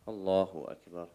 الله أكبر.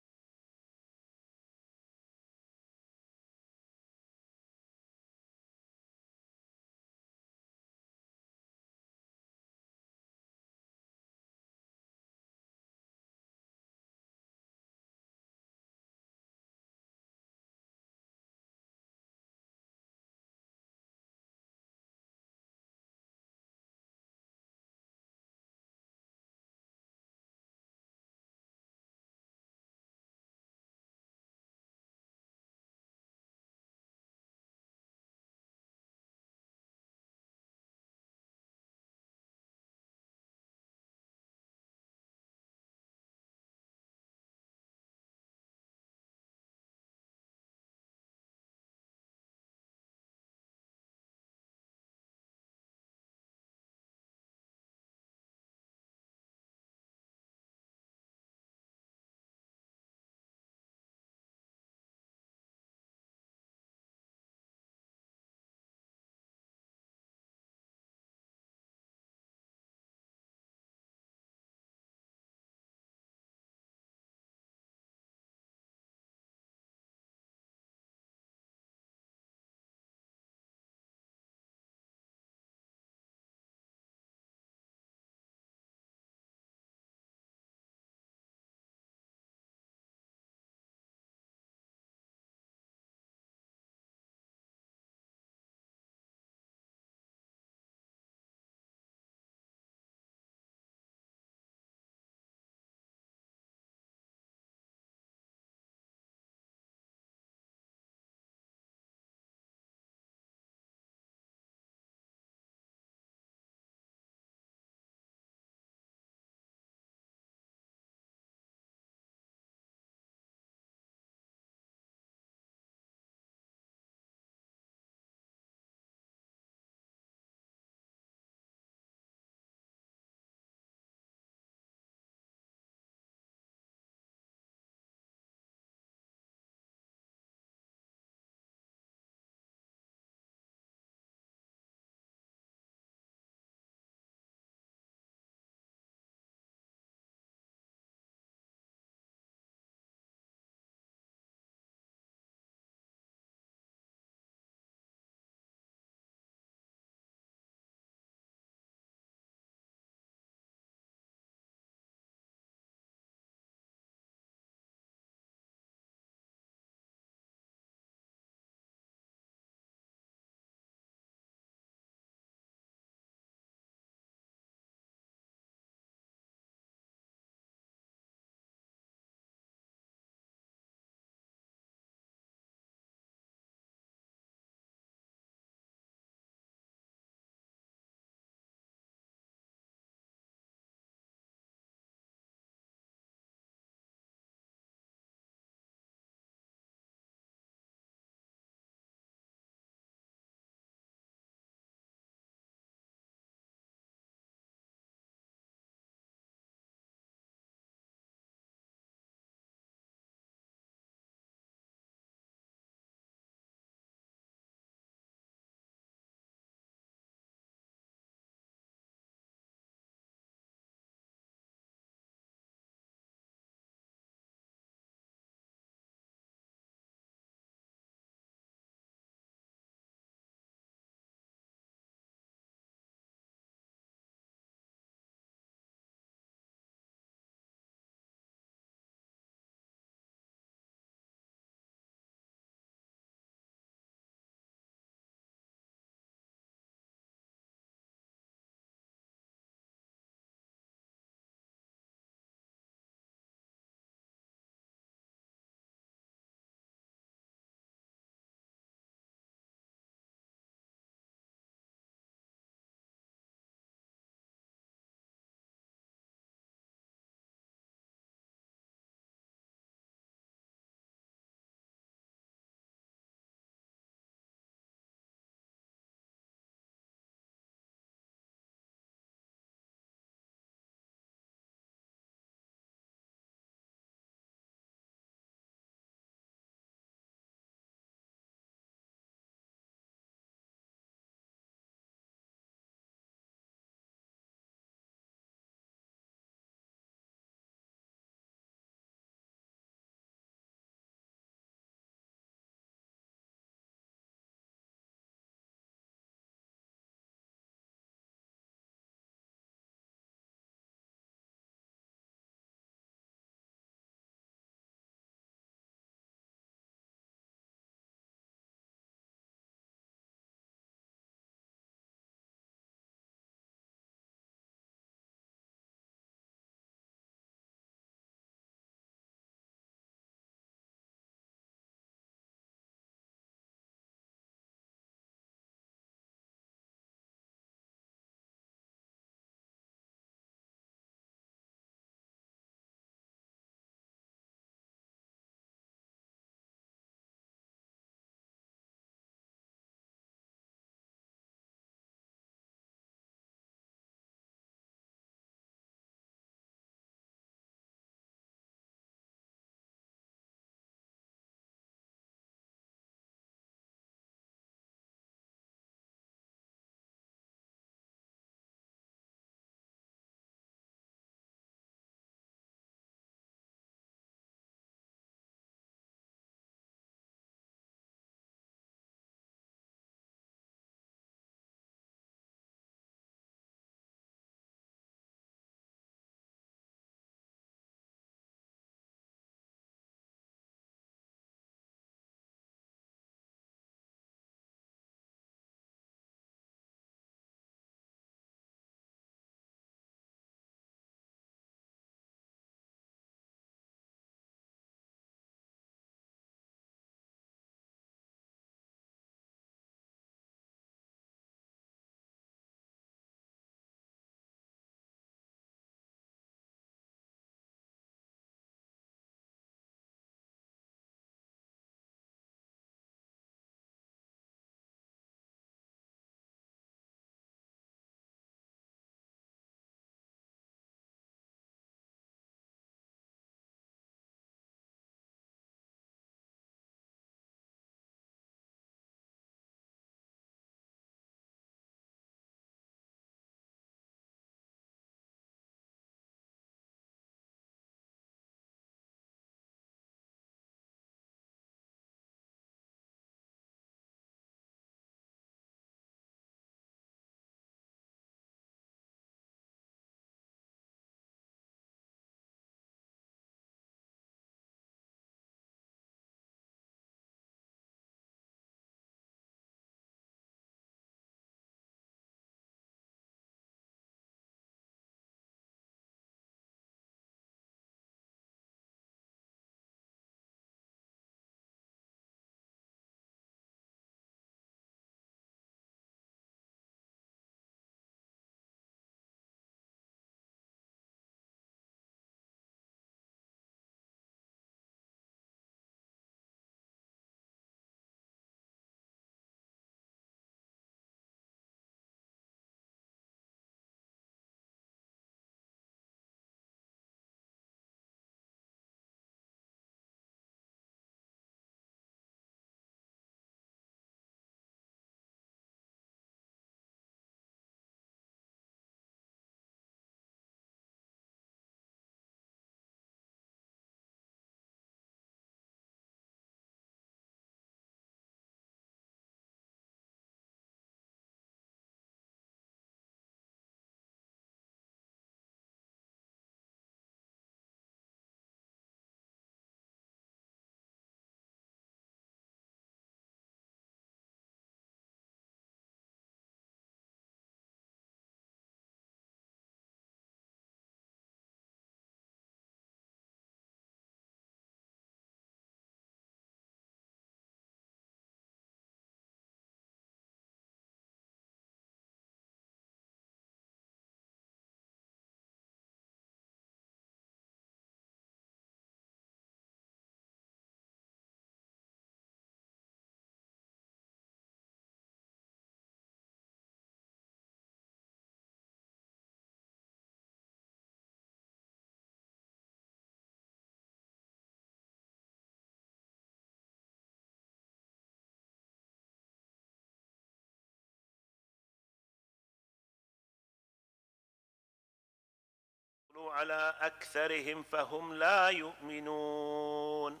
على أكثرهم فهم لا يؤمنون.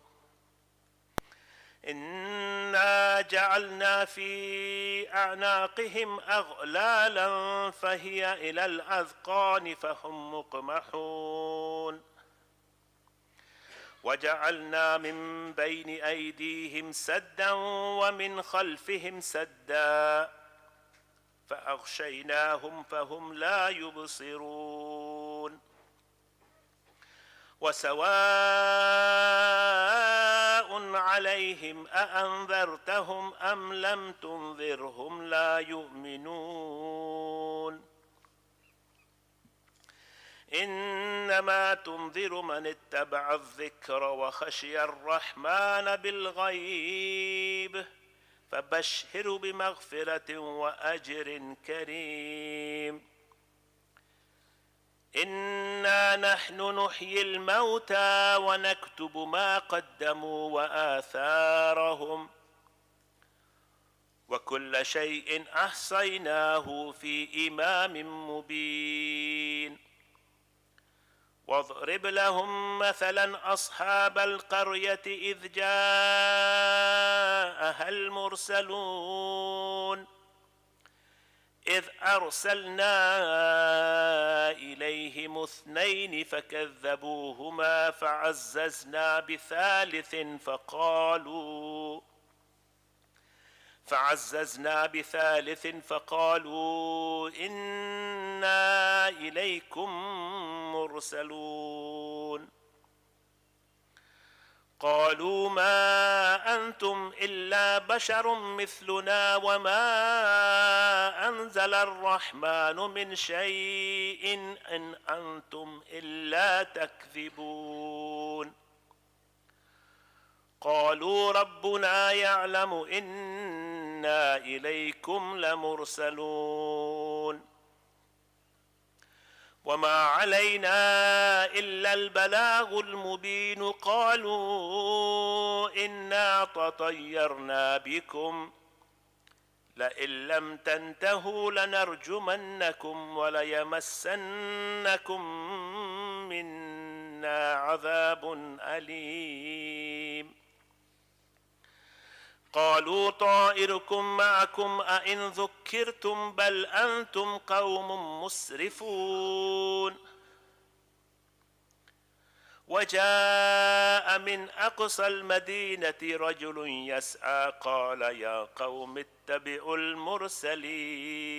إنا جعلنا في أعناقهم أغلالا فهي إلى الأذقان فهم مقمحون. وجعلنا من بين أيديهم سدا ومن خلفهم سدا فأغشيناهم فهم لا يبصرون. وسواء عليهم أأنذرتهم أم لم تنذرهم لا يؤمنون. إنما تنذر من اتبع الذكر وخشي الرحمن بالغيب فبشره بمغفرة وأجر كريم. إنا نحن نحيي الموتى ونكتب ما قدموا وآثارهم وكل شيء أحصيناه في إمام مبين. واضرب لهم مثلا أصحاب القرية إذ جاءها المرسلون إذ أرسلنا إليهم اثنين فكذبوهما فعززنا بثالث فقالوا إنا إليكم مرسلون. قالوا ما أنتم إلا بشر مثلنا وما أنزل الرحمن من شيء إن أنتم إلا تكذبون. قالوا ربنا يعلم إنا إليكم لمرسلون وما علينا إلا البلاغ المبين. قالوا إنا تطيرنا بكم لئن لم تنتهوا لنرجمنكم وليمسنكم منا عذاب أليم. قالوا طائركم معكم أئن ذكرتم بل أنتم قوم مسرفون. وجاء من أقصى المدينة رجل يسعى قال يا قوم اتبعوا المرسلين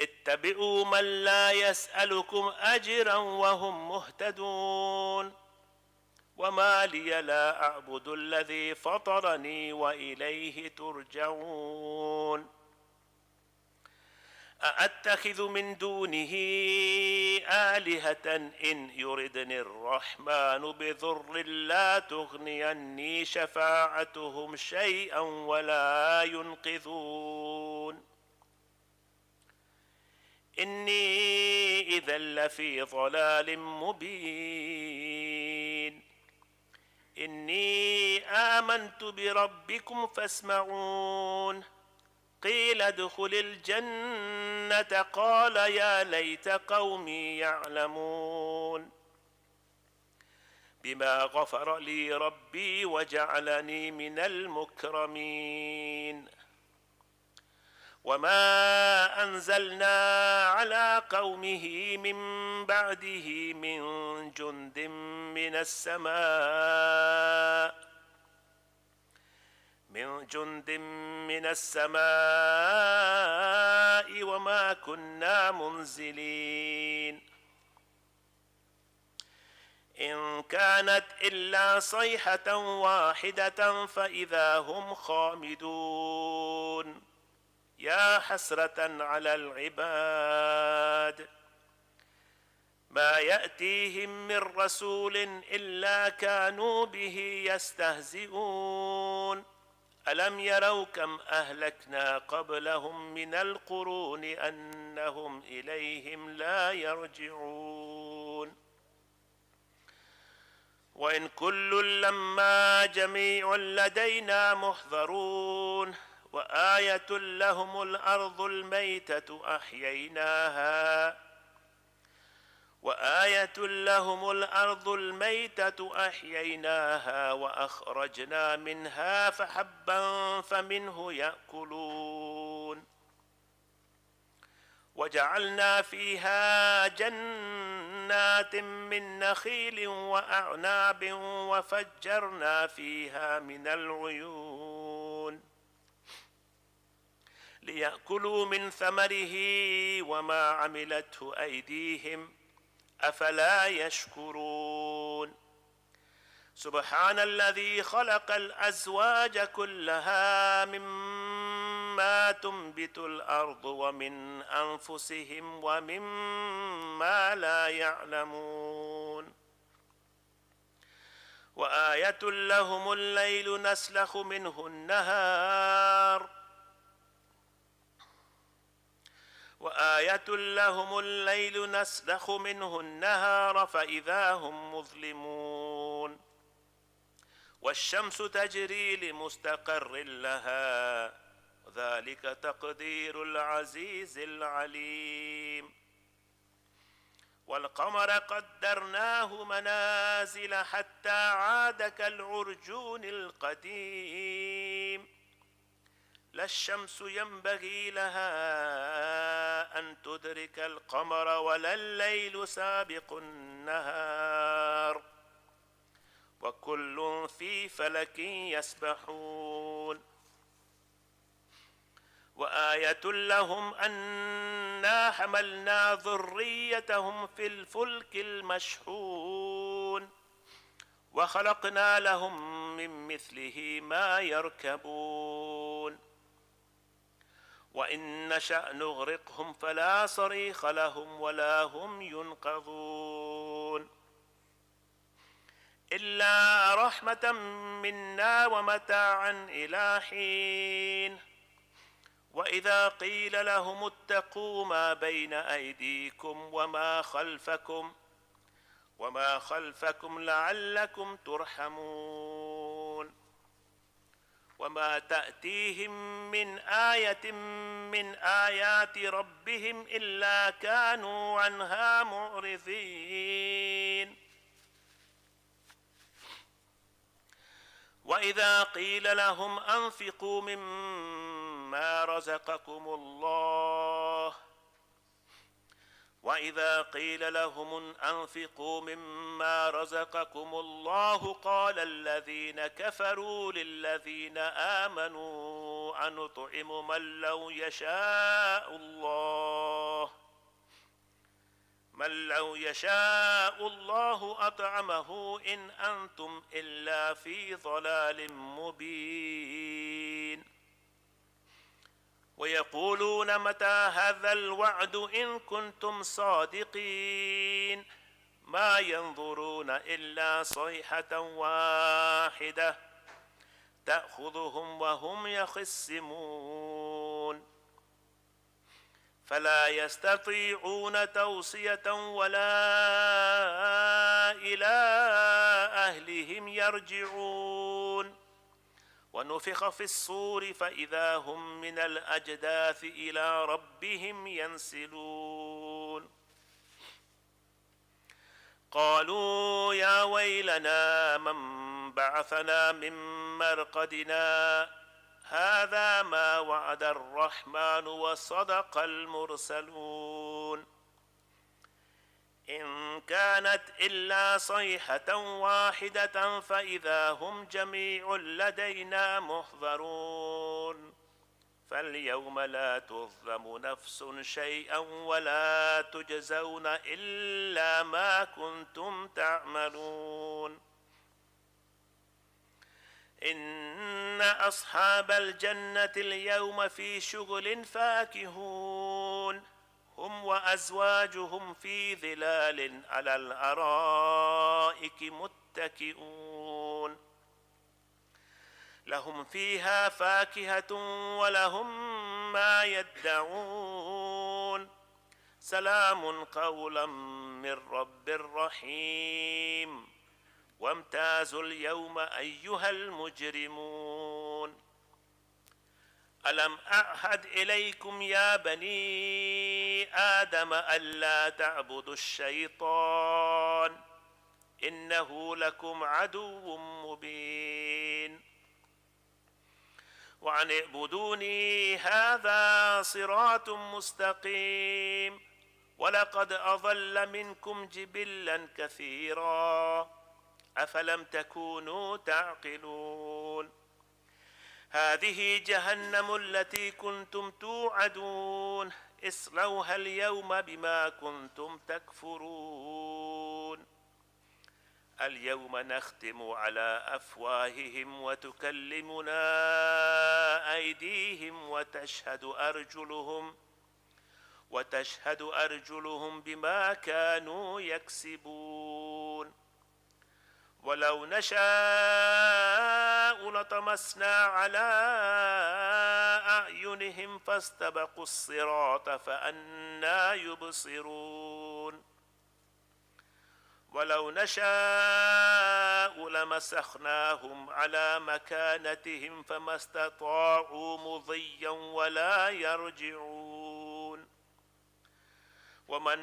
اتبعوا من لا يسألكم أجرا وهم مهتدون. وما لي لا أعبد الذي فطرني وإليه ترجعون. أأتخذ من دونه آلهة إن يردني الرحمن بضر لا تغني عني شفاعتهم شيئا ولا ينقذون. إني إذا لفي ضلال مبين. إني آمنت بربكم فاسمعون. قيل ادخل الجنة قال يا ليت قومي يعلمون بما غفر لي ربي وجعلني من المكرمين. وما أنزلنا على قومه من بعده من جند من السماء وما كنا منزلين. إن كانت إلا صيحة واحدة فإذا هم خامدون. يا حسرة على العباد ما يأتيهم من رسول إلا كانوا به يستهزئون. ألم يروا كم أهلكنا قبلهم من القرون أنهم إليهم لا يرجعون. وإن كل لما جميع لدينا محضرون. وآية لهم الأرض الميتة أحييناها لهم الأرض الميتة أحييناها وأخرجنا منها فحبا فمنه يأكلون وجعلنا فيها جنات من نخيل وأعناب وفجرنا فيها من العيون ليأكلوا من ثمره وما عملته أيديهم أفلا يشكرون سبحان الذي خلق الأزواج كلها مما تنبت الأرض ومن أنفسهم ومما لا يعلمون وآية لهم الليل نسلخ منه النهار فإذا هم مظلمون والشمس تجري لمستقر لها ذلك تقدير العزيز العليم والقمر قدرناه منازل حتى عاد كالعرجون القديم لا الشمس ينبغي لها أن تدرك القمر ولا الليل سابق النهار وكل في فلك يسبحون وآية لهم أنا حملنا ذريتهم في الفلك المشحون وخلقنا لهم من مثله ما يركبون وإن نشأ نغرقهم فلا صريخ لهم ولا هم ينقذون إلا رحمة منا ومتاعا إلى حين وإذا قيل لهم اتقوا ما بين أيديكم وما خلفكم لعلكم ترحمون وما تأتيهم من آية من آيات ربهم إلا كانوا عنها معرضين وإذا قيل لهم أنفقوا مما رزقكم الله قال الذين كفروا للذين آمنوا أنطعم من لو يشاء الله أطعمه إن أنتم إلا في ضلال مبين ويقولون متى هذا الوعد إن كنتم صادقين ما ينظرون إلا صيحة واحدة تأخذهم وهم يخصمون فلا يستطيعون توصية ولا إلى أهلهم يرجعون ونفخ في الصور فإذا هم من الأجداث إلى ربهم ينسلون قالوا يا ويلنا من بعثنا من مرقدنا هذا ما وعد الرحمن وصدق المرسلون إن كانت إلا صيحة واحدة فإذا هم جميع لدينا محضرون فاليوم لا تظلم نفس شيئا ولا تجزون إلا ما كنتم تعملون إن أصحاب الجنة اليوم في شغل فاكهون هم وأزواجهم في ظلال على الأرائك متكئون لهم فيها فاكهة ولهم ما يدعون سلام قولا من رب رحيم وامتازوا اليوم أيها المجرمون ألم أعهد إليكم يا بني آدم ألا تعبدوا الشيطان إنه لكم عدو مبين وأن اعبدوني هذا صراط مستقيم ولقد أضل منكم جبلا كثيرا أفلم تكونوا تعقلون هذه جهنم التي كنتم توعدون اصلوها اليوم بما كنتم تكفرون اليوم نختم على أفواههم وتكلمنا أيديهم وتشهد أرجلهم بما كانوا يكسبون ولو نشاء لطمسنا على أعينهم فاستبقوا الصراط فأنى يبصرون ولو نشاء لمسخناهم على مكانتهم فما استطاعوا مضيا ولا يرجعون ومن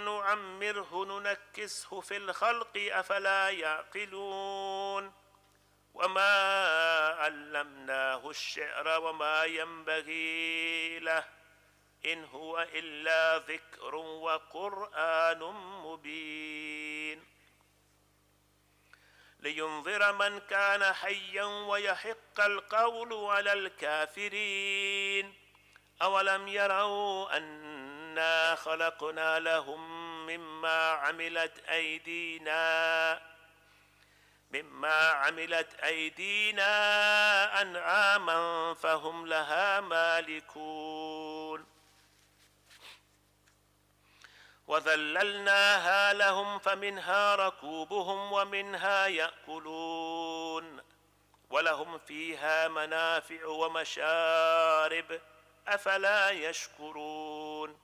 نعمره ننكسه في الخلق أفلا يعقلون وما علمناه الشعر وما ينبغي له إن هو إلا ذكر وقرآن مبين لينذر من كان حيا ويحق القول على الكافرين أولم يروا أنا خلقنا لهم مما عملت أيدينا أنعاما فهم لها مالكون وذللناها لهم فمنها ركوبهم ومنها يأكلون ولهم فيها منافع ومشارب أفلا يشكرون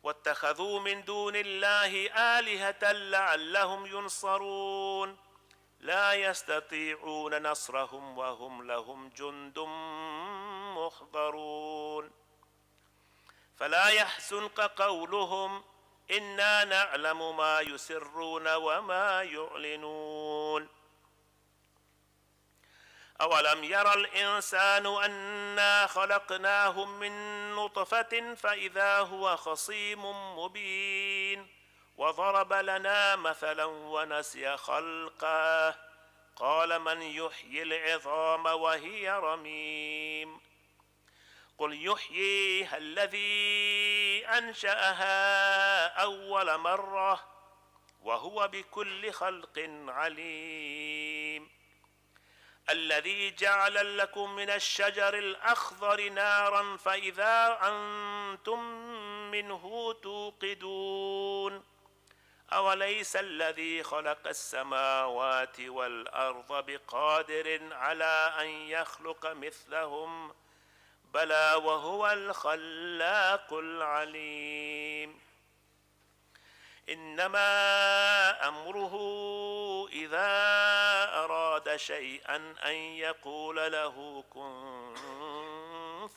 واتخذوا من دون الله آلهة لعلهم ينصرون لا يستطيعون نصرهم وهم لهم جند محضرون فلا يحزنك قولهم إنا نعلم ما يسرون وما يعلنون أولم يرى الإنسان أنا خلقناهم من نطفة فإذا هو خصيم مبين وضرب لنا مثلا ونسي خلقه قال من يحيي العظام وهي رميم قل يحييها الذي أنشأها أول مرة وهو بكل خلق عليم الذي جعل لكم من الشجر الأخضر نارا فإذا أنتم منه توقدون أوليس الذي خلق السماوات والأرض بقادر على أن يخلق مثلهم بلى وهو الخلاق العليم إنما أمره إذا أراد شيئا أن يقول له كن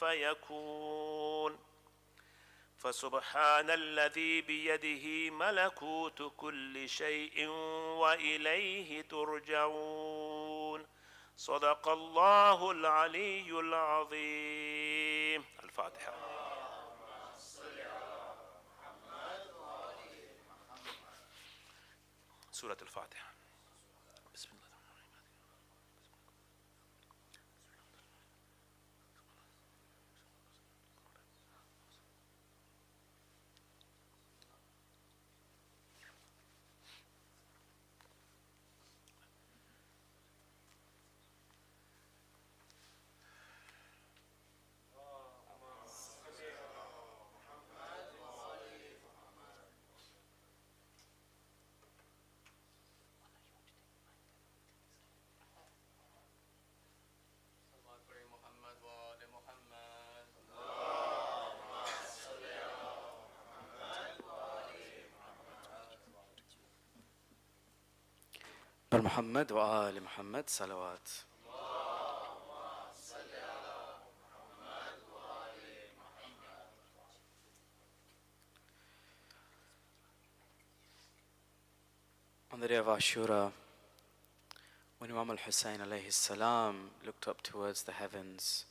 فيكون فسبحان الذي بيده ملكوت كل شيء وإليه ترجعون صدق الله العلي العظيم. الفاتحة. سورة الفاتحة. بسم الله الرحمن الرحيم. محمد وآل محمد صلوات. the day of Ashura, when Imam al-Hussein alayhi salam looked up towards the heavens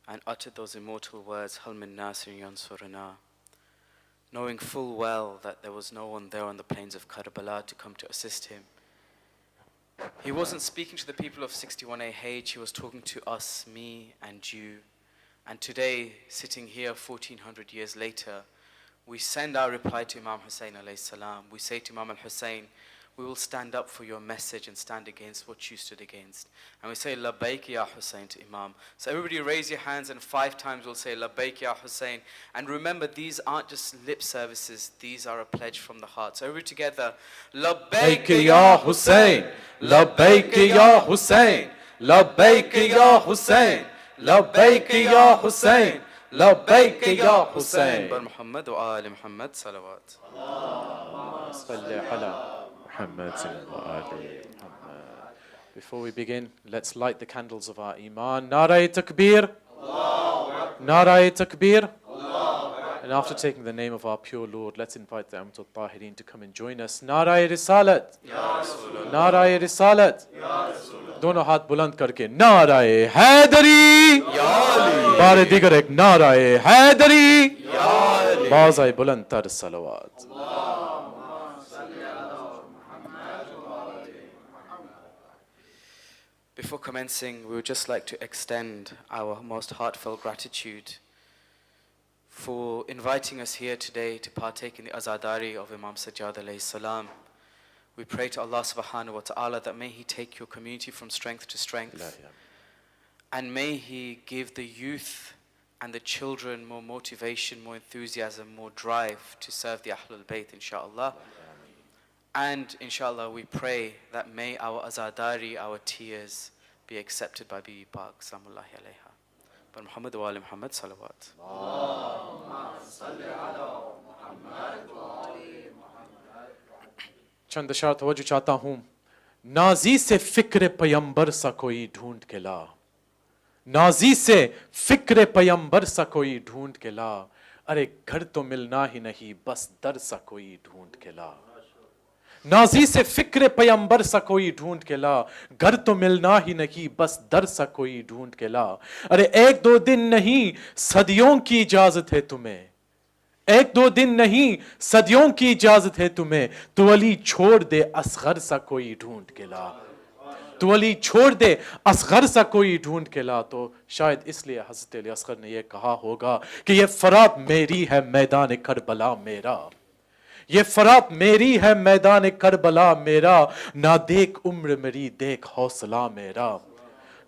and uttered those immortal words, Hal min nasir yansuruna, knowing full well that there was no one there on the plains of Karbala to come to assist him. He wasn't speaking to the people of 61AH, he was talking to us, me and you. And today, sitting here 1400 years later, we send our reply to Imam Hussein alayhi salam. We say to Imam al-Hussein, we will stand up for your message and stand against what you stood against. And we say, Labbaik ya Hussein to Imam. So everybody raise your hands and 5 times we'll say, Labbaik ya Hussein. And remember, these aren't just lip services, these are a pledge from the heart. So everybody together, Labbaik ya Hussein, Labbaik ya Hussein, Labbaik ya Hussein, Labbaik ya Hussein, Labbaik ya Hussein. Bar Muhammad wa ali Muhammad, salawat. Before we begin, let's light the candles of our Iman. Nara Takbir. Nara Takbir. And after taking the name of our pure Lord, let's invite the Amatul Tahirin to come and join us. Nara Risalat. Nara Risalat. दोनों हाथ बुलंद करके नाराए हैदरी बारे दिगर एक नाराए हैदरी बाज़ाए बुलंद तर सलवात. Before commencing, we would just like to extend our most heartfelt gratitude for inviting us here today to partake in the azadari of Imam Sajjad alayhi salam. We pray to Allah subhanahu wa ta'ala that may He take your community from strength to strength. And may He give the youth and the children more motivation, more enthusiasm, more drive to serve the Ahlul Bayt, inshaAllah. And inshallah, we pray that may our azadari, our tears, be accepted by Bibi Pak, Salamullahi alayha. But Muhammad wa ali Muhammad, salawat. चंद अशार तवज्जो चाहता हूँ. Nazi से फिक्र पैगंबर सा कोई ढूंढ के ला, नाजी से फिक्र पैगंबर सा कोई ढूंढ के ला, अरे घर तो मिलना ही नहीं बस दर सा कोई ढूंढ के ला. नाजी से फिक्र पैगंबर सा कोई ढूंढ के ला, घर तो मिलना ही नहीं बस दर सा कोई ढूंढ के ला. अरे 1-2 दिन नहीं सदियों की इजाजत है तुम्हें, 1-2 दिन नहीं सदियों की इजाजत है तुम्हें. तू अली छोड़ दे असगर सा कोई ढूंढ के ला, तू अली छोड़ दे असगर सा कोई ढूंढ के ला. तो शायद इसलिए हज़रत अली असगर ने यह कहा होगा कि ये फरात मेरी है मैदान करबला मेरा, ये फरात मेरी है मैदान करबला मेरा. ना देख उम्र मेरी देख हौसला मेरा,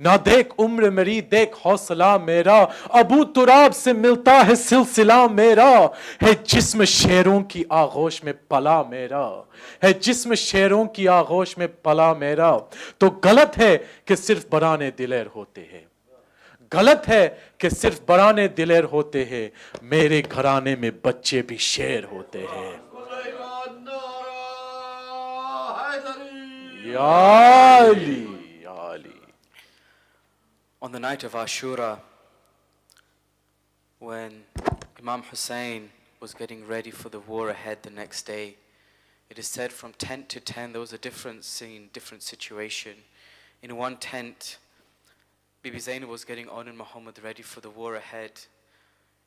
ना देख उम्र मेरी देख हौसला मेरा. अबू तुराब से मिलता है सिलसिला मेरा, है जिस्म शेरों की आगोश में पला मेरा, है जिस्म शेरों की आगोश में पला मेरा. तो गलत है कि सिर्फ बराने दिलेर होते हैं, गलत है कि सिर्फ बराने दिलेर होते हैं. मेरे घराने में बच्चे भी शेर होते हैं. या Ali. On the night of Ashura, when Imam Hussein was getting ready for the war ahead the next day, it is said from tent to tent there was a different scene, different situation. In one tent, Bibi Zaynal was getting on and Muhammad ready for the war ahead.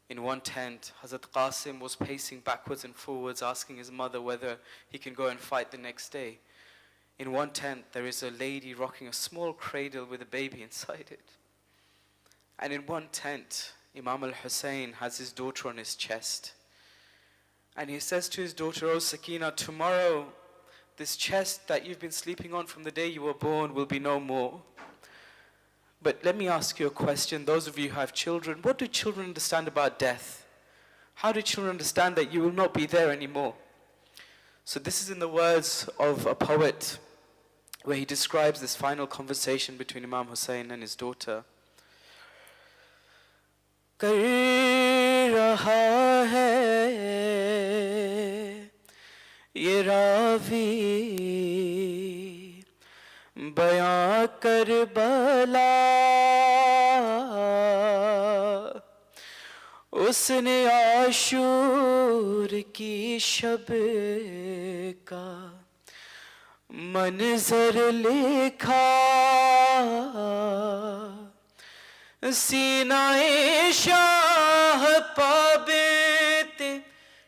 In one tent, Hazrat Qasim was pacing backwards and forwards, asking his mother whether he can go and fight the next day. In one tent, there is a lady rocking a small cradle with a baby inside it. And in one tent, Imam al-Hussein has his daughter on his chest. And he says to his daughter, "Oh Sakina, tomorrow this chest that you've been sleeping on from the day you were born will be no more. But let me ask you a question. Those of you who have children, what do children understand about death? How do children understand that you will not be there anymore?" So this is in the words of a poet where he describes this final conversation between Imam Hussein and his daughter. कर रहा है ये रावी बयां Karbala, उसने आशूर की शब का منظر لکھا سینہ شاہ پابت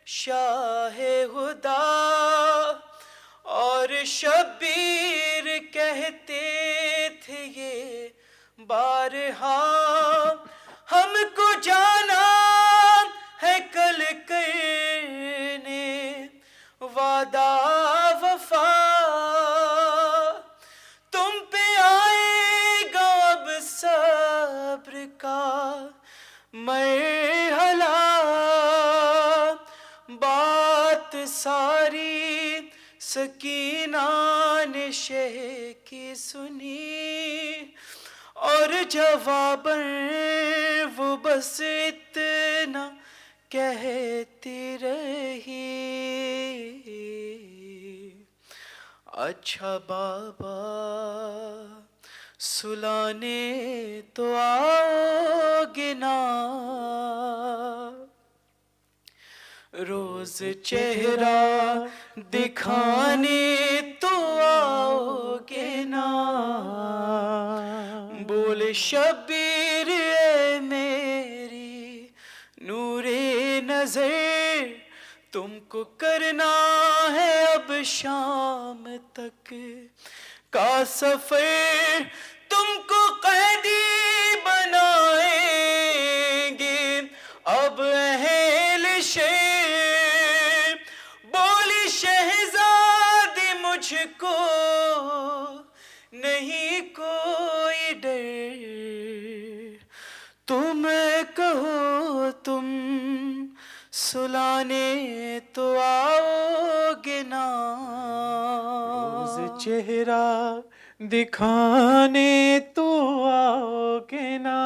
شاہ خدا، اور شبیر کہتے تھے یہ بارہا، ہم کو جانا ہے کل کرنے وعدہ وفا، تم پہ آئے گا اب صبر کا مرحلہ، بات ساری سکینہ نے شہ کی سنی، اور جواباً وہ بس اتنا کہتی رہی، اچھا بابا سلانے تو آؤ گے نا، روز چہرہ دکھانے تو آؤ گے نا، بولے شبیر اے میری نور نظر، تم کو کرنا ہے اب شام تک کا سفر، تم کو قیدی بنائیں گے اب اہل شہر، بولی شہزادی مجھ کو نہیں کوئی ڈر، تم کہو تم سلانے تو آؤ گے نا، روز چہرہ دکھانے تو آؤ گے نا،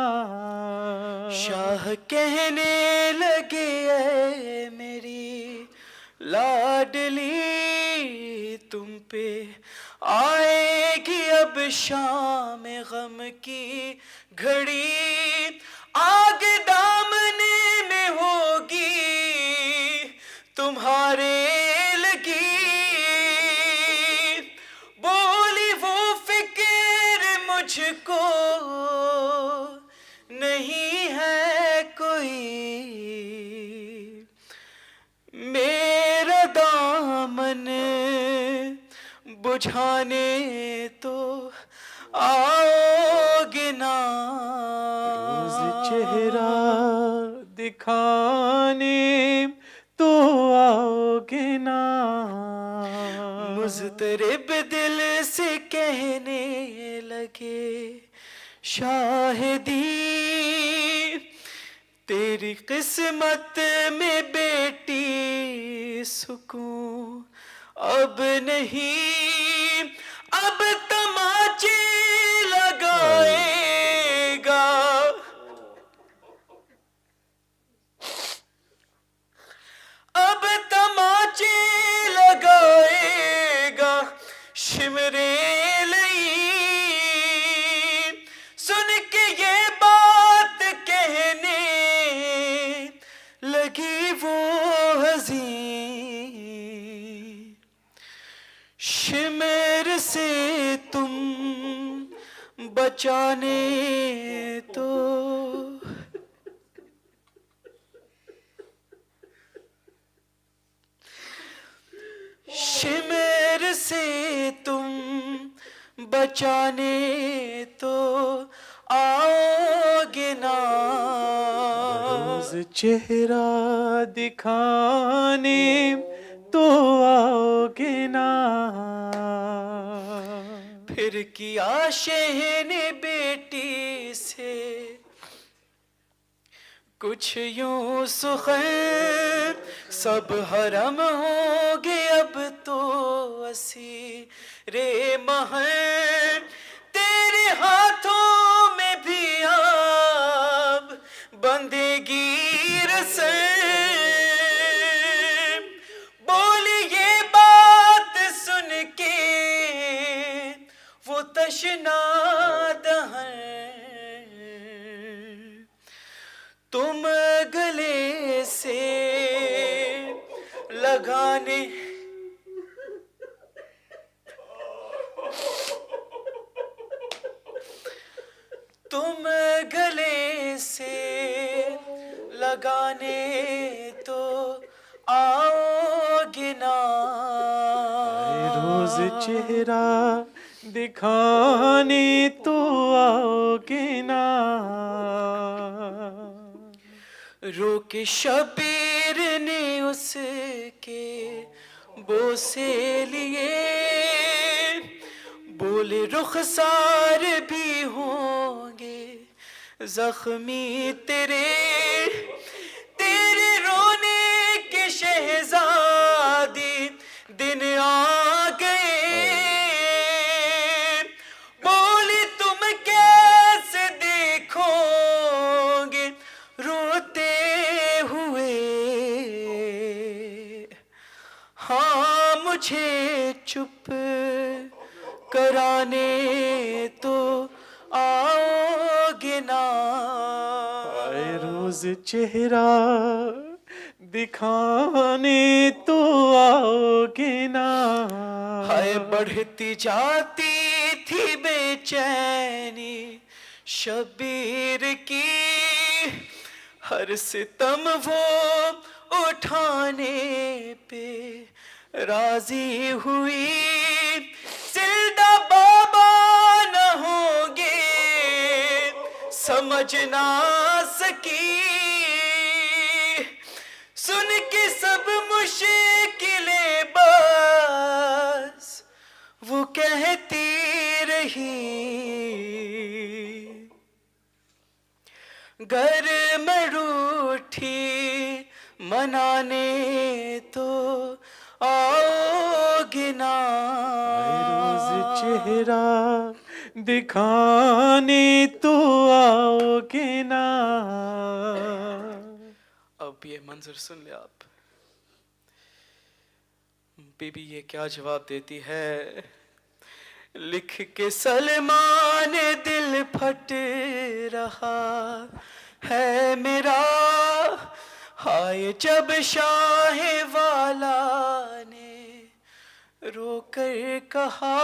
شاہ کہنے لگے اے میری لاڈلی، تم پہ آئے گی اب شام غم کی گھڑی، آگ دامنے میں ہوگی تمہارے لگی، بولی وہ فکر مجھ کو نہیں ہے کوئی، میرا دامن بجھانے تو آؤ گے نا، روز چہرہ دکھانے تو آؤ گے نا، مضطرب دل سے کہنے لگے شاہدی، تیری قسمت میں بیٹی سکون اب نہیں، اب تماچے لگائے گا، اب تماچے لگائے گا شمرے لئی، سن کے یہ بات کہنے لگی وہ حزین، شمر سے تم بچانے تو شمر سے تم بچانے تو آؤ گے نا، روز چہرہ دکھانے تو آؤ گے نا، پھر کیا شہ نے بیٹی سے کچھ یوں سخن، سب حرم ہوں گے اب تو اسیر مہر، تیرے ہاتھوں میں بھی اب بندے گی رسم، بولی یہ بات سن کے وہ تشنا دہن، تم گلے سے لگانے جگانے تو آؤ گے نا، روز چہرہ دکھانے تو آؤ گے نا، رو کے شبیر نے اس کے بوسے لیے، بولے رخسار بھی ہوں گے زخمی تیرے، تیرے رونے کے شہزادی دن آ گئے، بولی تم کیسے دیکھو گے روتے ہوئے، ہاں مجھے چپ کرانے تو آؤ گے نا، روز چہرہ دکھانے تو آؤ گے نا، ہائے بڑھتی جاتی تھی بے چینی شبیر کی، ہر ستم وہ اٹھانے پہ راضی ہوئی، زندہ بابا نہ ہوں گے سمجھ نہ سکی، سن کے سب مشکلیں بس وہ کہتی رہی، گر میں روٹھی منانے تو آؤ گے نا، روز چہرہ دکھانے تو آؤ گے نا. اب یہ منظر سن لے آپ. بی بی یہ کیا جواب دیتی ہے؟ لکھ کے سلمان دل پھٹ رہا ہے میرا، ہائے جب شاہ والا نے رو کر کہا،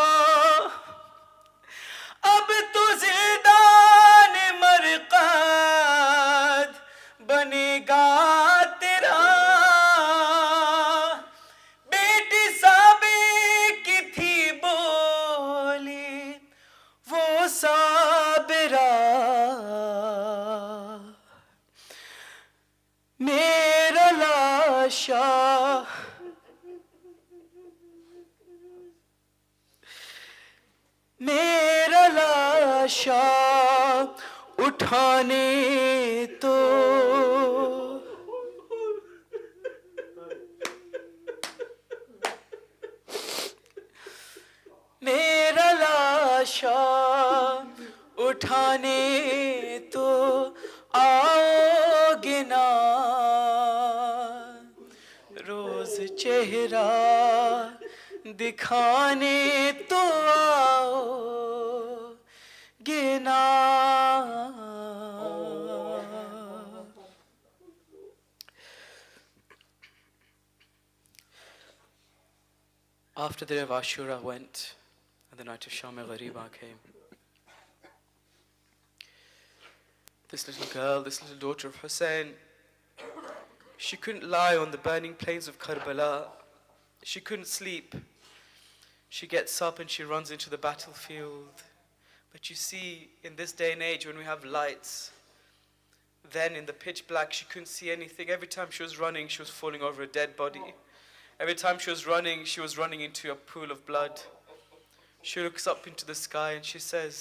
اب تو زندان مرقد بنے گا تیرا، بیٹی صابر کی تھی بولی وہ صابرہ، میرا لاشا میرا لاشا اٹھانے تو میرا لاشا اٹھانے تو آؤ گے نا، روز چہرہ دکھانے تو آؤ گے نا. After the day of Ashura went, and the night of Sham al-Ghariba came, this little girl, this little daughter of Hussein, she couldn't lie on the burning plains of Karbala. She couldn't sleep. She gets up and she runs into the battlefield. But you see, in this day and age when we have lights, then in the pitch black she couldn't see anything. Every time she was running, she was falling over a dead body. Every time she was running into a pool of blood. She looks up into the sky and she says,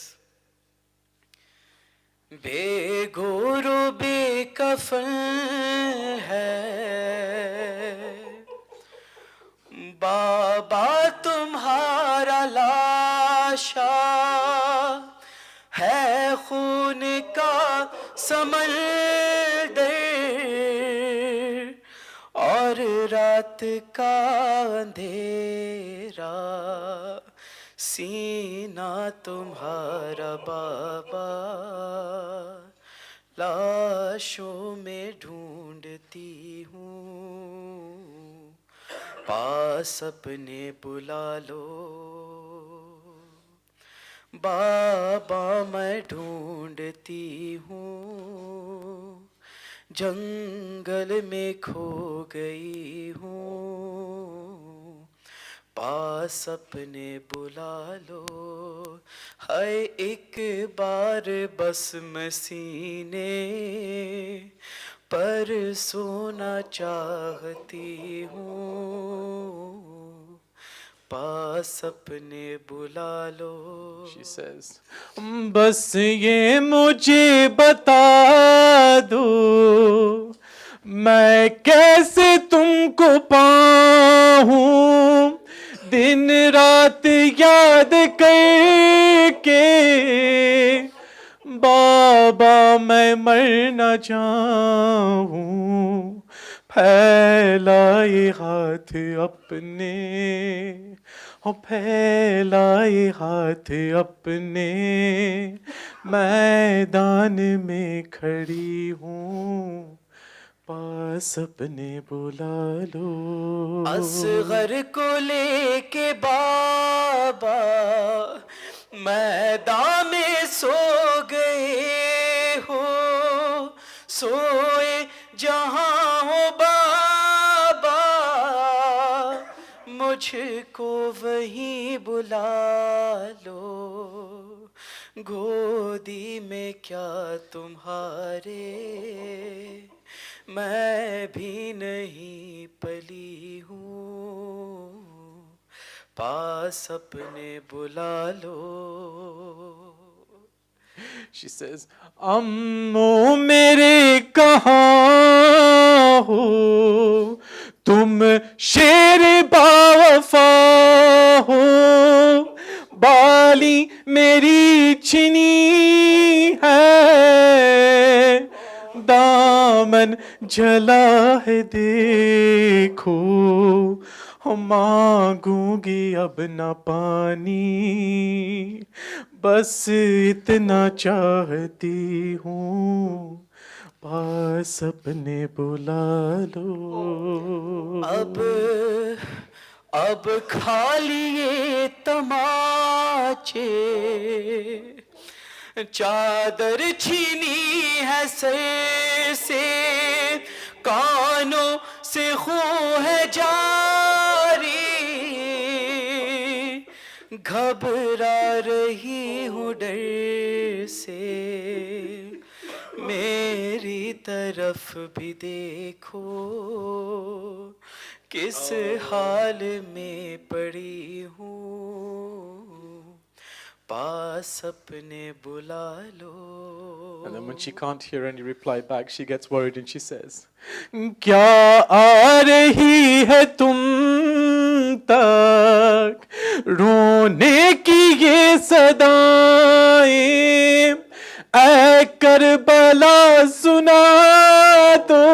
بے گورو بے کفن ہے بابا تمہارا لاشا، ہے خون کا سمندر اور رات کا اندھیرا، سینہ تمہارا بابا لاشوں میں ڈھونڈتی ہوں، پاس اپنے بلا لو بابا میں ڈھونڈتی ہوں، جنگل میں کھو گئی ہوں، پاس اپنے بلا لو، ہائے ایک بار بس میں سینے پر سونا چاہتی ہوں، پاس اپنے بلا لو. She says, بس یہ مجھے بتا دو میں کیسے تم کو پاؤں، دن رات یاد کر کے بابا میں مر نہ جاؤں، پھیلائے ہاتھ اپنے، پھیلائے ہاتھ اپنے، میدان میں کھڑی ہوں، پاس اپنے بلا لو. اصغر کو لے کے بابا میدان میں سو گئے ہو، سوئے جہاں ہو بابا مجھ کو وہیں بلا لو، گودی میں کیا تمہارے میں بھی نہیں پلی ہوں، پاس اپنے بلا لو. She says, امو میرے کہاں ہو تم شیر باوفا ہو، بالی میری چھنی ہے، دامن جلا ہے دیکھو، مانگوں گی اب نہ پانی، بس اتنا چاہتی ہوں، پاس اپنے بلا لو. اب کھا لیے تماچے، چادر چھینی ہے سر سے، کانوں سے خون ہے جاری، گھبرا رہی ہوں ڈر سے، میری طرف بھی دیکھو کس حال میں پڑی ہوں، پاس اپنے بلا لو. And then when she can't hear any reply back, she gets worried and she says, کیا آ رہی ہے تم تک رونے کی یہ صدائیں، اے کربلا سنا دو،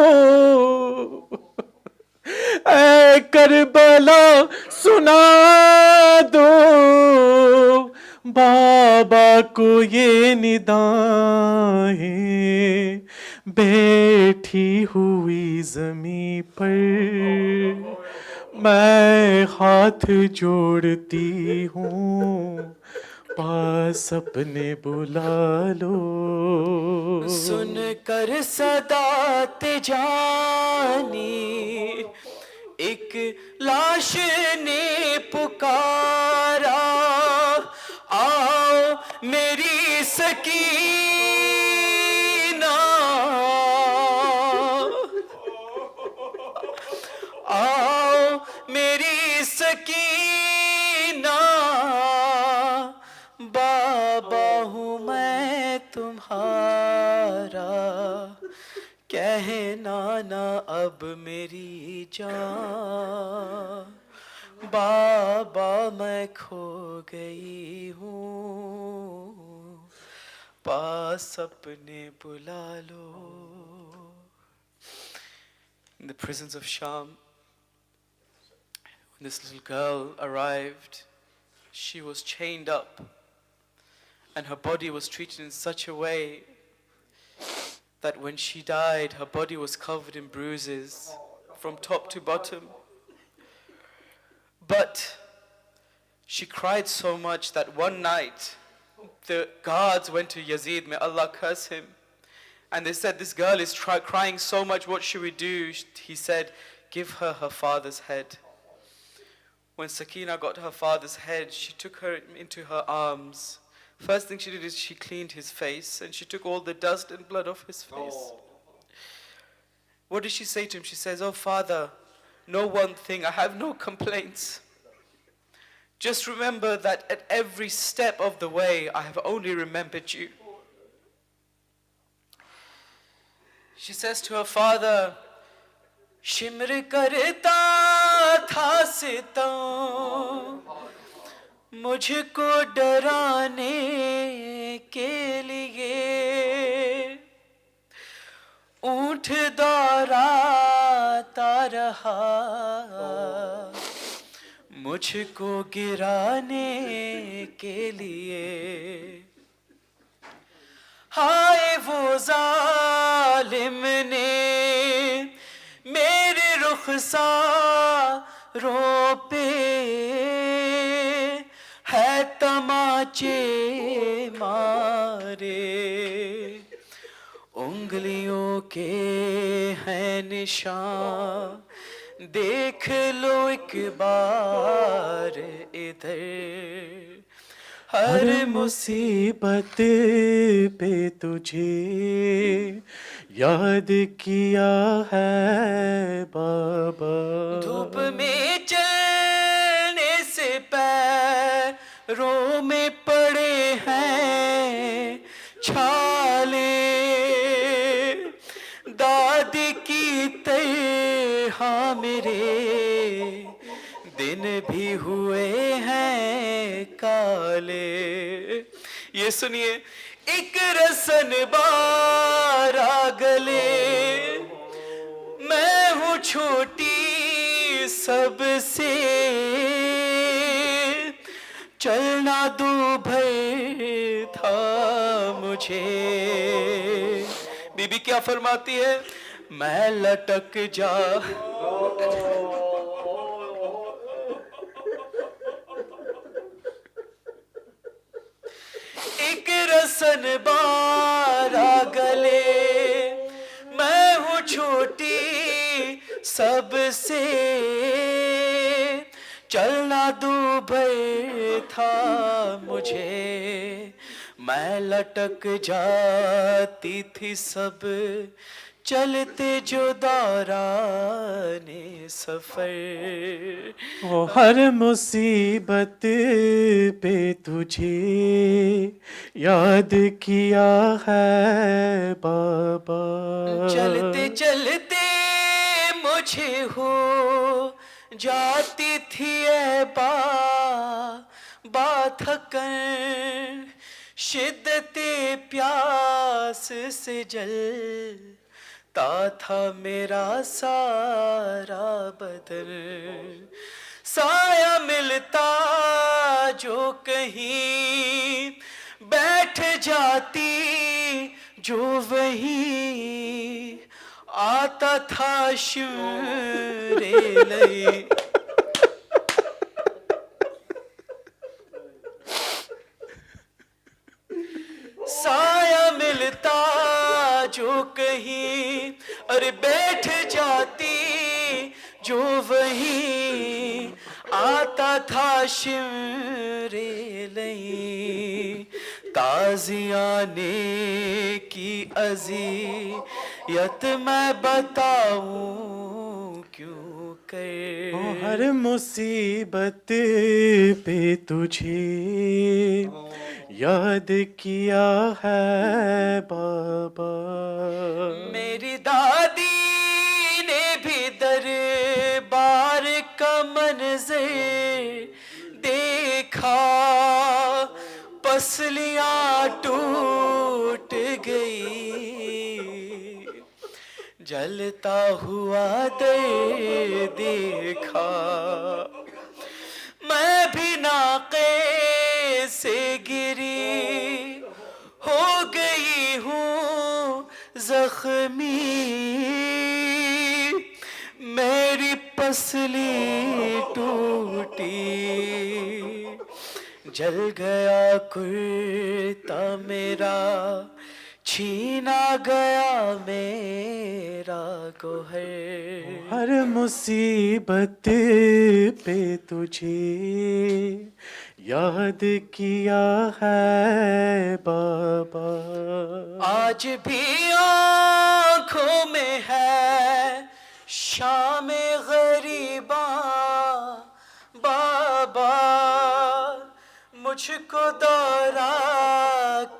اے کربلا سنا دو، بابا کو یہ ندائیں، بیٹھی ہوئی زمیں پر میں ہاتھ جوڑتی ہوں، پاس اپنے بلا لو. سن کر صدا تجانی ایک لاش نے پکارا، آؤ میری سکینہ، آؤ میری سکینہ، بابا ہوں میں تمہارا، کہنا نہ اب میری جان، بابا میں کھو گئی ہوں، پاس اپنے بلا لو. In the prisons of Sham, when this little girl arrived, she was chained up and her body was treated in such a way that when she died, her body was covered in bruises from top to bottom. But she cried so much that one night the guards went to Yazid, may Allah curse him, And they said, this girl is crying so much, what should we do? He said, give her her father's head. When Sakina got her father's head, she took her into her arms. First thing she did is she cleaned his face, and she took all the dust and blood off his face. What did she say to him? She says, oh father, know one thing, I have no complaints. Just remember that at every step of the way, I have only remembered you. She says to her father, Shimr karta tha sitam, mujhko darane ke liye, اونٹ دوڑاتا رہا مجھ کو گرانے کے لیے. ہائے وہ ظالم نے میرے رخساروں پہ ہے تماچے مارے, انگلیوں کے ہیں نشان دیکھ لو ایک بار ادھر. ہر مصیبت پہ تجھے یاد کیا ہے بابا, دھوپ میں چلنے سے پیروں میں پڑے ہیں چھالے, داد کی طرح میرے دن بھی ہوئے ہیں کالے. یہ سنیے, ایک رسن بارہ گلے, میں ہوں چھوٹی سب سے, چلنا دو بھر تھا مجھے. بی بی کیا فرماتی ہے, میں لٹک جا ایک رسن بارہ گلے, میں ہوں چھوٹی سب سے, چلنا دو بھر تھا مجھے, میں لٹک جاتی تھی سب چلتے جو دوران سفر. وہ ہر مصیبت پہ تجھے یاد کیا ہے بابا, چلتے چلتے مجھے ہو جاتی تھی اے بات تھکن, شدت پیاس سے جلتا تھا میرا سارا بدن. سایہ ملتا جو کہیں بیٹھ جاتی جو وہیں آتا تھا شمر لئی. سایہ ملتا جو کہیں ارے بیٹھ جاتی جو وہیں آتا تھا شمر لئی. تازیانے کی اذیت میں بتاؤں کیوں کر, ہر مصیبت پہ تجھے یاد کیا ہے بابا. میری دادی نے بھی دربار کا منظر دیکھا, پسلیاں ٹوٹ گئی, جلتا ہوا در دیکھا. میں بھی ناقے سے گری ہو گئی ہوں زخمی, میری پسلی ٹوٹی, جل گیا کرتا میرا छीना गया मेरा गोहर। हर मुसीबत पे तुझे याद किया है बाबा। आज भी आँखों में है शाम गरीबा बाबा, मुझको दौरा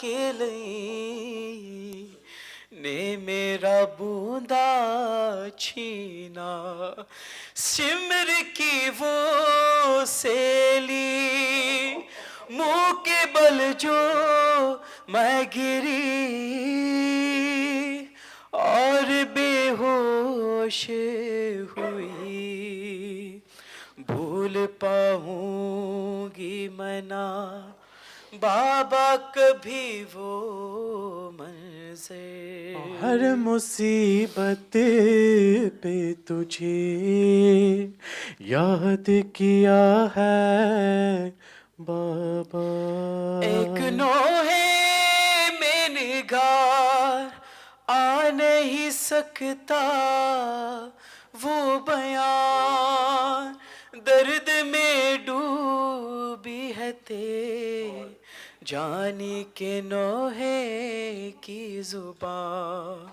के लिए ने मेरा बूंदा छीना। सिमर की वो सेली मुंह के बल जो मैं गिरी और बेहोश हुई, भूल पाऊंगी मना बाबा कभी वो मंज़र। हर मुसीबत पे तुझे याद किया है बाबा। एक नोहे में निगार आ नहीं सकता वो बयान, दर्द में डूबी है ते जानी के नोहे की जुबान।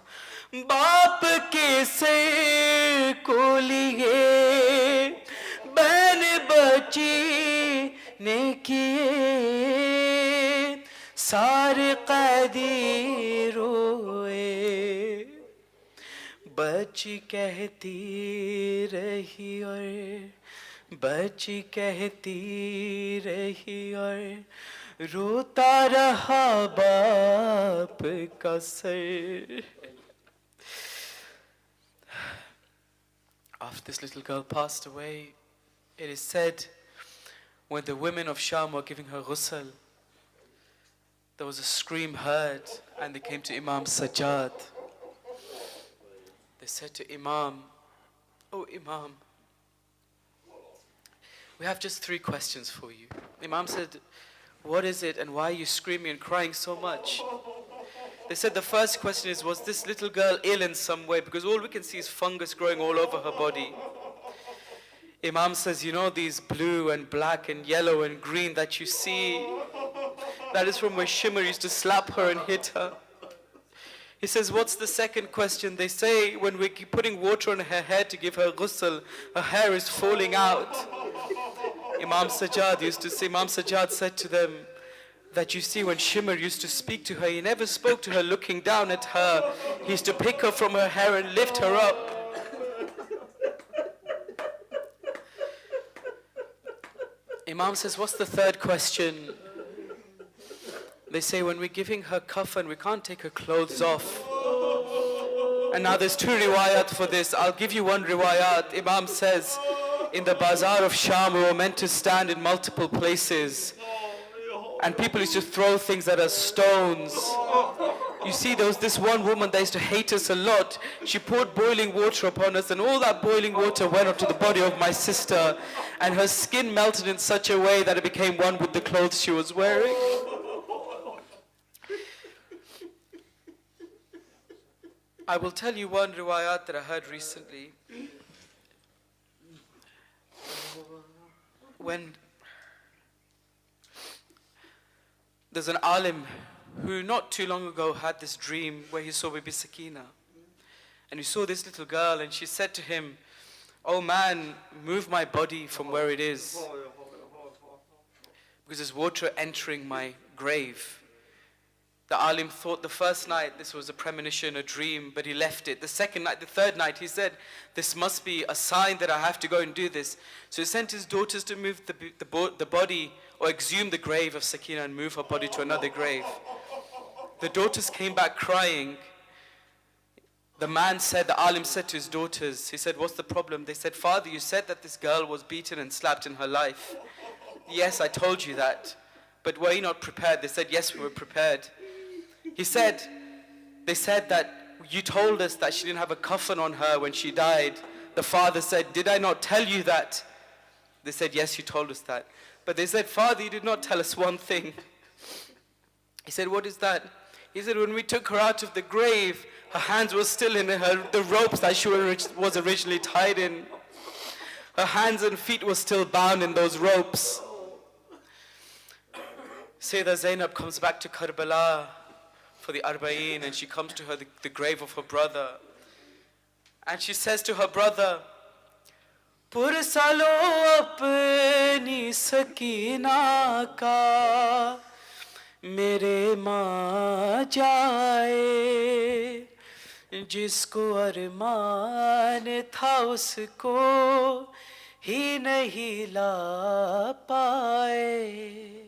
बाप के सिर को लिए बहन बची ने किए, सारे कैदी रोए। बच्ची कहती रही और बच्ची कहती रही और रोता रहा बाप का sir. After this little girl passed away, it is said when the women of Sham were giving her ghusl, there was a scream heard and they came to Imam Sajjad. They said to Imam, "Oh Imam, we have just 3 questions for you." Imam said, "What is it and why are you screaming and crying so much?" They said the first question is, was this little girl ill in some way? Because all we can see is fungus growing all over her body. Imam says, you know these blue and black and yellow and green that you see? That is from where Shimmer used to slap her and hit her. He says, what's the second question? They say when we keep putting water on her hair to give her ghusl, her hair is falling out. Imam Sajjad said to them that you see when Shimmer used to speak to her, he never spoke to her looking down at her. He used to pick her from her hair and lift her up. Imam says, what's the third question? They say when we're giving her kafan, we can't take her clothes off. And now there's 2 riwayat for this. I'll give you one riwayat. Imam says, in the bazaar of Sham, we were meant to stand in multiple places. And people used to throw things at us, stones. You see, there was this one woman that used to hate us a lot. She poured boiling water upon us, and all that boiling water went onto the body of my sister, and her skin melted in such a way that it became one with the clothes she was wearing. I will tell you one riwayat that I heard recently. When there's an alim who not too long ago had this dream where he saw Bibi Sakina. And he saw this little girl and she said to him, "Oh man, move my body from where it is, because there's water entering my grave." The alim thought the first night this was a premonition, a dream, but he left it. The second night, the third night, he said, this must be a sign that I have to go and do this. So he sent his daughters to move the body or exhume the grave of Sakina and move her body to another grave. The daughters came back crying. The alim said to his daughters, he said, what's the problem? They said, "Father, you said that this girl was beaten and slapped in her life." "Yes, I told you that. But were you not prepared?" They said, "Yes, we were prepared." They said that you told us that she didn't have a coffin on her when she died. The father said, "Did I not tell you that?" They said, "Yes, you told us that." But they said, "Father, you did not tell us one thing." He said, "What is that?" He said, when we took her out of the grave, her hands were still in the ropes that she was originally tied in. Her hands and feet were still bound in those ropes. Sayyidah Zainab comes back to Karbala for the Arba'een, and she comes to the grave of her brother. And she says to her brother, Pursalo apni sakina ka, mere maa jaaye, jisko armaan tha usko hi nahi la paaye.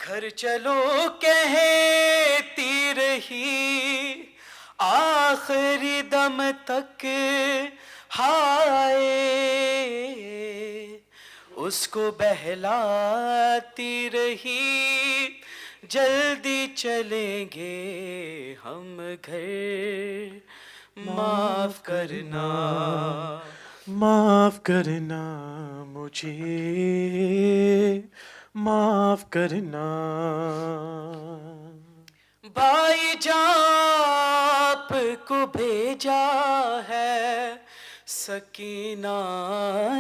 گھر چلو کہتی رہی آخری دم تک ہائے، اس کو بہلاتی رہی جلدی چلیں گے ہم گھر، معاف کرنا معاف کرنا مجھے، معاف کرنا. بھائی جاپ کو بھیجا ہے سکینہ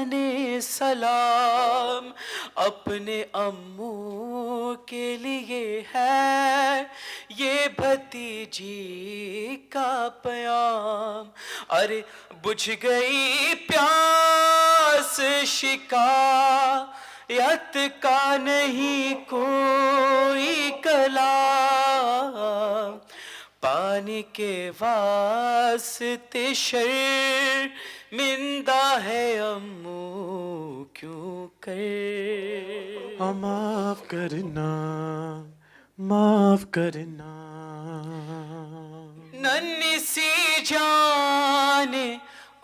نے سلام، اپنے امو کے لیے ہے یہ بھتیجی کا پیام. ارے بجھ گئی پیاس شکایت کا نہیں کوئی کلام، پانی کے واسطے شرمندہ ہے امو کیوں کر. معاف کرنا معاف کرنا. ننھی سی جان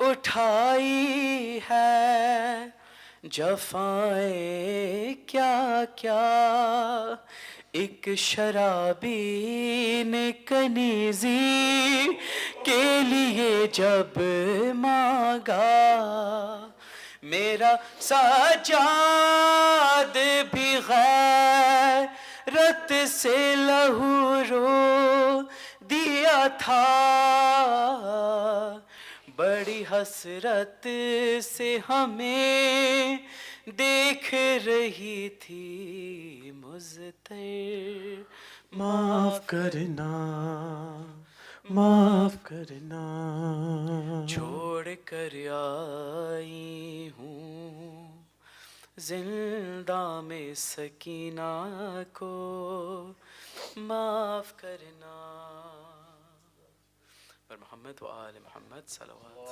اٹھائی ہے، جفائیں کیا کیا، ایک شرابی نے کنیزی کے لیے جب مانگا، میرا سجاد بھی غیرت سے لہو رو دیا تھا، بڑی حسرت سے ہمیں دیکھ رہی تھی مضطر. معاف کرنا معاف کرنا. چھوڑ کر آئی ہوں زندہ میں سکینہ کو، معاف کرنا. پر محمد و آل محمد صلوات.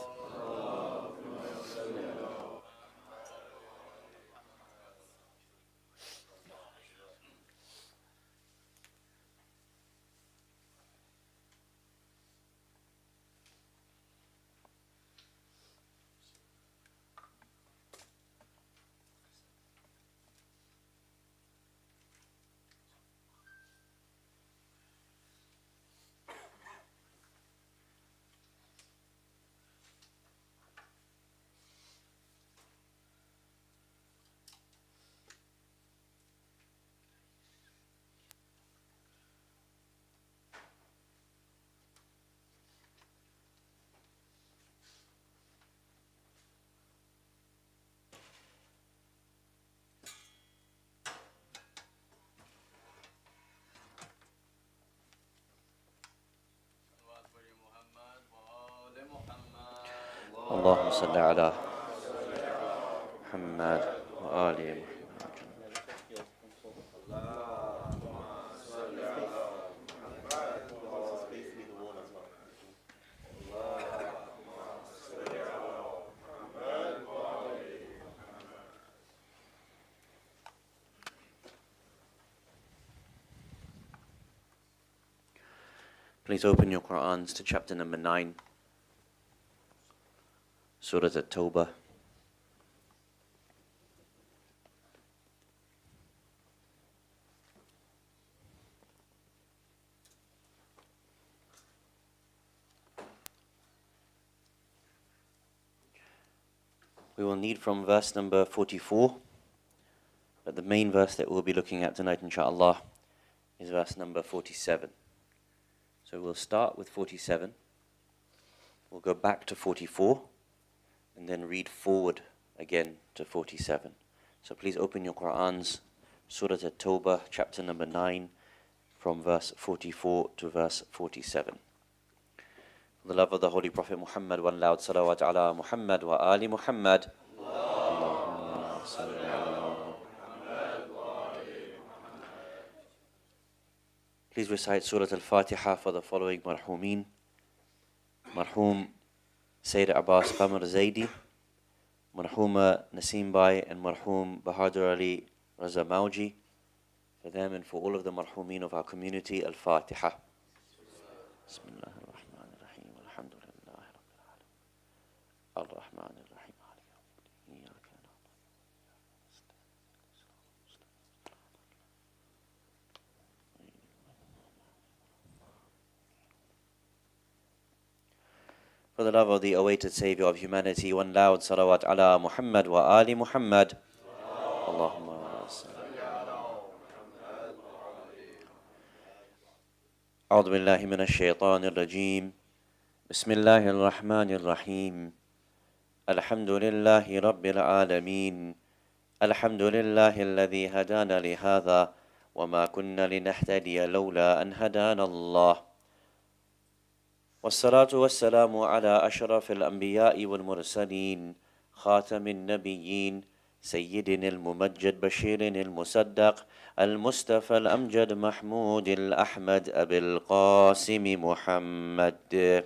اللهم صل على محمد وآل محمد. Please open your Qur'ans to chapter number 9, Surah At-Tawbah. We will need from verse number 44, but the main verse that we'll be looking at tonight, inshaAllah, is verse number 47. So we'll start with 47, we'll go back to 44, and then read forward again to 47. So please open your Qur'ans, Surah At-Tawbah, chapter number 9, from verse 44 to verse 47. For the love of the Holy Prophet Muhammad, one loud salawat ala Muhammad wa ali Muhammad. Allahumma salli ala Muhammad wa ali Muhammad. Please recite Surah Al-Fatiha for the following marhumeen. Marhum Sayyid Abbas Qamar Zaidi, Marhuma Naseem Bai, and Marhum Bahadur Ali Raza Mauji. For them and for all of the marhumeen of our community, Al-Fatiha. Bismillah ar-Rahman ar-Rahim. Alhamdulillah Rabbil Alamin. Ar-Rahman ar-Rahim. For the love of the awaited Savior of humanity, one loud salawat ala Muhammad wa ali Muhammad. Allahumma salli ala Muhammad wa ali Muhammad. A'udhu billahi minash shaitanir rajim. Bismillahir rahmanir rahim. Alhamdulillahi rabbil alameen. Alhamdulillahi alladhi hadana li hadha wa ma kunna linahtadiya lawla an hadana Allah. والصلاة والسلام على أشرف الأنبياء والمرسلين خاتم النبيين سيدنا الممجد بشير المصدق المصطفى الأمجد محمود الأحمد أبي القاسم محمد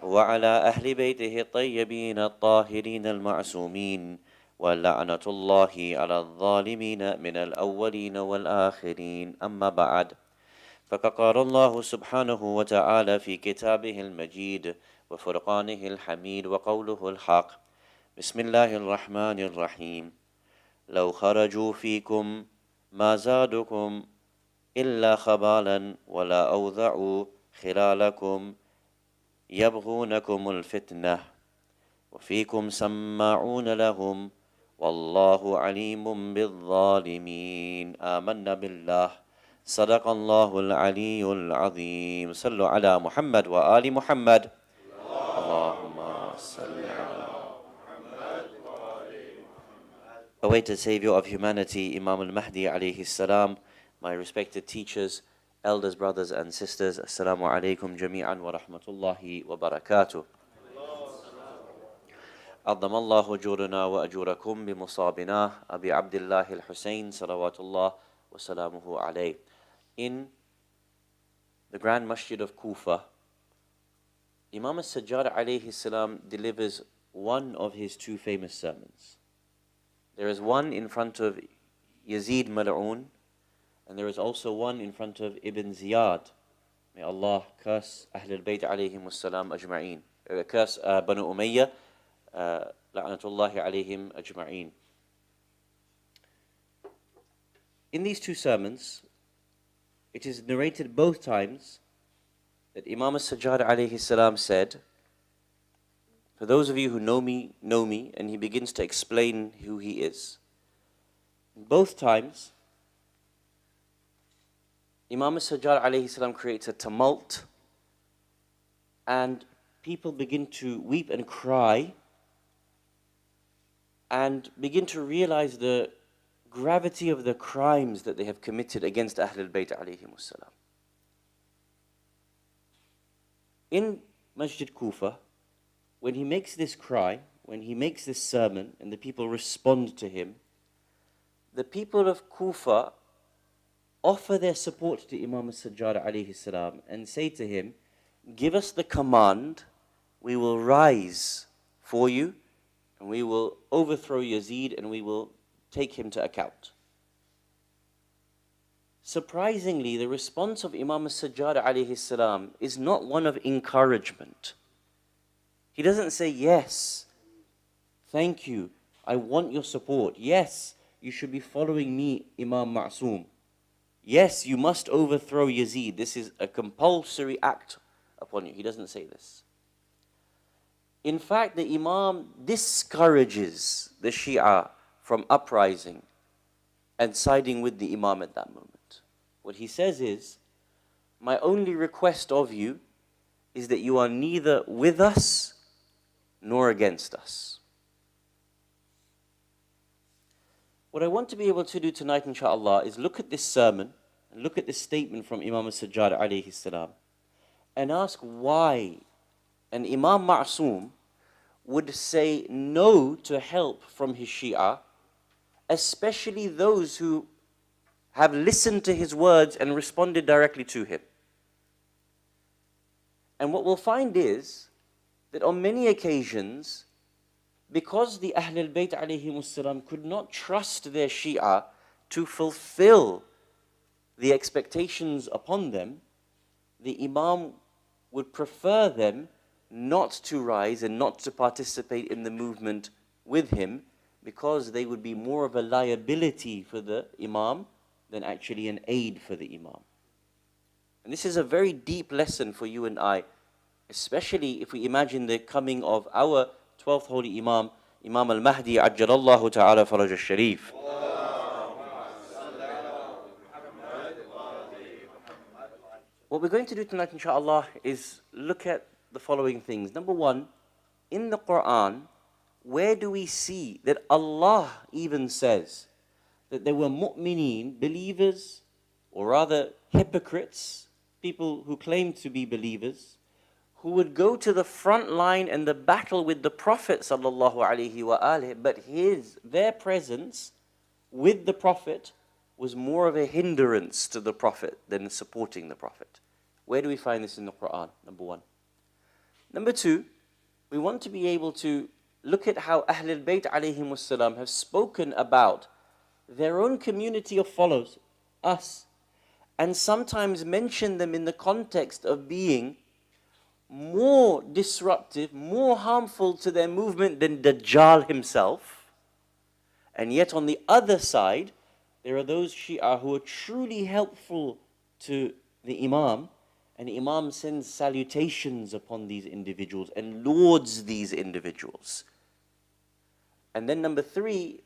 وعلى أهل بيته الطيبين الطاهرين المعصومين ولعنة الله على الظالمين من الأولين والآخرين أما بعد فقد قال الله سبحانه وتعالى في كتابه المجيد وفرقانه الحميد وقوله الحق بسم الله الرحمن الرحيم لو خرجوا فيكم ما زادكم إلا خبالا ولا أوضعوا خلالكم يبغونكم الفتنة وفيكم سماعون لهم والله عليم بالظالمين آمنا بالله صدق الله العلي العظيم صلوا على محمد وآل محمد اللهم صل على محمد وآل محمد. Awaited Savior of humanity, Imam al-Mahdi alayhi salam, my respected teachers, elders, brothers and sisters, Assalamu alaikum jami'an wa rahmatullahi wa barakatuh. عظم الله أجورنا وأجوركم بمصابنا أبي عبد الله الحسين صلوات الله وسلامه عليه. In the Grand Masjid of Kufa, Imam al-Sajjad alayhi salam delivers one of his two famous sermons. There is one in front of Yazid Mal'un, and there is also one in front of Ibn Ziyad. May Allah curse Ahlul Bayt alayhim as-salam ajma'een. Curse Banu Umayyah. La'natullahi alayhim ajma'een. In these two sermons, it is narrated both times that Imam al-Sajjad alayhi salam said, for those of you who know me, and he begins to explain who he is. Both times, Imam al-Sajjad alayhi salam creates a tumult, and people begin to weep and cry and begin to realize the gravity of the crimes that they have committed against Ahlul Bayt alayhim salam. In Masjid Kufa, when he makes this cry, when he makes this sermon and the people respond to him, the people of Kufa offer their support to Imam al-Sajjad alayhi salam and say to him, give us the command, we will rise for you, and we will overthrow Yazid and we will take him to account. Surprisingly, the response of Imam al-Sajjad alayhi salam is not one of encouragement. He doesn't say, yes, thank you, I want your support. Yes, you should be following me, Imam Ma'soom. Yes, you must overthrow Yazid. This is a compulsory act upon you. He doesn't say this. In fact, the Imam discourages the Shia from uprising and siding with the Imam at that moment. What he says is, my only request of you is that you are neither with us nor against us. What I want to be able to do tonight, inshallah, is look at this sermon and look at this statement from Imam al-Sajjad alayhi salam and ask why an Imam Ma'soom would say no to help from his Shia, especially those who have listened to his words and responded directly to him. And what we'll find is that on many occasions, because the Ahlul Bayt alayhimus salam could not trust their Shia to fulfill the expectations upon them, the Imam would prefer them not to rise and not to participate in the movement with him, because they would be more of a liability for the Imam than actually an aid for the Imam. And this is a very deep lesson for you and I, especially if we imagine the coming of our 12th Holy Imam, Imam al-Mahdi Ajjalallahu Ta'ala Faraj al-Sharif. What we're going to do tonight, inshallah, is look at the following things. Number one, in the Quran, where do we see that Allah even says that there were mu'mineen, believers, or rather hypocrites, people who claim to be believers, who would go to the front line and the battle with the Prophet sallallahu alaihi wasallam, but their presence with the Prophet was more of a hindrance to the Prophet than supporting the Prophet. Where do we find this in the Quran? Number one. Number two, we want to be able to look at how Ahlul Bayt alayhimus salam have spoken about their own community of followers, us, and sometimes mention them in the context of being more disruptive, more harmful to their movement than Dajjal himself. And yet on the other side, there are those Shia who are truly helpful to the Imam, and the Imam sends salutations upon these individuals and lauds these individuals. And then number three,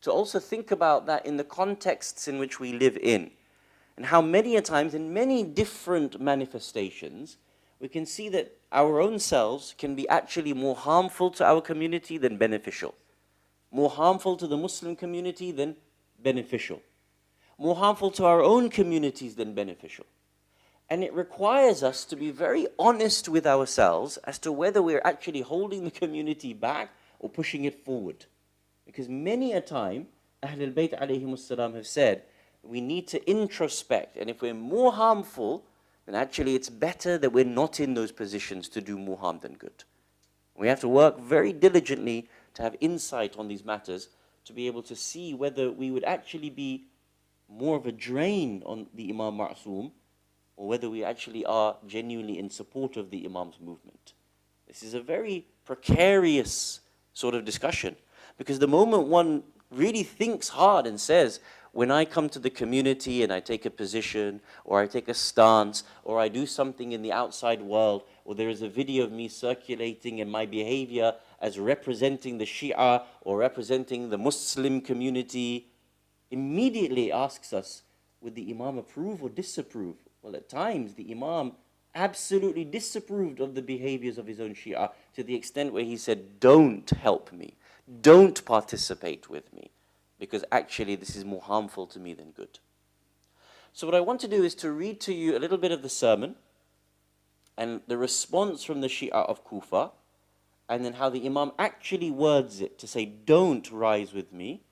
to also think about that in the contexts in which we live in, and how many a times in many different manifestations we can see that our own selves can be actually more harmful to our community than beneficial, more harmful to the Muslim community than beneficial, more harmful to our own communities than beneficial. And it requires us to be very honest with ourselves as to whether we're actually holding the community back or pushing it forward. Because many a time, Ahlul Bayt alayhimus salam have said, we need to introspect, and if we're more harmful, then actually it's better that we're not in those positions to do more harm than good. We have to work very diligently to have insight on these matters, to be able to see whether we would actually be more of a drain on the Imam Ma'soom, or whether we actually are genuinely in support of the Imam's movement. This is a very precarious sort of discussion, because the moment one really thinks hard and says, when I come to the community and I take a position, or I take a stance, or I do something in the outside world, or there is a video of me circulating and my behavior as representing the Shia or representing the Muslim community, immediately asks us, would the Imam approve or disapprove? Well, at times the Imam absolutely disapproved of the behaviors of his own Shia, to the extent where he said, don't help me, don't participate with me, because actually this is more harmful to me than good. So what I want to do is to read to you a little bit of the sermon and the response from the Shia of Kufa, and then how the Imam actually words it to say, don't rise with me.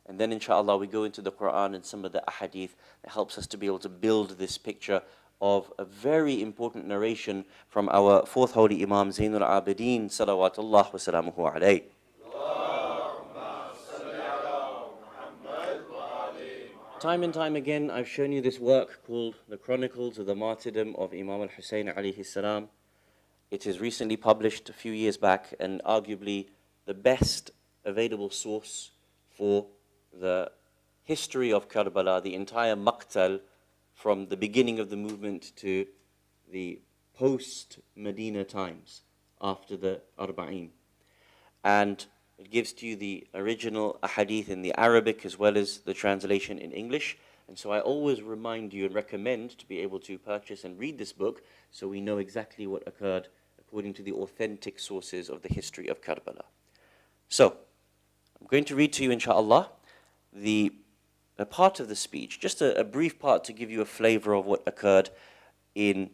And then inshallah we go into the Quran and some of the ahadith that helps us to be able to build this picture of a very important narration from our fourth holy Imam Zaynal Abidin salawatullah wa salamuhu alayhi. Time and time again, I've shown you this work called The Chronicles of the Martyrdom of Imam al-Hussein alayhi salam. It is recently published a few years back, and arguably the best available source for the history of Karbala, the entire Maqtal, from the beginning of the movement to the post-Medina times, after the Arba'in. And It gives to you the original ahadith in the Arabic as well as the translation in English. And so I always remind you and recommend to be able to purchase and read this book so we know exactly what occurred according to the authentic sources of the history of Karbala. So, I'm going to read to you, inshallah, a part of the speech, just a brief part to give you a flavor of what occurred in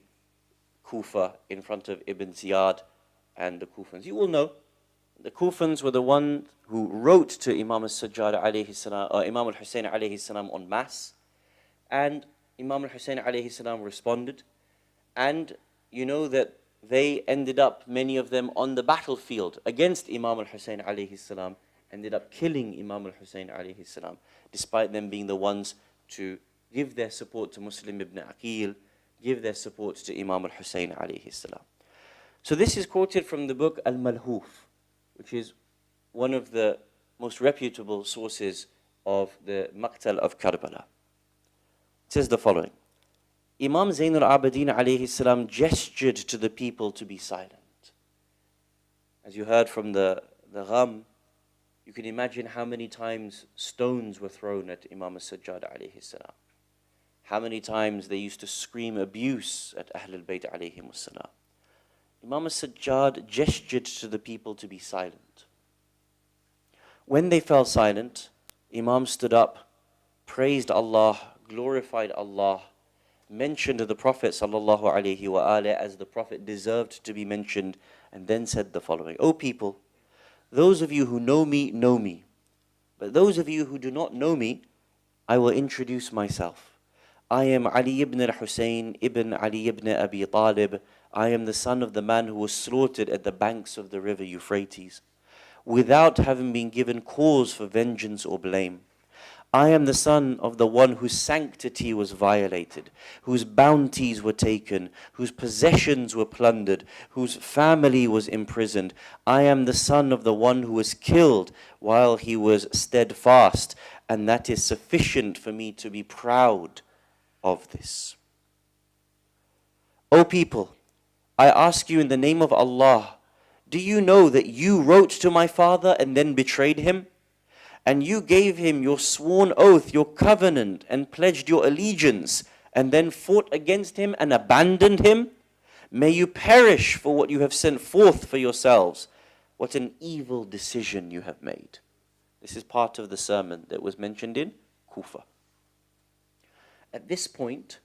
Kufa in front of Ibn Ziyad and the Kufans. You will know the Kufans were the one who wrote to Imam al-Sajjad alayhi salam, or Imam al-Hussein alayhi salam en masse, and Imam al-Hussein alayhi salam responded, and you know that they ended up, many of them, on the battlefield against Imam al-Hussein alayhi salam, ended up killing Imam al-Hussein alayhi salam, despite them being the ones to give their support to Muslim ibn Aqil, give their support to Imam al-Hussein alayhi salam. So this is quoted from the book Al-Malhuf, which is one of the most reputable sources of the Maqtal of Karbala. It says the following: Imam Zaynal Abidin alayhi salam gestured to the people to be silent. As you heard from the Gham, you can imagine how many times stones were thrown at Imam al-Sajjad alayhi salam. How many times they used to scream abuse at Ahl al-Bayt alayhim salam. Imam al-Sajjad gestured to the people to be silent. When they fell silent, Imam stood up, praised Allah, glorified Allah, mentioned the Prophet sallallahu alaihi wasallam as the Prophet deserved to be mentioned, and then said the following: O people, those of you who know me, but those of you who do not know me, I will introduce myself. I am Ali ibn al-Hussein ibn Ali ibn Abi Talib. I am the son of the man who was slaughtered at the banks of the river Euphrates, without having been given cause for vengeance or blame. I am the son of the one whose sanctity was violated, whose bounties were taken, whose possessions were plundered, whose family was imprisoned. I am the son of the one who was killed while he was steadfast, and that is sufficient for me to be proud of this. O people, I ask you in the name of Allah, do you know that you wrote to my father and then betrayed him? And you gave him your sworn oath, your covenant, and pledged your allegiance, and then fought against him and abandoned him? May you perish for what you have sent forth for yourselves. What an evil decision you have made. This is part of the sermon that was mentioned in Kufa. At this point,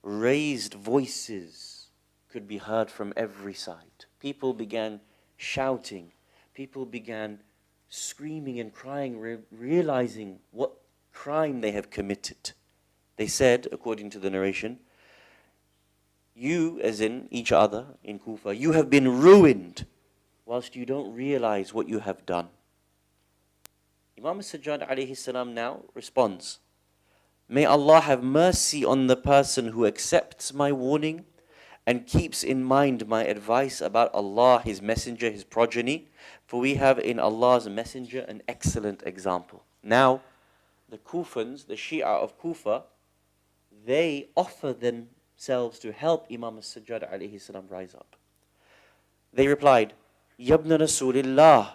raised voices could be heard from every side. People began shouting. People began screaming and crying, realizing what crime they have committed. They said, according to the narration, you, as in each other in Kufa, you have been ruined whilst you don't realize what you have done. Imam al-Sajjad alayhi salam now responds, may Allah have mercy on the person who accepts my warning and keeps in mind my advice about Allah, His Messenger, His progeny, for we have in Allah's Messenger an excellent example. Now, the Kufans, the Shia of Kufa, they offer themselves to help Imam al-Sajjad alayhi salam rise up. They replied, Yabna Rasulillah,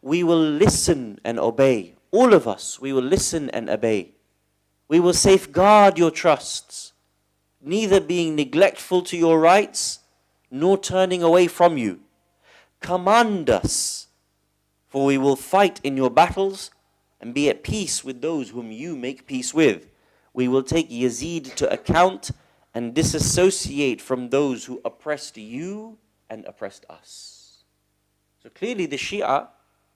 we will listen and obey. All of us, we will listen and obey. We will safeguard your trusts, neither being neglectful to your rights, nor turning away from you. Command us, for we will fight in your battles and be at peace with those whom you make peace with. We will take Yazid to account and disassociate from those who oppressed you and oppressed us. So clearly the Shia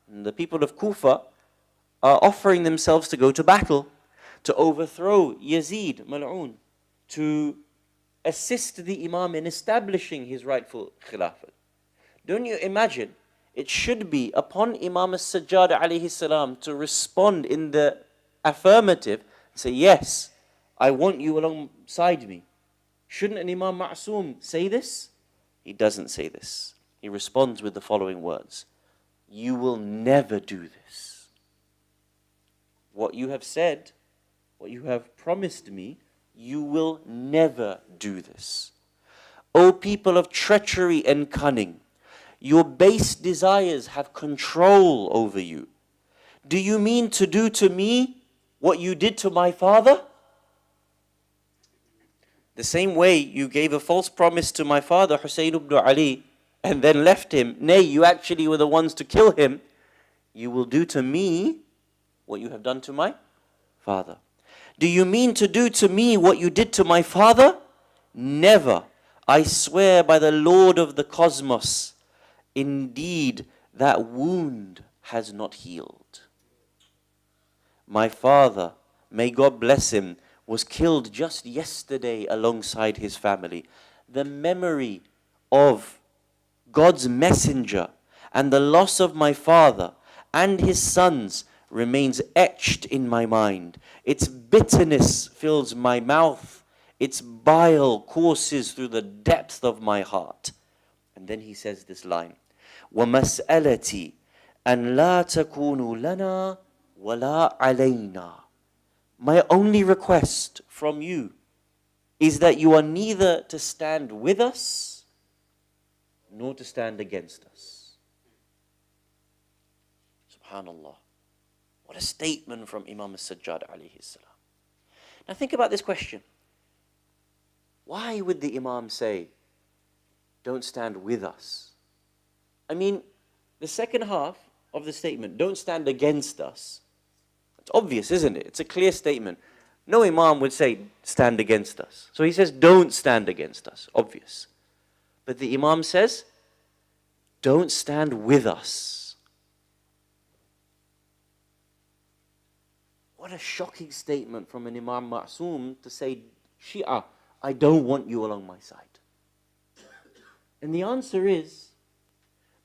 and the people of Kufa are offering themselves to go to battle, to overthrow Yazid, Mal'un, to assist the Imam in establishing his rightful Khilafat. Don't you imagine? It should be upon Imam al-Sajjad alayhi salam to respond in the affirmative, say, yes, I want you alongside me. Shouldn't an Imam Ma'soom say this? He doesn't say this. He responds with the following words: you will never do this. What you have said, what you have promised me, you will never do this. O people of treachery and cunning, Your base desires have control over you. Do you mean to do to me what you did to my father? The same way you gave a false promise to my father, Husayn ibn Ali, and then left him. Nay, you actually were the ones to kill him. You will do to me what you have done to my father. Do you mean to do to me what you did to my father? Never. I swear by the Lord of the cosmos, indeed that wound has not healed. My father, may God bless him, was killed just yesterday alongside his family. The memory of God's messenger and the loss of my father and his sons remains etched in my mind. Its bitterness fills my mouth. Its bile courses through the depth of my heart. And then he says this line, وَمَسْأَلَتِي أَنْ لَا تَكُونُوا لَنَا وَلَا عَلَيْنَا. My only request from you is that you are neither to stand with us nor to stand against us. Subhanallah. What a statement from Imam Sajjad alayhi salam. Now think about this question. Why would the Imam say, don't stand with us? I mean, the second half of the statement, don't stand against us. It's obvious, isn't it? It's a clear statement. No Imam would say, stand against us. So he says, don't stand against us. Obvious. But the Imam says, don't stand with us. What a shocking statement from an Imam Ma'soom to say, Shia, I don't want you along my side. And the answer is,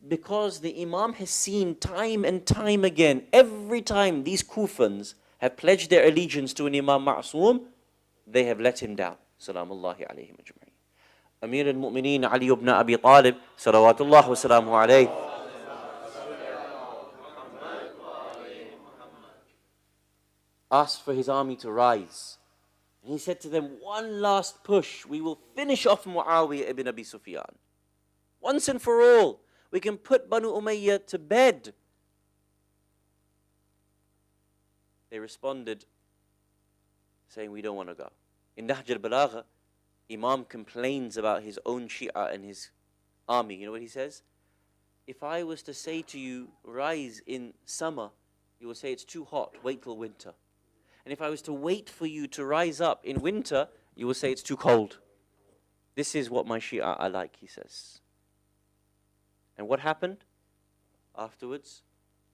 because the Imam has seen time and time again, every time these Kufans have pledged their allegiance to an Imam Ma'soom, they have let him down. Salamullahi alayhim ajma'in. Amir al-Mu'mineen Ali ibn Abi Talib, salawatullah wa salamu alayhi, asked for his army to rise. And he said to them, one last push, we will finish off Muawiyah ibn Abi Sufyan. Once and for all, we can put Banu Umayyah to bed. They responded, saying, we don't want to go. In Nahj al-Balagha, Imam complains about his own Shia and his army. You know what he says? If I was to say to you, rise in summer, you will say it's too hot, wait till winter. And if I was to wait for you to rise up in winter, you will say it's too cold. This is what my Shia are like, he says. And what happened? Afterwards,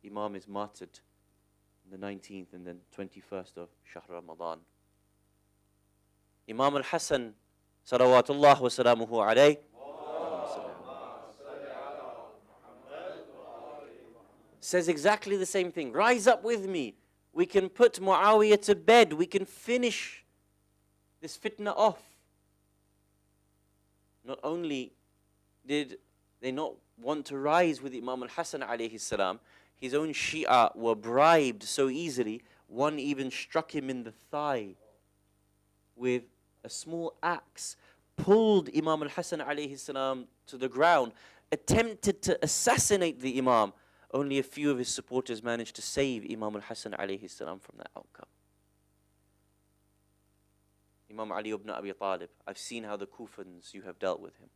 Imam is martyred on the 19th and then 21st of Shahr Ramadan. Imam al-Hasan, salawatullah wa salamuhu alayhi, says exactly the same thing. Rise up with me. We can put Muawiyah to bed. We can finish this fitna off. Not only did they not want to rise with Imam al-Hasan alayhi salam, his own Shia were bribed so easily, one even struck him in the thigh with a small axe, pulled Imam al-Hasan alayhi salam to the ground, attempted to assassinate the Imam. Only a few of his supporters managed to save Imam al-Hasan alayhi salam from that outcome. Imam Ali ibn Abi Talib, I've seen how the Kufans, you have dealt with him.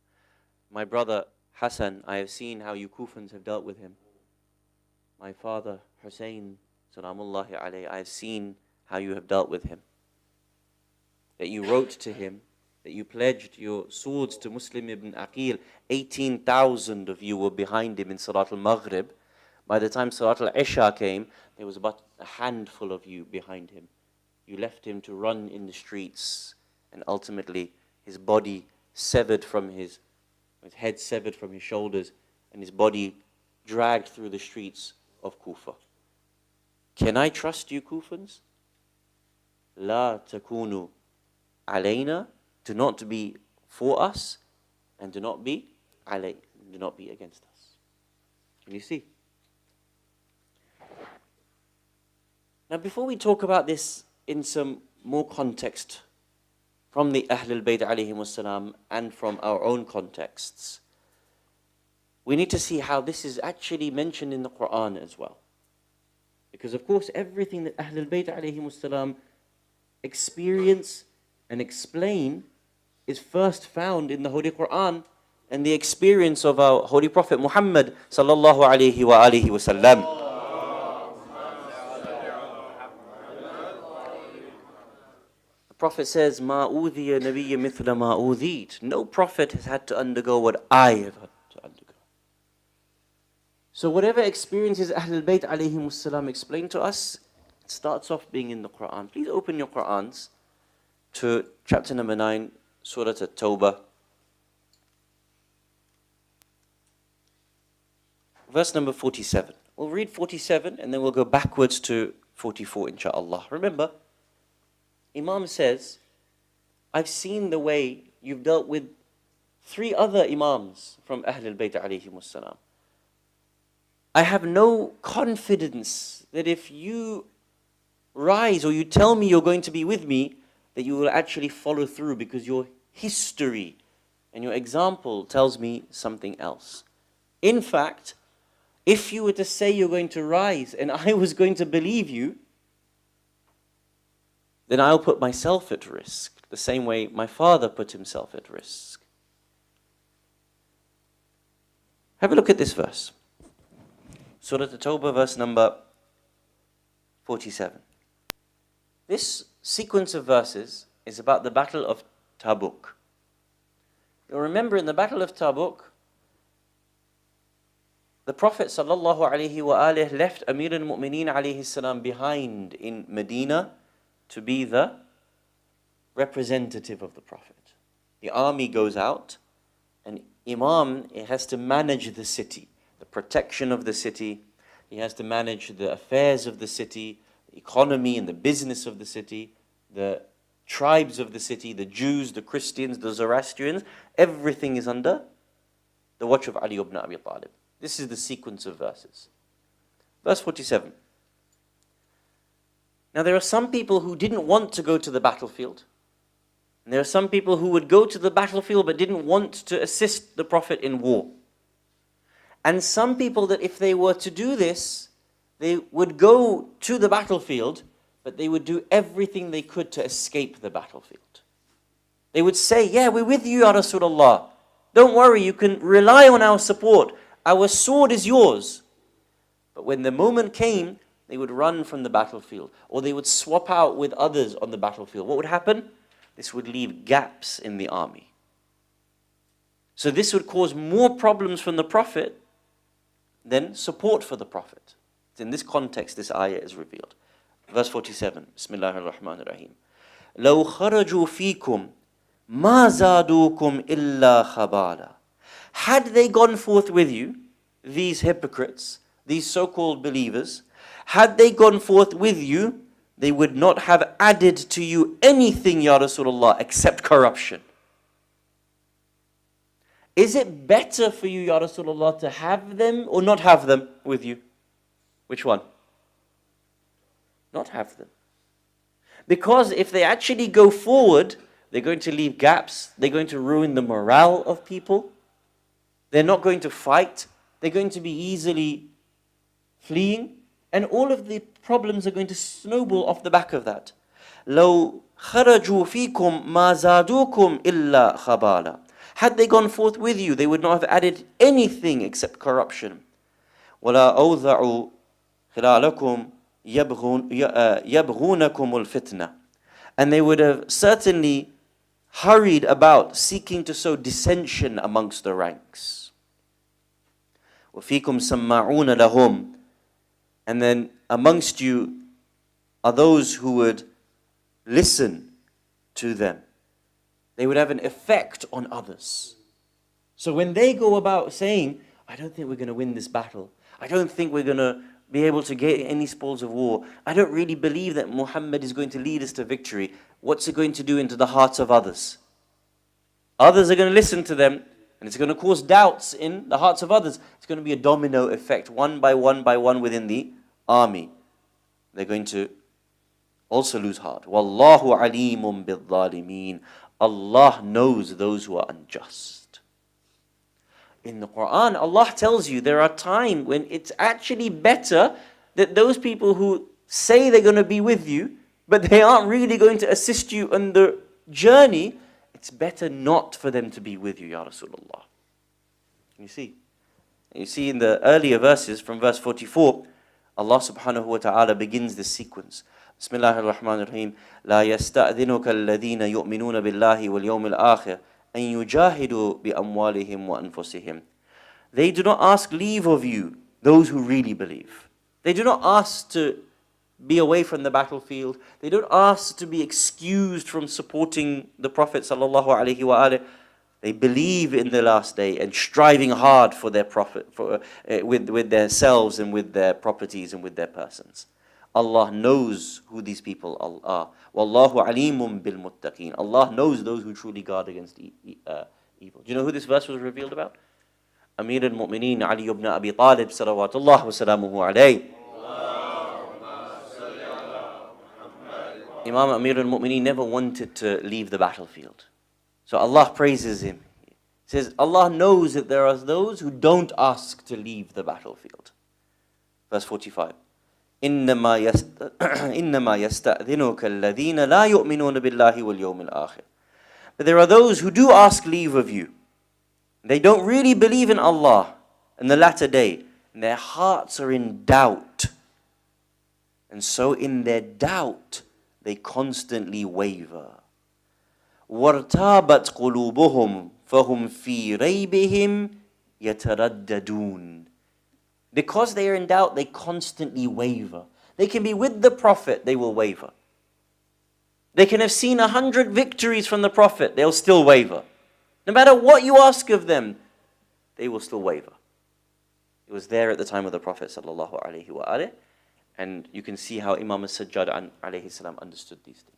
My brother Hassan, I have seen how you Kufans have dealt with him. My father Hussein, salamullahi alayhi, I have seen how you have dealt with him. That you wrote to him, that you pledged your swords to Muslim ibn Aqil. 18,000 of you were behind him in Salat al-Maghrib. By the time Salat al-Isha came, there was about a handful of you behind him. You left him to run in the streets, and ultimately his body severed from his head severed from his shoulders, and his body dragged through the streets of Kufa. Can I trust you, Kufans? La takunu alayna, do not be for us, and do not be against us. Can you see? Now, before we talk about this in some more context from the Ahlul Bayt alayhim wassalam and from our own contexts, we need to see how this is actually mentioned in the Quran as well. Because of course everything that Ahlul Bayt alayhimus salam experience and explain is first found in the Holy Quran and the experience of our Holy Prophet Muhammad sallallahu alayhi wa alihi wasallam. The Prophet says, "Ma udhiya nabiyya mithla ma udhit." No prophet has had to undergo what I have had to undergo. So whatever experiences Ahlul Bayt alayhimus salam explain to us, it starts off being in the Quran. Please open your Qurans to chapter number 9, Surah At-Tawbah. Verse number 47. We'll read 47 and then we'll go backwards to 44, inshaAllah. Remember, Imam says, I've seen the way you've dealt with 3 other Imams from Ahlul Bayt alayhimus salam. I have no confidence that if you rise or you tell me you're going to be with me, that you will actually follow through, because your history and your example tells me something else. In fact, if you were to say you're going to rise and I was going to believe you, then I'll put myself at risk, the same way my father put himself at risk. Have a look at this verse. Surah At-Tawbah, verse number 47. This sequence of verses is about the battle of Tabuk. You'll remember in the battle of Tabuk, the Prophet ﷺ left Amir al-Mu'mineen alayhi salam behind in Medina to be the representative of the Prophet. The army goes out and Imam has to manage the city, the protection of the city. He has to manage the affairs of the city, the economy and the business of the city, the tribes of the city, the Jews, the Christians, the Zoroastrians. Everything is under the watch of Ali ibn Abi Talib. This is the sequence of verses. Verse 47. Now there are some people who didn't want to go to the battlefield. And there are some people who would go to the battlefield but didn't want to assist the Prophet in war. And some people that if they were to do this, they would go to the battlefield, but they would do everything they could to escape the battlefield. They would say, yeah, we're with you, Ya Rasulullah. Don't worry, you can rely on our support. Our sword is yours. But when the moment came, they would run from the battlefield, or they would swap out with others on the battlefield. What would happen? This would leave gaps in the army. So this would cause more problems from the Prophet than support for the Prophet. It's in this context this ayah is revealed. Verse 47. Bismillah ar-Rahman ar-Rahim. لَوْ خَرَجُوا فِيكُمْ مَا زَادُوكُمْ إِلَّا خَبَالًا. Had they gone forth with you, these hypocrites, these so-called believers, had they gone forth with you, they would not have added to you anything, Ya Rasulullah, except corruption. Is it better for you, Ya Rasulullah, to have them or not have them with you? Which one? Not have them. Because if they actually go forward, they're going to leave gaps, they're going to ruin the morale of people, they're not going to fight, they're going to be easily fleeing, and all of the problems are going to snowball off the back of that. لَوْ خَرَجُوا فِيكُمْ مَا زَادُوكُمْ إِلَّا خَبَالًا. Had they gone forth with you, they would not have added anything except corruption. وَلَا أَوْضَعُوا خِلَالَكُمْ يَبْغُونَكُمُ الْفِتْنَةِ. And they would have certainly hurried about seeking to sow dissension amongst the ranks. وَفِيكُمْ سَمَّعُونَ لَهُمْ. And then amongst you are those who would listen to them. They would have an effect on others. So when they go about saying, I don't think we're going to win this battle, I don't think we're going to be able to get any spoils of war, I don't really believe that Muhammad is going to lead us to victory, what's it going to do into the hearts of others? Others are going to listen to them, and it's going to cause doubts in the hearts of others. It's going to be a domino effect, one by one within the army. They're going to also lose heart. Wallahu alimun bil-zalimeen. Allah knows those who are unjust. In the Quran, Allah tells you there are times when it's actually better that those people who say they're going to be with you, but they aren't really going to assist you on the journey, it's better not for them to be with you, Ya Rasulullah. You see? You see in the earlier verses, from verse 44, Allah subhanahu wa ta'ala begins this sequence. Bismillah ar-Rahman ar-Rahim. لا يستأذنك الذين يؤمنون بالله واليوم الآخر أن يجاهدوا بأموالهم وأنفسهم. They do not ask leave of you, those who really believe. They do not ask to be away from the battlefield. They don't ask to be excused from supporting the Prophet sallallahu alaihi wasallam. They believe in the last day and striving hard for their profit, with themselves and with their properties and with their persons. Allah knows who these people are. Wallahu alimun bil muttaqin. Allah knows those who truly guard against evil. Do you know who this verse was revealed about? Amir al-Mu'mineen Ali ibn Abi Talib salawatullah wa salamuhu alayhi. Imam Amir al-Mu'mineen never wanted to leave the battlefield. So Allah praises him. He says, Allah knows that there are those who don't ask to leave the battlefield. Verse 45. إنما يستأذنك الذين لا يؤمنون بالله واليوم الآخر. But there are those who do ask leave of you. They don't really believe in Allah and the latter day. And their hearts are in doubt. And so in their doubt, they constantly waver. وَارْتَابَتْ قُلُوبُهُمْ فَهُمْ فِي رَيْبِهِمْ يَتَرَدَّدُونَ. Because they are in doubt, they constantly waver. They can be with the Prophet, they will waver. They can have seen 100 victories from the Prophet, they'll still waver. No matter what you ask of them, they will still waver. It was there at the time of the Prophet sallallahu alaihi wasallam, and you can see how Imam Sajjad alayhi salam understood these things.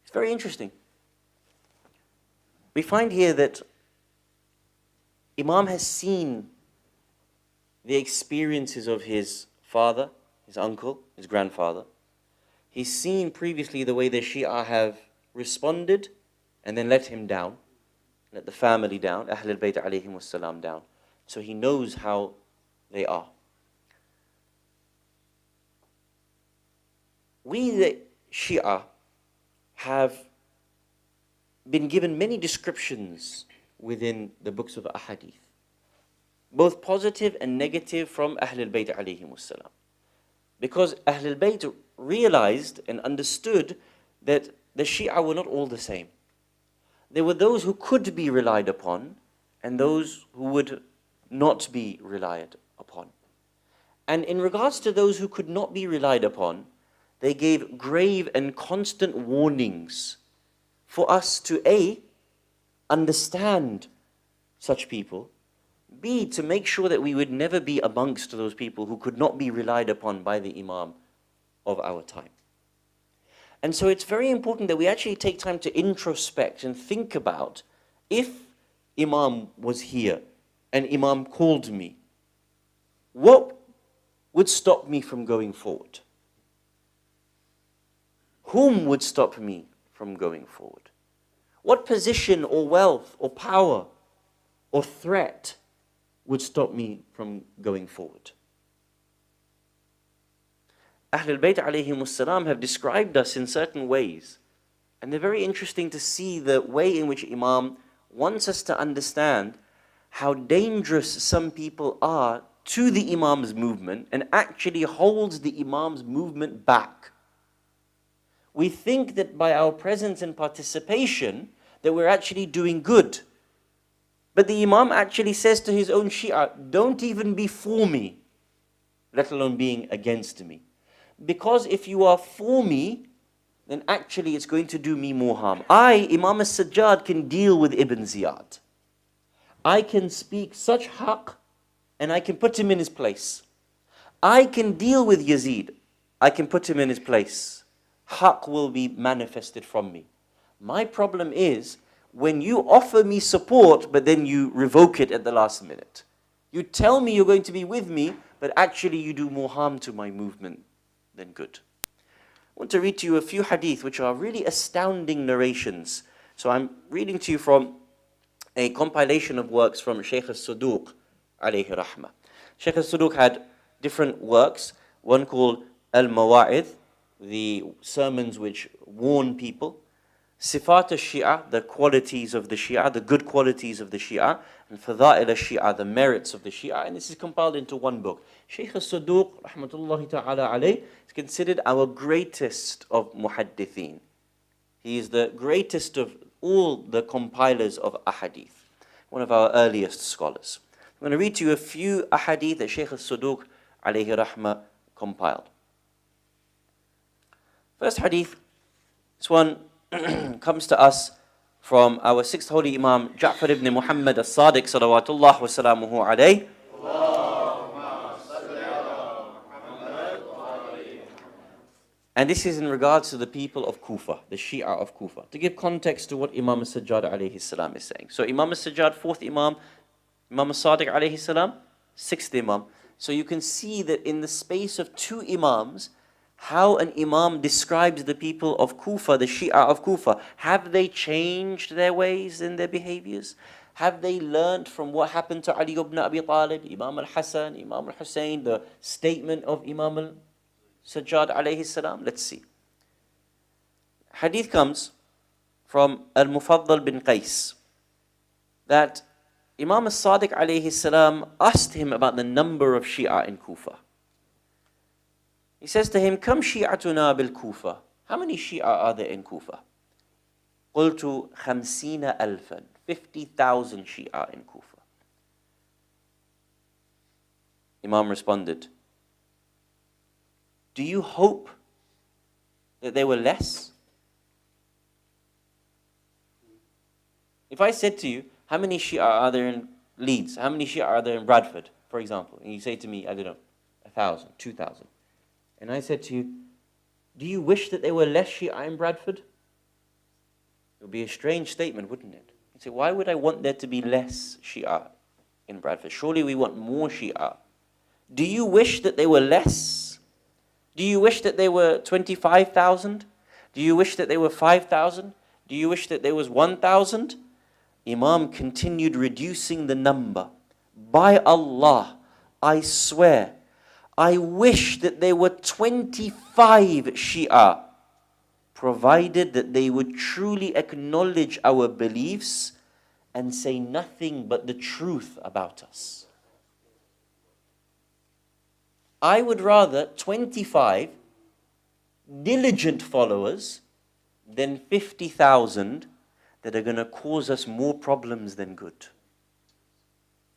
It's very interesting. We find here that Imam has seen the experiences of his father, his uncle, his grandfather. He's seen previously the way the Shia have responded and then let him down, let the family down, Ahl al-Bayt alayhim was-salam down. So he knows how they are. We, the Shia, have been given many descriptions within the books of Ahadith, both positive and negative from Ahl al-Bayt alayhim was-salam. Because Ahl al-Bayt realized and understood that the Shia were not all the same. There were those who could be relied upon and those who would not be relied upon. And in regards to those who could not be relied upon, they gave grave and constant warnings for us to A, understand such people, B, to make sure that we would never be amongst those people who could not be relied upon by the Imam of our time. And so it's very important that we actually take time to introspect and think about, if Imam was here and Imam called me, what would stop me from going forward? Whom would stop me from going forward? What position or wealth or power or threat would stop me from going forward? Ahl al-Bayt alayhim was-salam have described us in certain ways. And they're very interesting to see the way in which Imam wants us to understand how dangerous some people are to the Imam's movement and actually holds the Imam's movement back. We think that by our presence and participation that we're actually doing good. But the Imam actually says to his own Shia, don't even be for me, let alone being against me. Because if you are for me, then actually it's going to do me more harm. I, Imam al-Sajjad, can deal with Ibn Ziyad. I can speak such haqq and I can put him in his place. I can deal with Yazid. I can put him in his place. Haqq will be manifested from me. My problem is when you offer me support but then you revoke it at the last minute. You tell me you're going to be with me, but actually you do more harm to my movement than good. I want to read to you a few hadith which are really astounding narrations. So I'm reading to you from a compilation of works from Shaykh al-Saduq, alayhi rahmah. Shaykh al-Saduq had different works, one called Al-Mawa'id, the sermons which warn people, Sifat al-Shia, the qualities of the Shia, the good qualities of the Shia, and Fada'il al-Shia, the merits of the Shia, and this is compiled into one book. Shaykh al-Saduq, rahmatullahi ta'ala alayh, is considered our greatest of muhaddithin. He is the greatest of all the compilers of ahadith, one of our earliest scholars. I'm going to read to you a few ahadith that Shaykh al-Saduq alayhi rahmah compiled. First hadith, this one comes to us from our sixth holy Imam, Jaffer ibn Muhammad al-Sadiq, salawatullah wa salamuhu alayh. And this is in regards to the people of Kufa, the Shia of Kufa, to give context to what Imam al-Sajjad alayhi salam is saying. So Imam al-Sajjad, fourth Imam, Imam al-Sadiq alayhi salam, sixth Imam. So you can see that in the space of two Imams, how an Imam describes the people of Kufa, the Shia of Kufa. Have they changed their ways and their behaviors? Have they learnt from what happened to Ali ibn Abi Talib, Imam al-Hasan, Imam al-Hussein, the statement of Imam al-Sajjad alayhi salam? Let's see. Hadith comes from Al-Mufaddal bin Qais that Imam al-Sadiq alayhi salam asked him about the number of Shia in Kufa. He says to him, Kam Shi'atuna bil Kufa? How many Shia are there in Kufa? Qultu 50,000, 50,000 Shia in Kufa. Imam responded, do you hope that there were less? If I said to you, how many Shia are there in Leeds? How many Shia are there in Bradford, for example? And you say to me, I don't know, 1,000, 2,000. And I said to you, do you wish that there were less Shia in Bradford? It would be a strange statement, wouldn't it? You'd say, why would I want there to be less Shia in Bradford? Surely we want more Shia. Do you wish that there were less? Do you wish that there were 25,000? Do you wish that there were 5,000? Do you wish that there was 1,000? Imam continued reducing the number. By Allah, I swear, I wish that there were 25 Shia, provided that they would truly acknowledge our beliefs and say nothing but the truth about us. I would rather 25 diligent followers than 50,000 that are going to cause us more problems than good.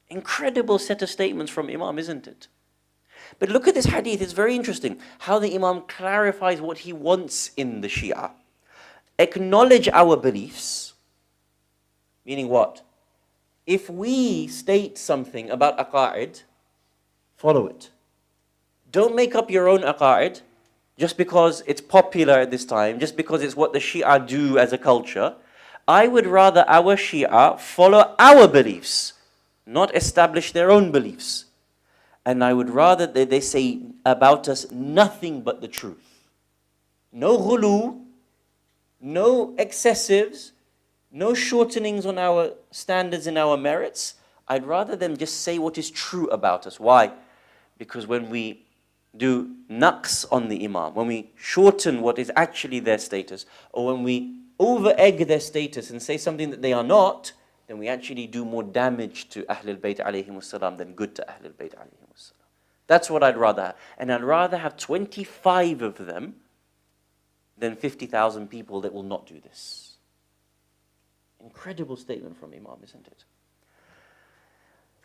Incredible set of statements from Imam, isn't it? But look at this hadith, it's very interesting how the Imam clarifies what he wants in the Shia. Acknowledge our beliefs, meaning what? If we state something about aqa'id, follow it. Don't make up your own aqa'id just because it's popular at this time, just because it's what the Shia do as a culture. I would rather our Shia follow our beliefs, not establish their own beliefs. And I would rather that they say about us nothing but the truth. No ghulu, no excessives, no shortenings on our standards and our merits. I'd rather them just say what is true about us. Why? Because when we do naqs on the Imam, when we shorten what is actually their status, or when we over-egg their status and say something that they are not, then we actually do more damage to Ahlul Bayt alayhimus salam than good to Ahlul Bayt alayhimus salam. That's what I'd rather have. And I'd rather have 25 of them than 50,000 people that will not do this. Incredible statement from Imam, isn't it?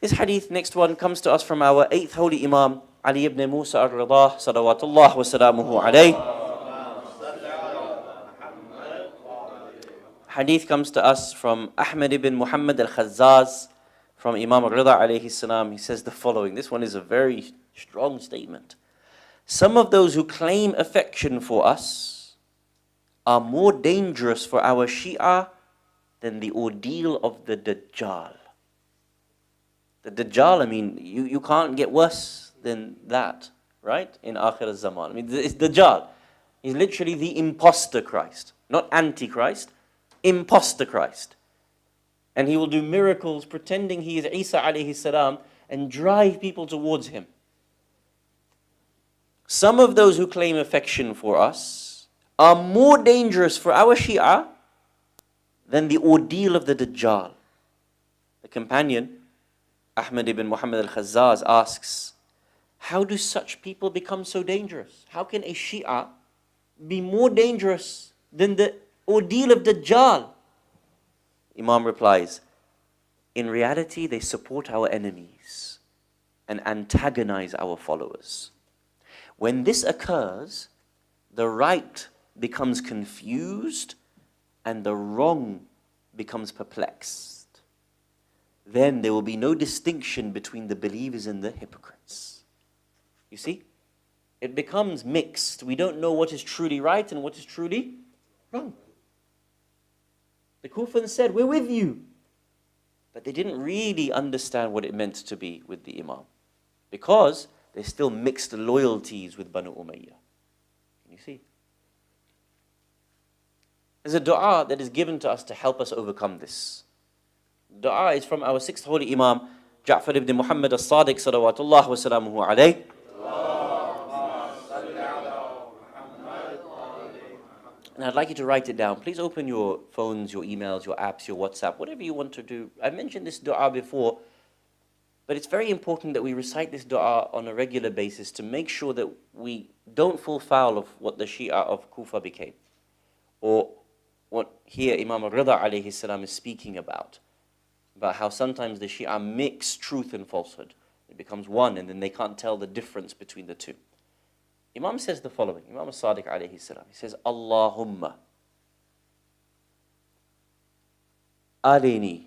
This hadith, next one, comes to us from our eighth holy Imam, Ali ibn Musa al-Rida, salawatullah wa salamuhu alayh. Hadith comes to us from Ahmad ibn Muhammad al-Khazzaz, from Imam al-Rida alayhi salam. He says the following. This one is a very strong statement. Some of those who claim affection for us are more dangerous for our Shia than the ordeal of the Dajjal. The Dajjal, I mean, you can't get worse than that, right? In Akhir al-Zaman. I mean, it's Dajjal. He's literally the imposter Christ. Not Antichrist, imposter Christ. And he will do miracles pretending he is Isa alayhi salam and drive people towards him. Some of those who claim affection for us are more dangerous for our Shia than the ordeal of the Dajjal. The companion, Ahmad ibn Muhammad al-Khazzaz, asks, how do such people become so dangerous? How can a Shia be more dangerous than the ordeal of Dajjal? Imam replies, in reality they support our enemies and antagonize our followers. When this occurs, the right becomes confused and the wrong becomes perplexed. Then there will be no distinction between the believers and the hypocrites. You see? It becomes mixed. We don't know what is truly right and what is truly wrong. The Kufans said, we're with you. But they didn't really understand what it meant to be with the Imam. Because there's still mixed loyalties with Banu Umayyah. Can you see? There's a dua that is given to us to help us overcome this. Dua is from our sixth holy Imam, Jaffer ibn Muhammad al-Sadiq salawatullah wa salamuhu alayh. And I'd like you to write it down. Please open your phones, your emails, your apps, your WhatsApp, whatever you want to do. I mentioned this dua before, but it's very important that we recite this dua on a regular basis to make sure that we don't fall foul of what the Shia of Kufa became. Or what here Imam al-Rida alayhi salam is speaking about how sometimes the Shia mix truth and falsehood. It becomes one and then they can't tell the difference between the two. Imam says the following, Imam al-Sadiq alayhi salam, he says, Allahumma arini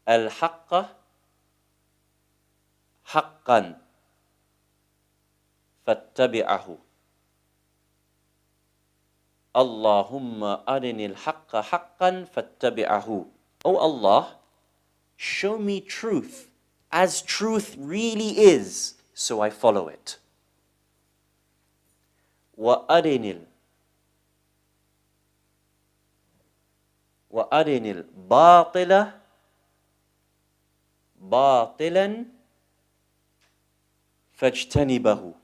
al-haqqa haqqan fattabi'ahu. Allahumma arini al-haqqa haqqan fattabi'ahu. Oh Allah, show me truth as truth really is, so I follow it. وَأَرِنِ الْبَاطِلَ بَاطِلًا فَاجْتَنِبَهُ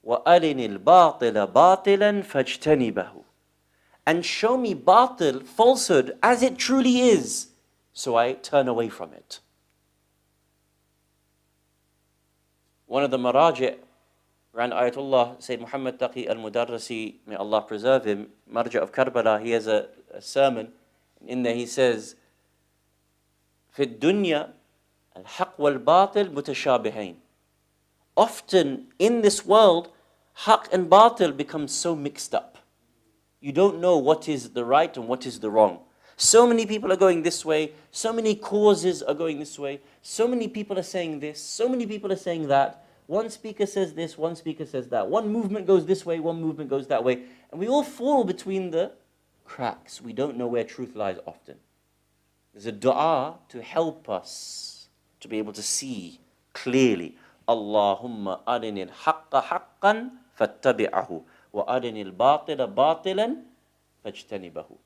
وَأَرِنِ الْبَاطِلَ بَاطِلًا فَاجْتَنِبَهُ. And show me batil, falsehood, as it truly is, so I turn away from it. One of the maraji' ran Ayatollah Sayyid Muhammad Taqi al-Mudarrisi, may Allah preserve him, marja' of Karbala, he has a sermon. In there he says, في الدنيا الحق والباطل متشابهين. Often in this world, haq and batil become so mixed up. You don't know what is the right and what is the wrong. So many people are going this way, so many causes are going this way, so many people are saying this, so many people are saying that. One speaker says this, one speaker says that. One movement goes this way, one movement goes that way. And we all fall between the cracks. We don't know where truth lies often. There's a dua to help us to be able to see clearly. Allahumma arini al-haqqa haqqan fattabi'ahu wa arini al-batila batilan fajtanibahu.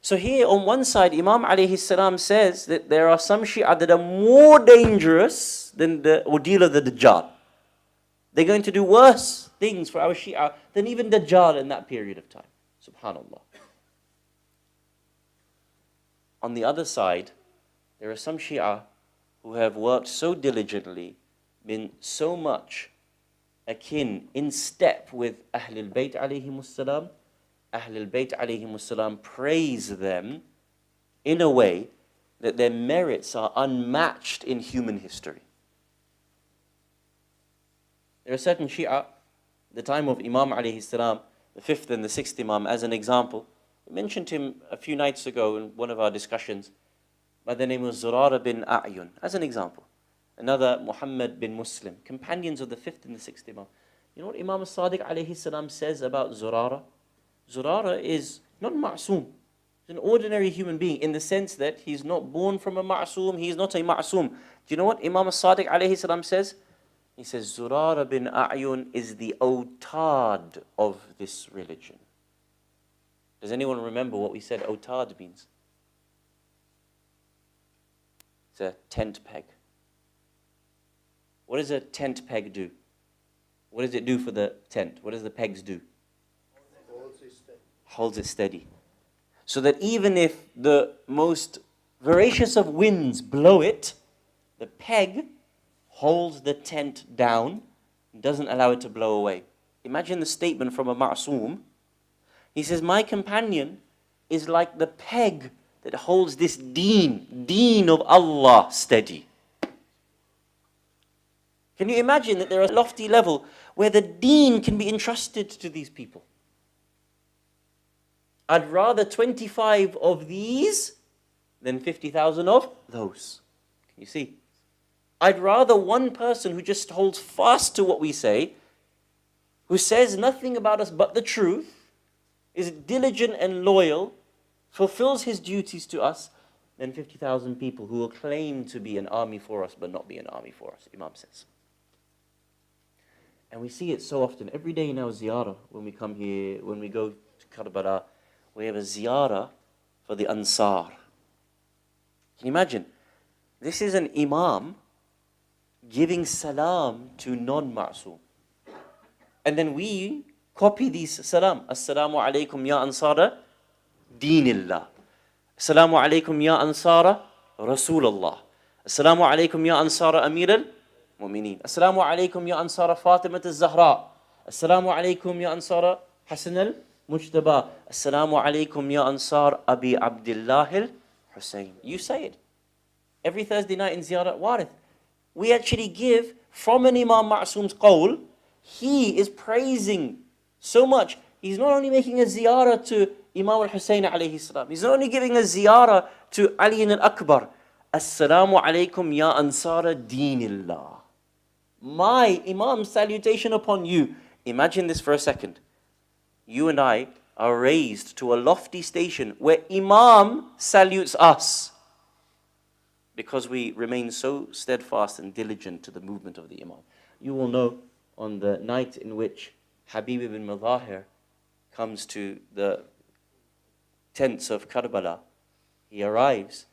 So here on one side, Imam alayhi salam says that there are some Shia that are more dangerous than the ordeal of the Dajjal. They're going to do worse things for our Shia than even Dajjal in that period of time. Subhanallah. On the other side, there are some Shia who have worked so diligently, been so much akin, in step with Ahlul Bayt alayhimus salam. Ahlul Bayt alayhimus salam praise them in a way that their merits are unmatched in human history. There are certain Shia, the time of Imam alayhi salam, the fifth and the sixth Imam, as an example. We mentioned him a few nights ago in one of our discussions by the name of Zurara bin A'yun, as an example. Another Muhammad bin Muslim, companions of the fifth and the sixth Imam. You know what Imam al-Sadiq alayhi salam says about Zurara? Zurara is not ma'soom. He's an ordinary human being in the sense that he's not born from a ma'soom, he's not a ma'soom. Do you know what Imam al-Sadiq alayhi salam says? He says, Zurara bin A'yun is the otad of this religion. Does anyone remember what we said otad means? It's a tent peg. What does a tent peg do? What does it do for the tent? What does the pegs do? Holds it steady. So that even if the most voracious of winds blow it, the peg holds the tent down and doesn't allow it to blow away. Imagine the statement from a ma'soom. He says, my companion is like the peg that holds this deen of Allah steady. Can you imagine that there is a lofty level where the deen can be entrusted to these people? I'd rather 25 of these than 50,000 of those. Can you see? I'd rather one person who just holds fast to what we say, who says nothing about us but the truth, is diligent and loyal, fulfills his duties to us, than 50,000 people who will claim to be an army for us but not be an army for us, Imam says. And we see it so often. Every day in our ziyarah, when we come here, when we go to Karbala, we have a ziyarah for the Ansar. Can you imagine? This is an Imam giving salam to non-ma'soom. And then we copy these salam. Assalamu alaikum ya ansara dinillah. Assalamu alaikum ya ansara Rasulullah. Assalamu alaikum ya ansara Amir al-Mu'mineen. Assalamu alaikum ya ansara Fatimat al-Zahra. Assalamu alaikum ya ansara Hasan al-Mujtaba. Assalamu alaikum ya ansar Abi Abdullah al-Husayn. You say it. Every Thursday night in Ziyarat Warith. We actually give from an Imam Ma'soom's qawl. He is praising so much. He's not only making a ziyarah to Imam al-Husayn alayhi salam. He's not only giving a ziyarah to Ali al-Akbar. Assalamu alaikum ya ansara dinillah. My Imam's salutation upon you. Imagine this for a second. You and I are raised to a lofty station where Imam salutes us because we remain so steadfast and diligent to the movement of the Imam. You will know on the night in which Habib ibn Madahir comes to the tents of Karbala, he arrives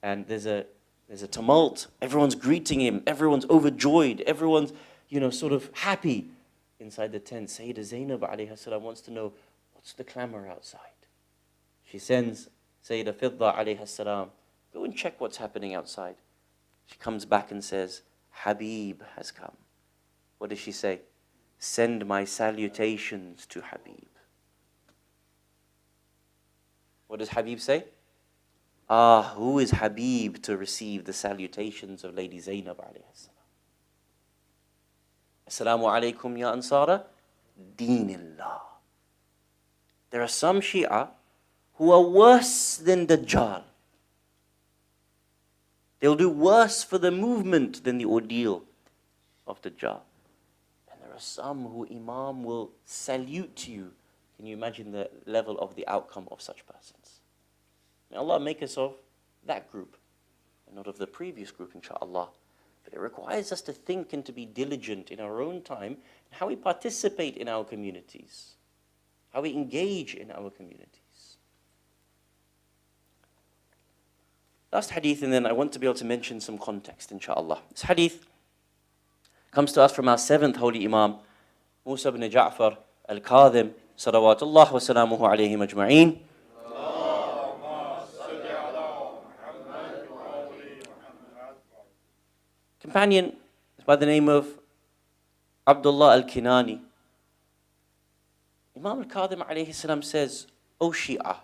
and there's a tumult. Everyone's greeting him. Everyone's overjoyed. Everyone's, sort of happy inside the tent. Sayyidah Zaynab alayhi salam wants to know, what's the clamor outside? She sends Sayyidah Fidda alayhi salam, go and check what's happening outside. She comes back and says, Habib has come. What does she say? Send my salutations to Habib. What does Habib say? Ah, who is Habib to receive the salutations of Lady Zaynab alayhi salam? Assalamu alaikum ya ansara dinillah. There are some Shia who are worse than Dajjal. They'll do worse for the movement than the ordeal of Dajjal. And there are some who Imam will salute to you. Can you imagine the level of the outcome of such persons? May Allah make us of that group and not of the previous group, inshaAllah. But it requires us to think and to be diligent in our own time in how we participate in our communities, how we engage in our communities. Last hadith, and then I want to be able to mention some context, inshaAllah. This hadith comes to us from our seventh holy Imam, Musa ibn Ja'far al-Kadhim, salawatullah wa salamuhu alayhim ajma'een. Companion by the name of Abdullah al-Kinani. Imam al-Kadhim alayhi salam says, O Shia,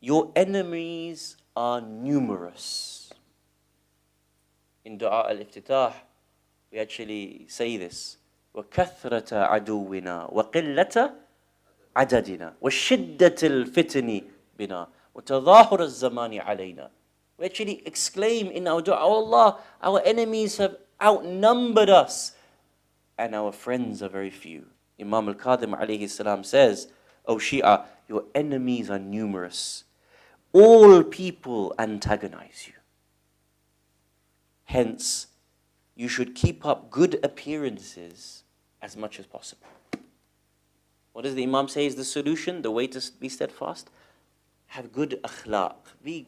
your enemies are numerous. In Dua al-Iftitah, we actually say this. وَكَثْرَةَ عَدُوِّنَا وَقِلَّةَ عَدَدِنَا وَشِدَّةِ الْفِتْنِ بِنَا وَتَظَاهُرَ الزَّمَانِ عَلَيْنَا. We actually exclaim in our dua, oh Allah, our enemies have outnumbered us and our friends are very few. Imam al-Kadhim alayhi salam says, O Shia, your enemies are numerous. All people antagonize you. Hence, you should keep up good appearances as much as possible. What does the Imam say is the solution, the way to be steadfast? Have good akhlaq. Be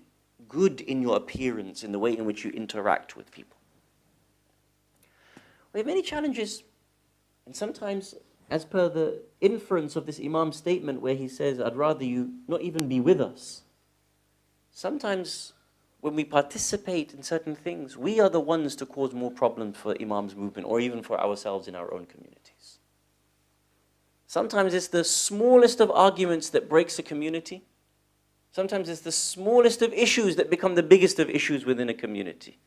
good in your appearance, in the way in which you interact with people. We have many challenges, and sometimes, as per the inference of this Imam's statement where he says, I'd rather you not even be with us. Sometimes when we participate in certain things, we are the ones to cause more problems for Imam's movement or even for ourselves in our own communities. Sometimes it's the smallest of arguments that breaks a community. Sometimes it's the smallest of issues that become the biggest of issues within a community.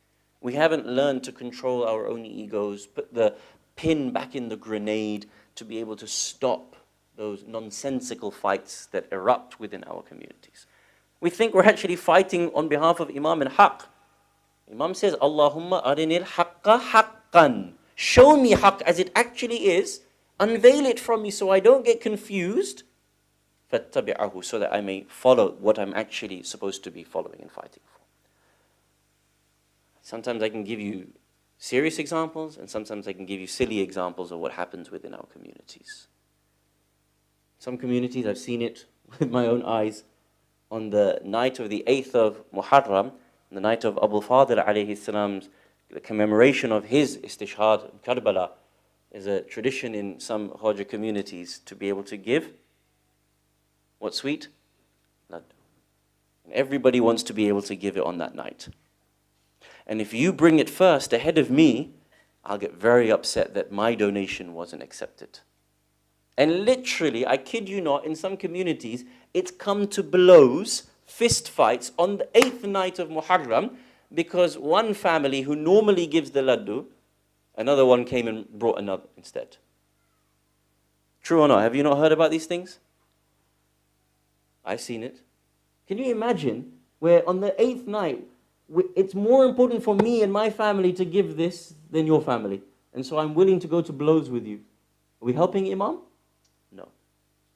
We haven't learned to control our own egos, put the pin back in the grenade to be able to stop those nonsensical fights that erupt within our communities. We think we're actually fighting on behalf of Imam and Haqq. Imam says, Allahumma arinil haqqa haqqan. Show me haqq as it actually is. Unveil it from me so I don't get confused. فَاتَّبِعَهُ, so that I may follow what I'm actually supposed to be following and fighting for. Sometimes I can give you serious examples, and sometimes I can give you silly examples of what happens within our communities. Some communities, I've seen it with my own eyes, on the night of the 8th of Muharram, the night of Abu Fadil alayhi salam's, the commemoration of his istishhad in Karbala, is a tradition in some Khawaja communities to be able to give what sweet? Laddu. And everybody wants to be able to give it on that night. And if you bring it first ahead of me, I'll get very upset that my donation wasn't accepted. And literally, I kid you not, in some communities, it's come to blows, fist fights on the 8th night of Muharram, because one family who normally gives the laddu, another one came and brought another instead. True or not? Have you not heard about these things? I've seen it. Can you imagine where on the 8th night, it's more important for me and my family to give this than your family, and so I'm willing to go to blows with you. Are we helping Imam? No. Are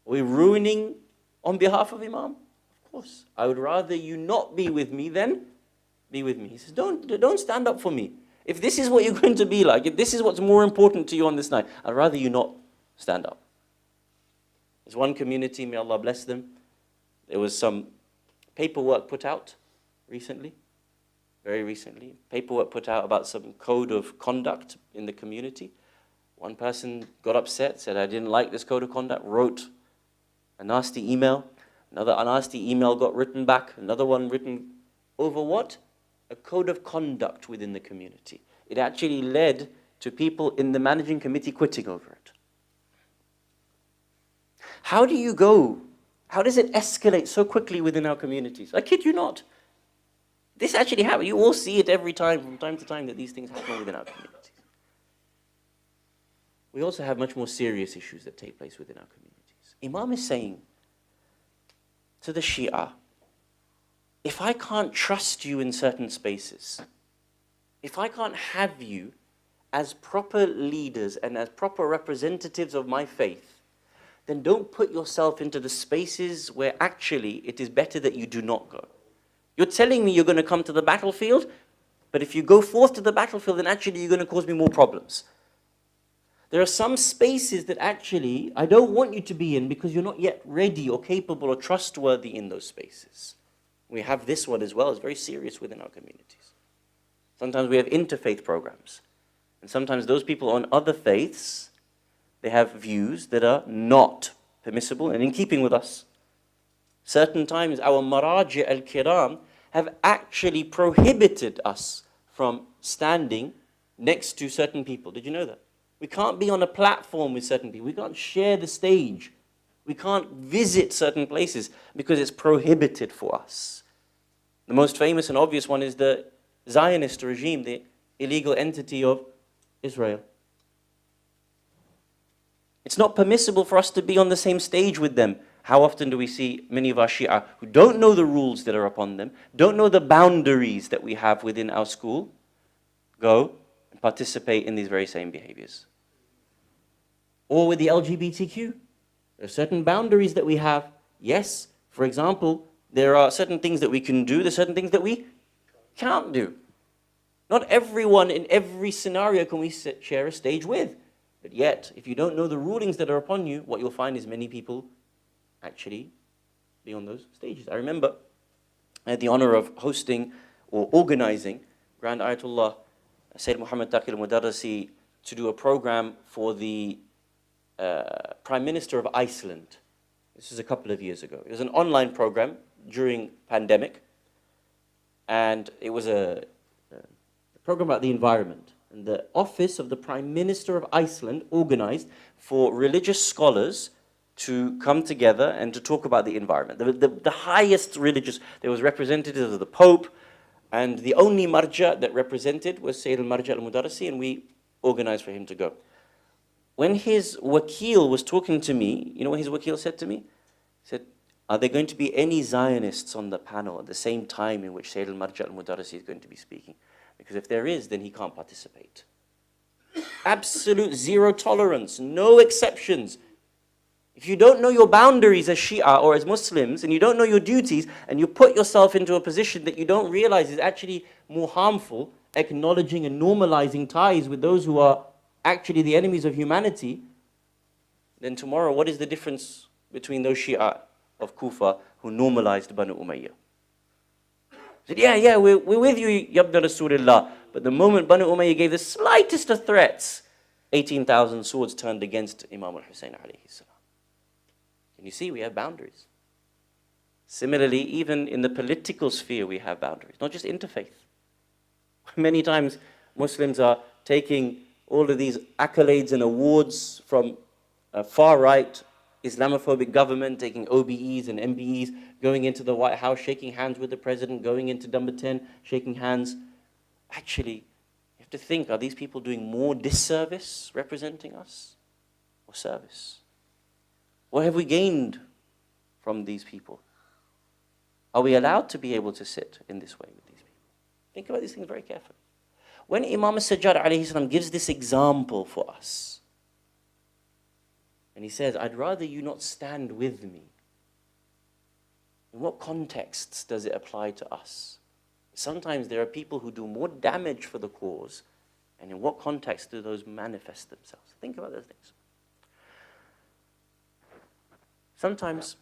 we ruining on behalf of Imam? Of course. I would rather you not be with me than be with me. He says, don't stand up for me. If this is what you're going to be like, if this is what's more important to you on this night, I'd rather you not stand up. There's one community, may Allah bless them, there was some paperwork put out recently, very recently, paperwork put out about some code of conduct in the community. One person got upset, said, I didn't like this code of conduct, wrote a nasty email. Another nasty email got written back, another one written over what? A code of conduct within the community. It actually led to people in the managing committee quitting over it. How do you go? How does it escalate so quickly within our communities? I kid you not. This actually happens. You all see it every time, from time to time, that these things happen within our communities. We also have much more serious issues that take place within our communities. Imam is saying to the Shia, if I can't trust you in certain spaces, if I can't have you as proper leaders and as proper representatives of my faith, then don't put yourself into the spaces where actually it is better that you do not go. You're telling me you're going to come to the battlefield, but if you go forth to the battlefield, then actually you're going to cause me more problems. There are some spaces that actually I don't want you to be in because you're not yet ready or capable or trustworthy in those spaces. We have this one as well. It's very serious within our communities. Sometimes we have interfaith programs. And sometimes those people on other faiths, they have views that are not permissible and in keeping with us. Certain times our maraji al-kiram have actually prohibited us from standing next to certain people. Did you know that? We can't be on a platform with certain people. We can't share the stage. We can't visit certain places because it's prohibited for us. The most famous and obvious one is the Zionist regime, the illegal entity of Israel. It's not permissible for us to be on the same stage with them. How often do we see many of our Shia who don't know the rules that are upon them, don't know the boundaries that we have within our school, go and participate in these very same behaviors? Or with the LGBTQ. There are certain boundaries that we have. Yes, for example, there are certain things that we can do, there's certain things that we can't do. Not everyone in every scenario can we share a stage with. But yet, if you don't know the rulings that are upon you, what you'll find is many people actually be on those stages. I remember I had the honor of hosting or organizing Grand Ayatollah Sayyid Muhammad Taqi al-Mudarrisi to do a program for the Prime Minister of Iceland. This is a couple of years ago. It was an online program during pandemic, and it was a program about the environment. And the office of the Prime Minister of Iceland organized for religious scholars to come together and to talk about the environment. The highest religious, there was representatives of the Pope, and the only marja that represented was Sayyid al-Marja al-Mudarrisi, and we organized for him to go. When his wakil was talking to me, you know what his wakil said to me? He said, are there going to be any Zionists on the panel at the same time in which Sayyid al-Marja al-Mudarrisi is going to be speaking? Because if there is, then he can't participate. Absolute zero tolerance, no exceptions. If you don't know your boundaries as Shia or as Muslims, and you don't know your duties, and you put yourself into a position that you don't realize is actually more harmful, acknowledging and normalizing ties with those who are actually the enemies of humanity, then tomorrow, what is the difference between those Shia of Kufa who normalized Banu Umayyah? Said, yeah, we're with you, Yabna Rasulullah. But the moment Banu Umayyah gave the slightest of threats, 18,000 swords turned against Imam al-Hussein alayhi salam. Can you see, we have boundaries. Similarly, even in the political sphere, we have boundaries, not just interfaith. Many times, Muslims are taking all of these accolades and awards from a far-right Islamophobic government, taking OBEs and MBEs, going into the White House, shaking hands with the president, going into number 10, shaking hands. Actually, you have to think, are these people doing more disservice representing us or service? What have we gained from these people? Are we allowed to be able to sit in this way with these people? Think about these things very carefully. When Imam Sajjad alayhi salam gives this example for us, and he says, I'd rather you not stand with me. In what contexts does it apply to us? Sometimes there are people who do more damage for the cause, and in what context do those manifest themselves? Think about those things. Sometimes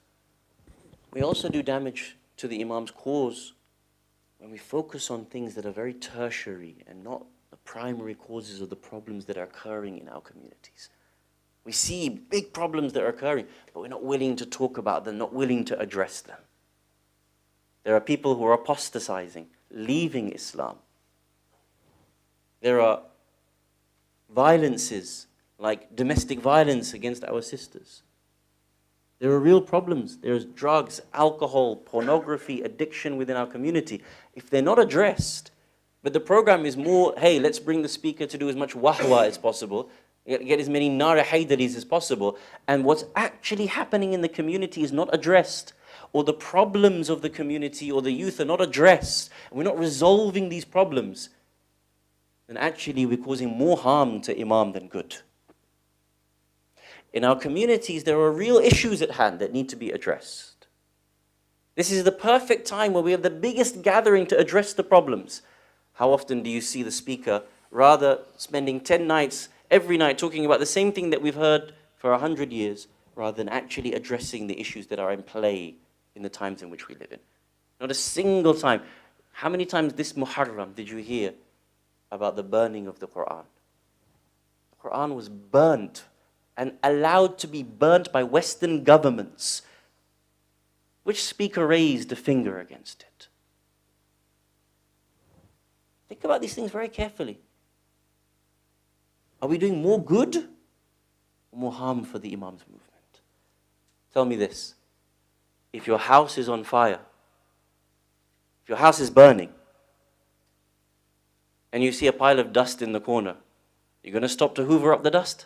we also do damage to the Imam's cause when we focus on things that are very tertiary and not the primary causes of the problems that are occurring in our communities. We see big problems that are occurring, but we're not willing to talk about them, not willing to address them. There are people who are apostatizing, leaving Islam. There are violences like domestic violence against our sisters. There are real problems. There's drugs, alcohol, pornography, addiction within our community. If they're not addressed, but the program is more, hey, let's bring the speaker to do as much wahwa as possible, get as many Nara Haydaris as possible, and what's actually happening in the community is not addressed, or the problems of the community or the youth are not addressed, and we're not resolving these problems, then actually we're causing more harm to Imam than good. In our communities, there are real issues at hand that need to be addressed. This is the perfect time where we have the biggest gathering to address the problems. How often do you see the speaker rather spending 10 nights every night talking about the same thing that we've heard for 100 years, rather than actually addressing the issues that are in play in the times in which we live in? Not a single time. How many times this Muharram did you hear about the burning of the Quran? The Quran was burnt and allowed to be burnt by Western governments. Which speaker raised a finger against it? Think about these things very carefully. Are we doing more good or more harm for the Imam's movement? Tell me this. If your house is on fire, if your house is burning, and you see a pile of dust in the corner, you're going to stop to hoover up the dust?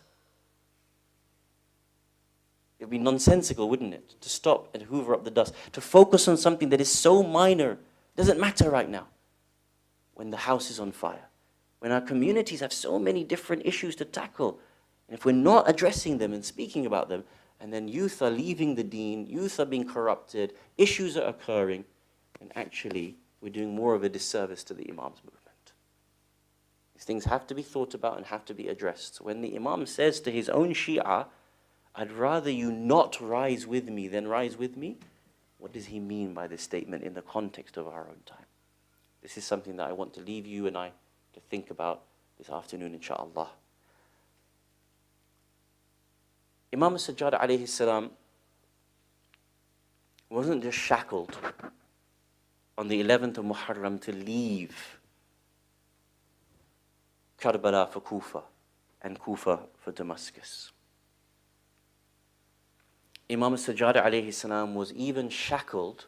It would be nonsensical, wouldn't it, to stop and hoover up the dust, to focus on something that is so minor, doesn't matter right now, when the house is on fire, when our communities have so many different issues to tackle. And if we're not addressing them and speaking about them, and then youth are leaving the deen, youth are being corrupted, issues are occurring, and actually we're doing more of a disservice to the Imam's movement. These things have to be thought about and have to be addressed. When the Imam says to his own Shia, I'd rather you not rise with me than rise with me, what does he mean by this statement in the context of our own time? This is something that I want to leave you and I to think about this afternoon, inshaAllah. Imam Sajjad alayhi salam wasn't just shackled on the 11th of Muharram to leave Karbala for Kufa and Kufa for Damascus. Imam Sajjad alayhi salam was even shackled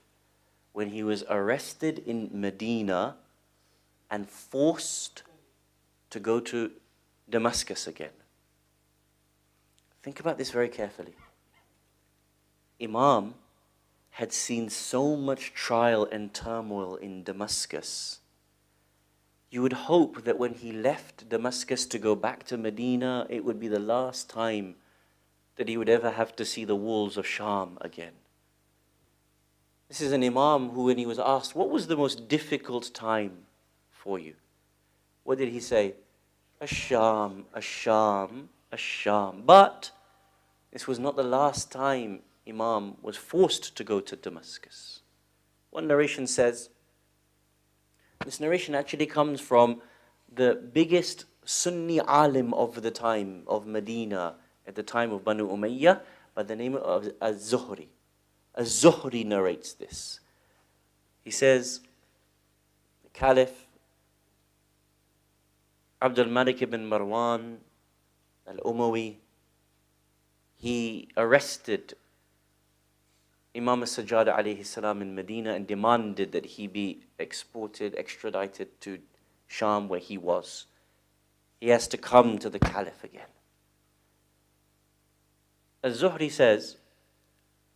when he was arrested in Medina and forced to go to Damascus again. Think about this very carefully. Imam had seen so much trial and turmoil in Damascus. You would hope that when he left Damascus to go back to Medina, it would be the last time that he would ever have to see the walls of Sham again. This is an Imam who, when he was asked, what was the most difficult time for you? What did he say? Ash-Sham, Ash-Sham, Ash-Sham. But this was not the last time Imam was forced to go to Damascus. One narration says, this narration actually comes from the biggest Sunni alim of the time of Medina, at the time of Banu Umayyah, by the name of Az-Zuhri. Az-Zuhri narrates this. He says, the Caliph Abdul Malik ibn Marwan al-Umawi, he arrested Imam Sajjad alayhi salam in Medina and demanded that he be extradited to Sham where he was. He has to come to the Caliph again. Az-Zuhri says,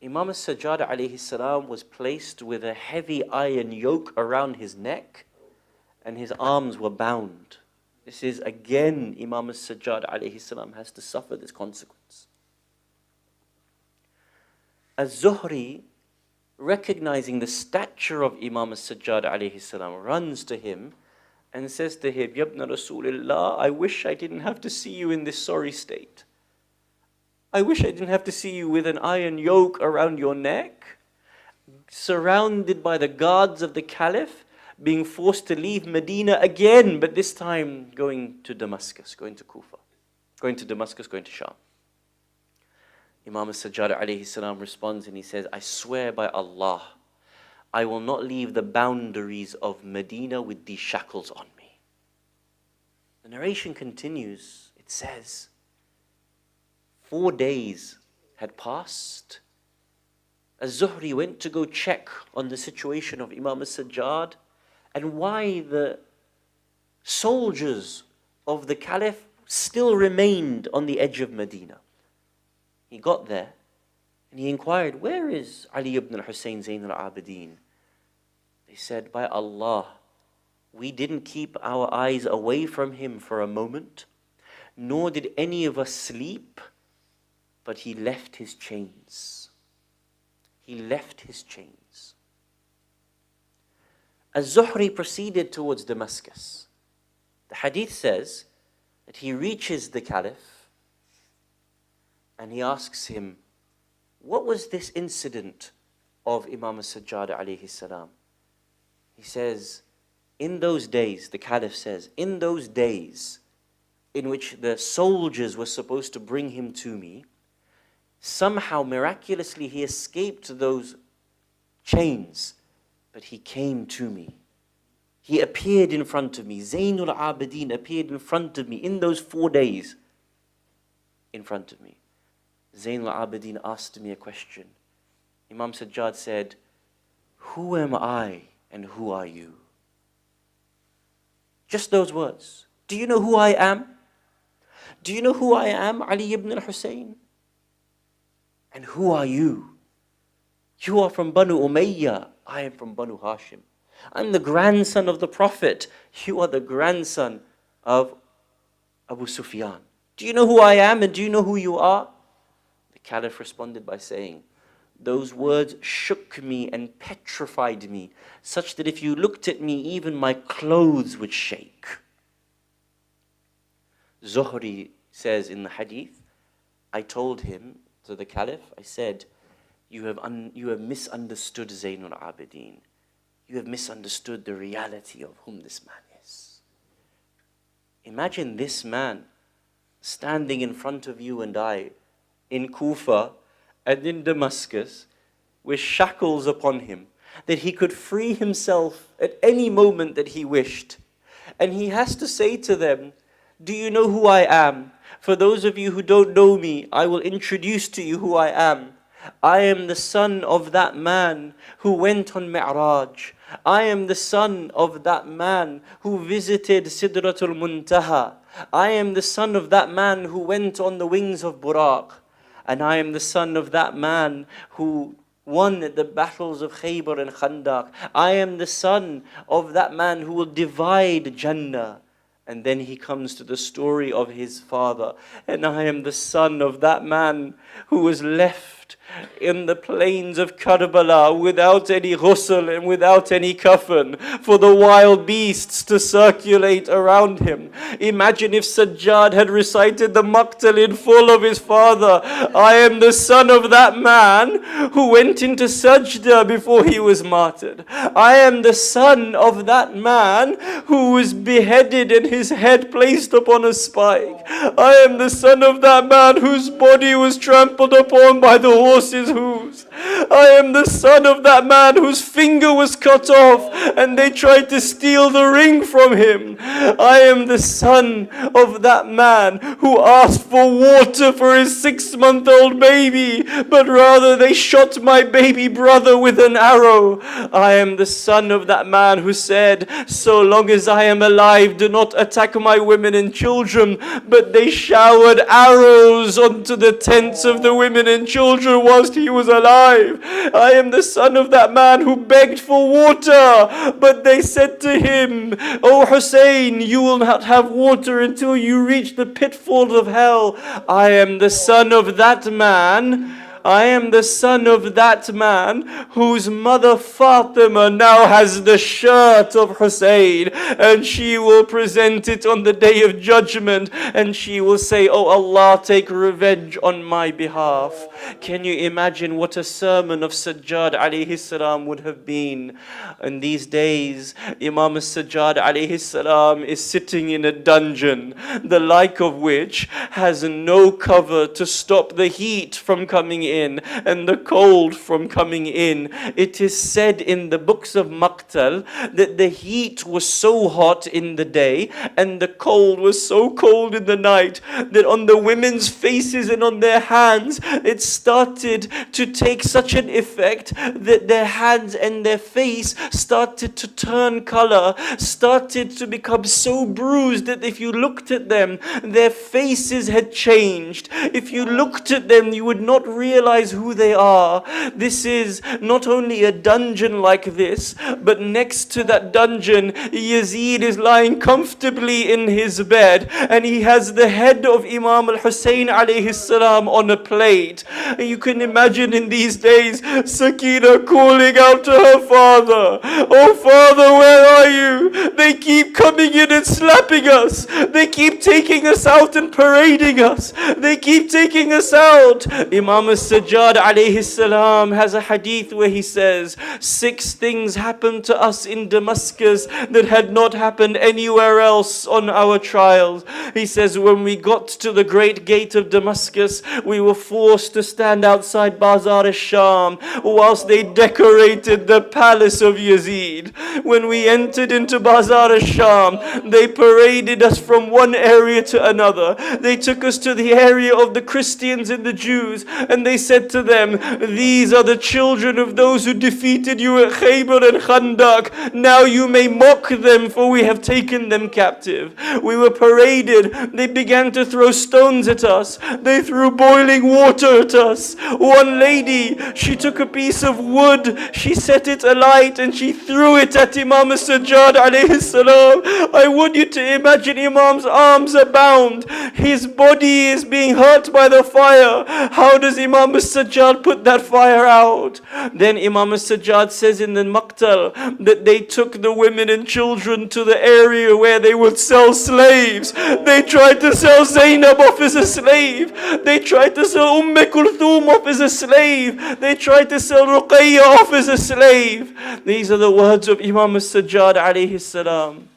Imam Sajjad alayhi salam was placed with a heavy iron yoke around his neck and his arms were bound. This is again, Imam Sajjad alayhi salam has to suffer this consequence. Az-Zuhri, recognizing the stature of Imam Sajjad alayhi salam, runs to him and says to him, Yabna Rasulullah, I wish I didn't have to see you in this sorry state. I wish I didn't have to see you with an iron yoke around your neck, surrounded by the guards of the Caliph, being forced to leave Medina again, but this time going to Damascus, going to Kufa, going to Damascus, going to Sham. Imam Sajjad alayhi salam responds and he says, I swear by Allah, I will not leave the boundaries of Medina with these shackles on me. The narration continues, it says, 4 days had passed. Az-Zuhri went to go check on the situation of Imam Sajjad and why the soldiers of the Caliph still remained on the edge of Medina. He got there and he inquired, where is Ali ibn al-Hussein Zaynal Abidin? They said, by Allah, we didn't keep our eyes away from him for a moment, nor did any of us sleep, but he left his chains. He left his chains. Az-Zuhri proceeded towards Damascus. The hadith says that he reaches the Caliph and he asks him, what was this incident of Imam Sajjad alayhi salam? He says, in those days, the Caliph says, in those days in which the soldiers were supposed to bring him to me, somehow miraculously he escaped those chains, but he came to me. He appeared in front of me. Zaynul Abidin appeared in front of me in those 4 days in front of me. Zaynul Abidin asked me a question. Imam Sajjad said, who am I and who are you? Just those words. Do you know who I am? Do you know who I am, Ali ibn al-Hussein? And who are you? You are from Banu Umayyah. I am from Banu Hashim. I'm the grandson of the Prophet. You are the grandson of Abu Sufyan. Do you know who I am and do you know who you are? The Caliph responded by saying, those words shook me and petrified me, such that if you looked at me, even my clothes would shake. Zuhri says in the hadith, I told him, to the Caliph, I said, you have misunderstood Zaynul Abidin. You have misunderstood the reality of whom this man is. Imagine this man standing in front of you and I in Kufa and in Damascus with shackles upon him, that he could free himself at any moment that he wished. And he has to say to them, do you know who I am? For those of you who don't know me, I will introduce to you who I am. I am the son of that man who went on Mi'raj. I am the son of that man who visited Sidratul Muntaha. I am the son of that man who went on the wings of Buraq. And I am the son of that man who won at the battles of Khaybar and Khandaq. I am the son of that man who will divide Jannah. And then he comes to the story of his father. And I am the son of that man who was left in the plains of Karbala without any ghusl and without any kafan for the wild beasts to circulate around him. Imagine if Sajjad had recited the Maqtal in full of his father. I am the son of that man who went into Sajda before he was martyred. I am the son of that man who was beheaded and his head placed upon a spike. I am the son of that man whose body was trampled upon by the horse's hooves. I am the son of that man whose finger was cut off and they tried to steal the ring from him. I am the son of that man who asked for water for his 6-month-old baby, but rather they shot my baby brother with an arrow. I am the son of that man who said, so long as I am alive, do not attack my women and children, but they showered arrows onto the tents of the women and children whilst he was alive. I am the son of that man who begged for water, but they said to him, O Hussein, you will not have water until you reach the pitfalls of hell. I am the son of that man. I am the son of that man whose mother Fatima now has the shirt of Hussein, and she will present it on the day of judgment, and she will say, oh Allah, take revenge on my behalf. Can you imagine what a sermon of Sajjad alayhi salam would have been? In these days, Imam Sajjad alayhi salam is sitting in a dungeon, the like of which has no cover to stop the heat from coming in and the cold from coming in. It is said in the books of Maqtal that the heat was so hot in the day and the cold was so cold in the night that on the women's faces and on their hands it started to take such an effect that their hands and their face started to turn color, started to become so bruised that if you looked at them, their faces had changed. If you looked at them, you would not realize who they are. This is not only a dungeon like this, but next to that dungeon, Yazid is lying comfortably in his bed, and he has the head of Imam al-Hussein alayhi salam on a plate. And you can imagine in these days, Sakina calling out to her father, oh father, where are you? They keep coming in and slapping us. They keep taking us out and parading us. They keep taking us out. Imam al-Sajjad alayhi salam has a hadith where he says, 6 things happened to us in Damascus that had not happened anywhere else on our trials. He says, when we got to the great gate of Damascus, we were forced to stand outside Bazar al-Sham whilst they decorated the palace of Yazid. When we entered into Bazar al-Sham, they paraded us from one area to another. They took us to the area of the Christians and the Jews, and they said to them, these are the children of those who defeated you at Khaybar and Khandaq. Now you may mock them, for we have taken them captive. We were paraded. They began to throw stones at us. They threw boiling water at us. One lady, she took a piece of wood, she set it alight, and she threw it at Imam Sajjad alayhi salam. I want you to imagine Imam's arms are bound. His body is being hurt by the fire. How does Imam Imam al-Sajjad put that fire out. Then Imam al-Sajjad says in the Maqtal that they took the women and children to the area where they would sell slaves. They tried to sell Zaynab off as a slave. They tried to sell Kulthum off as a slave. They tried to sell Ruqayya off as a slave. These are the words of Imam al-Sajjad alayhi salam.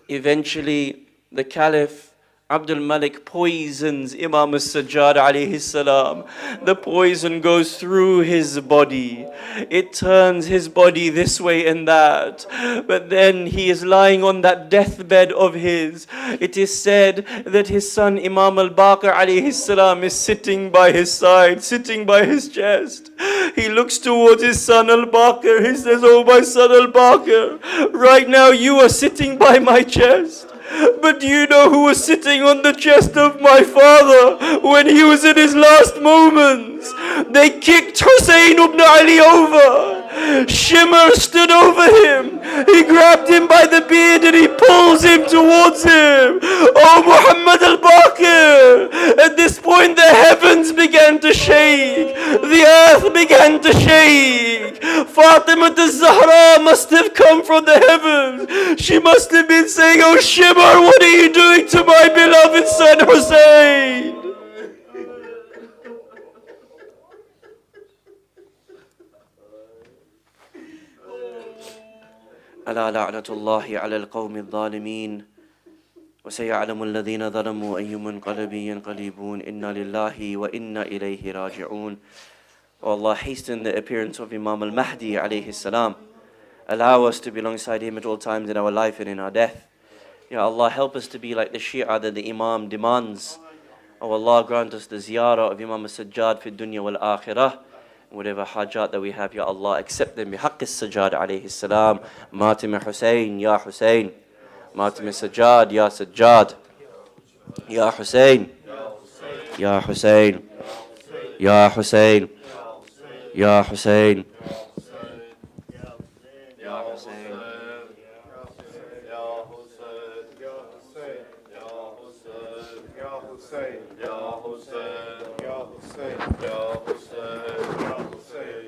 Eventually, the Caliph Abdul Malik poisons Imam al-Sajjad alayhi salam. The poison goes through his body. It turns his body this way and that. But then he is lying on that deathbed of his. It is said that his son Imam al-Baqir alayhi salam is sitting by his side, sitting by his chest. He looks towards his son al-Baqir. He says, "Oh my son al-Baqir, right now you are sitting by my chest. But do you know who was sitting on the chest of my father when he was in his last moments? They kicked Hussein ibn Ali over. Shimmer stood over him. He grabbed him by the beard and he pulls him towards him. Oh Muhammad al-Baqir." At this point the heavens began to shake. The earth began to shake. Fatima al-Zahra must have come from the heavens. She must have been saying, "Oh Shimmer, what are you doing to my beloved son Hussein?" ألا لعنة الله على القوم الظالمين وسيعلم الذين ظلموا أي منقلب ينقلبون إنا لله وإنا إليه راجعون. O Allah, hasten the appearance of Imam al-Mahdi alayhi salam. Allow us to be alongside him at all times in our life and in our death. Ya Allah, help us to be like the Shia that the Imam demands. O Allah, grant us the ziyarah of Imam al-Sajjad fi dunya wal akhirah. Whatever hajat that we have, Ya Allah, accept them bihaqq al-Sajjad alayhi salam. Matim Hussein, Ya Hussein. Matim al-Sajjad, Ya Sajjad. Ya Hussein. Ya Hussein. Ya Hussein. Ya Hussein.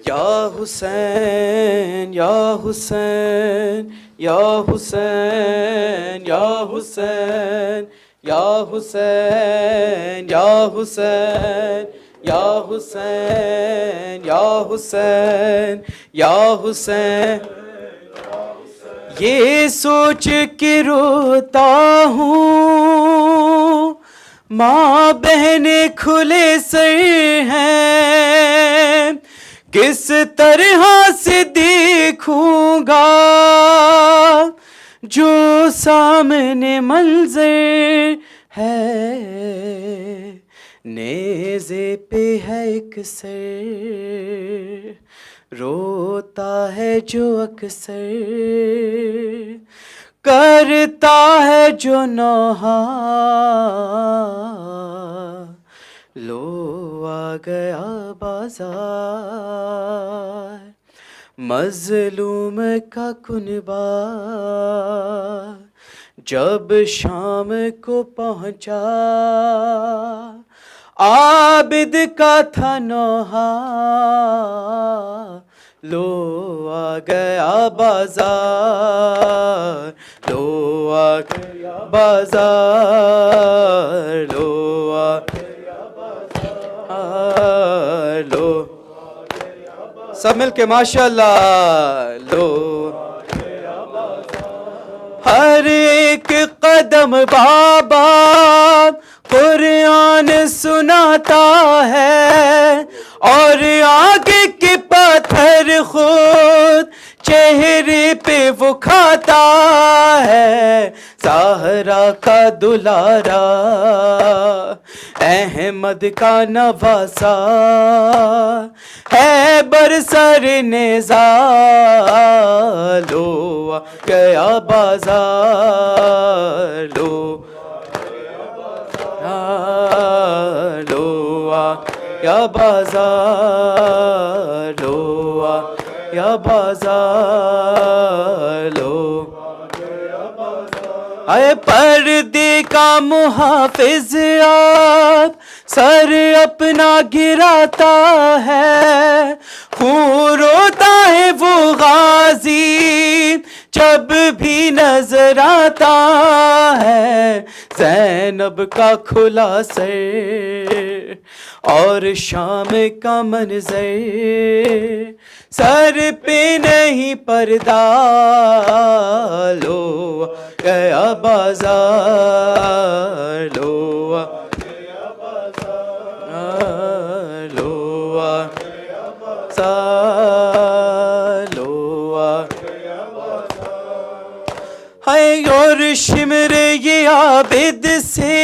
Ya Hussein, Ya Hussein, Ya Hussein, Ya Hussein, Ya Hussein, Ya Hussein, Ya Hussein, Ya Hussein, Ya Hussein. یہ سوچ کے روتا ہوں ماں بہن کھلے سر ہیں کس طرح سے دیکھوں گا جو سامنے منظر ہے نیزے پہ ہے ایک سر روتا ہے جو اکثر کرتا ہے جو نوحہ لو آ گیا بازار مظلوم کا کنبہ جب شام کو پہنچا عابد کا تھا نوحہ لو آ گیا بازار لو آ گیا بازار لو آ گیا بازار لو سب مل کے ماشاءاللہ لو ہر ایک قدم بابا قرآن سناتا ہے اور آگے کے پتھر خود چہرے پہ وہ کھاتا ہے زہرا کا دلارا احمد کا نواسا ہے برسر نیزا لو آ گیا بازار لو لو آ یا بازار لو آ یا بازار لو اے پردے کا محافظ آپ سر اپنا گراتا ہے، خون روتا ہے وہ غازی جب بھی نظر آتا ہے، زینب کا کھلا سر اور شام کا منظر، سر پہ نہیں پردہ، لو گیا بازار، لو اور شمر یہ عابد سے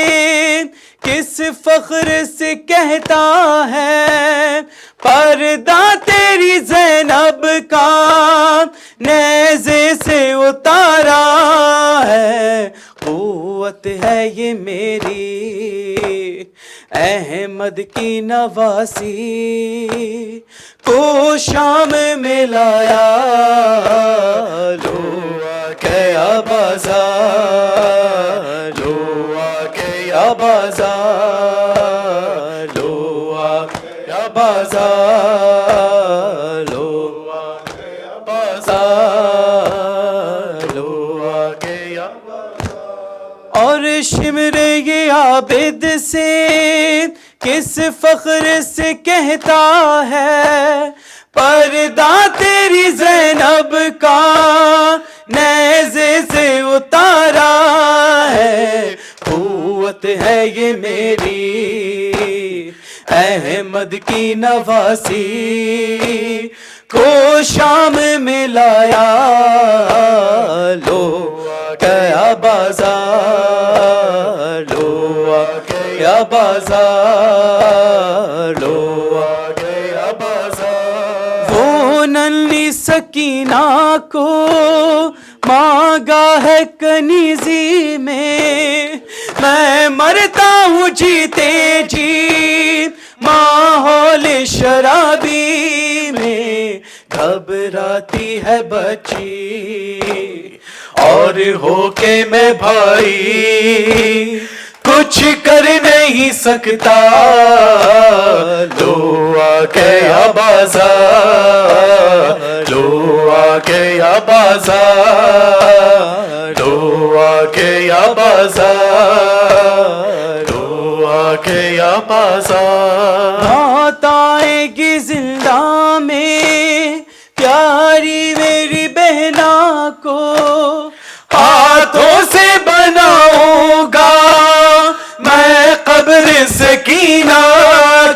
کس فخر سے کہتا ہے، پردہ تیری زینب کا نیزے سے اتارا ہے، قوت ہے یہ میری احمد کی نواسی کو شام میں لایا، لو گیا بازار، لو گیا بازار، لو گیا بازار، لو گیا بازار، لو گیا بازار، اور شمر یہ عابد سے کس فخر سے کہتا ہے، پردہ تیری زینب کا نیزے سے اتارا ہے، قوت ہے یہ میری احمد کی نواسی کو شام میں لایا، لو گیا بازار، لو گیا بازار، لو گیا بازار، وہ ننھی سکینہ کو مانگا ہے کنیزی میں، میں مرتا ہوں جیتے جی ماحول شرابی میں، گھبراتی ہے بچی اور ہو کے میں بھائی کچھ کر نہیں سکتا، لو آ گیا بازار، لو آ گیا بازار، لو آ گیا بازار، لو آ گیا بازار، موت آئے گی زندہ میں پیاری میری بہنا کو، ہاتھوں سے بناؤں گا میں قبر سکینہ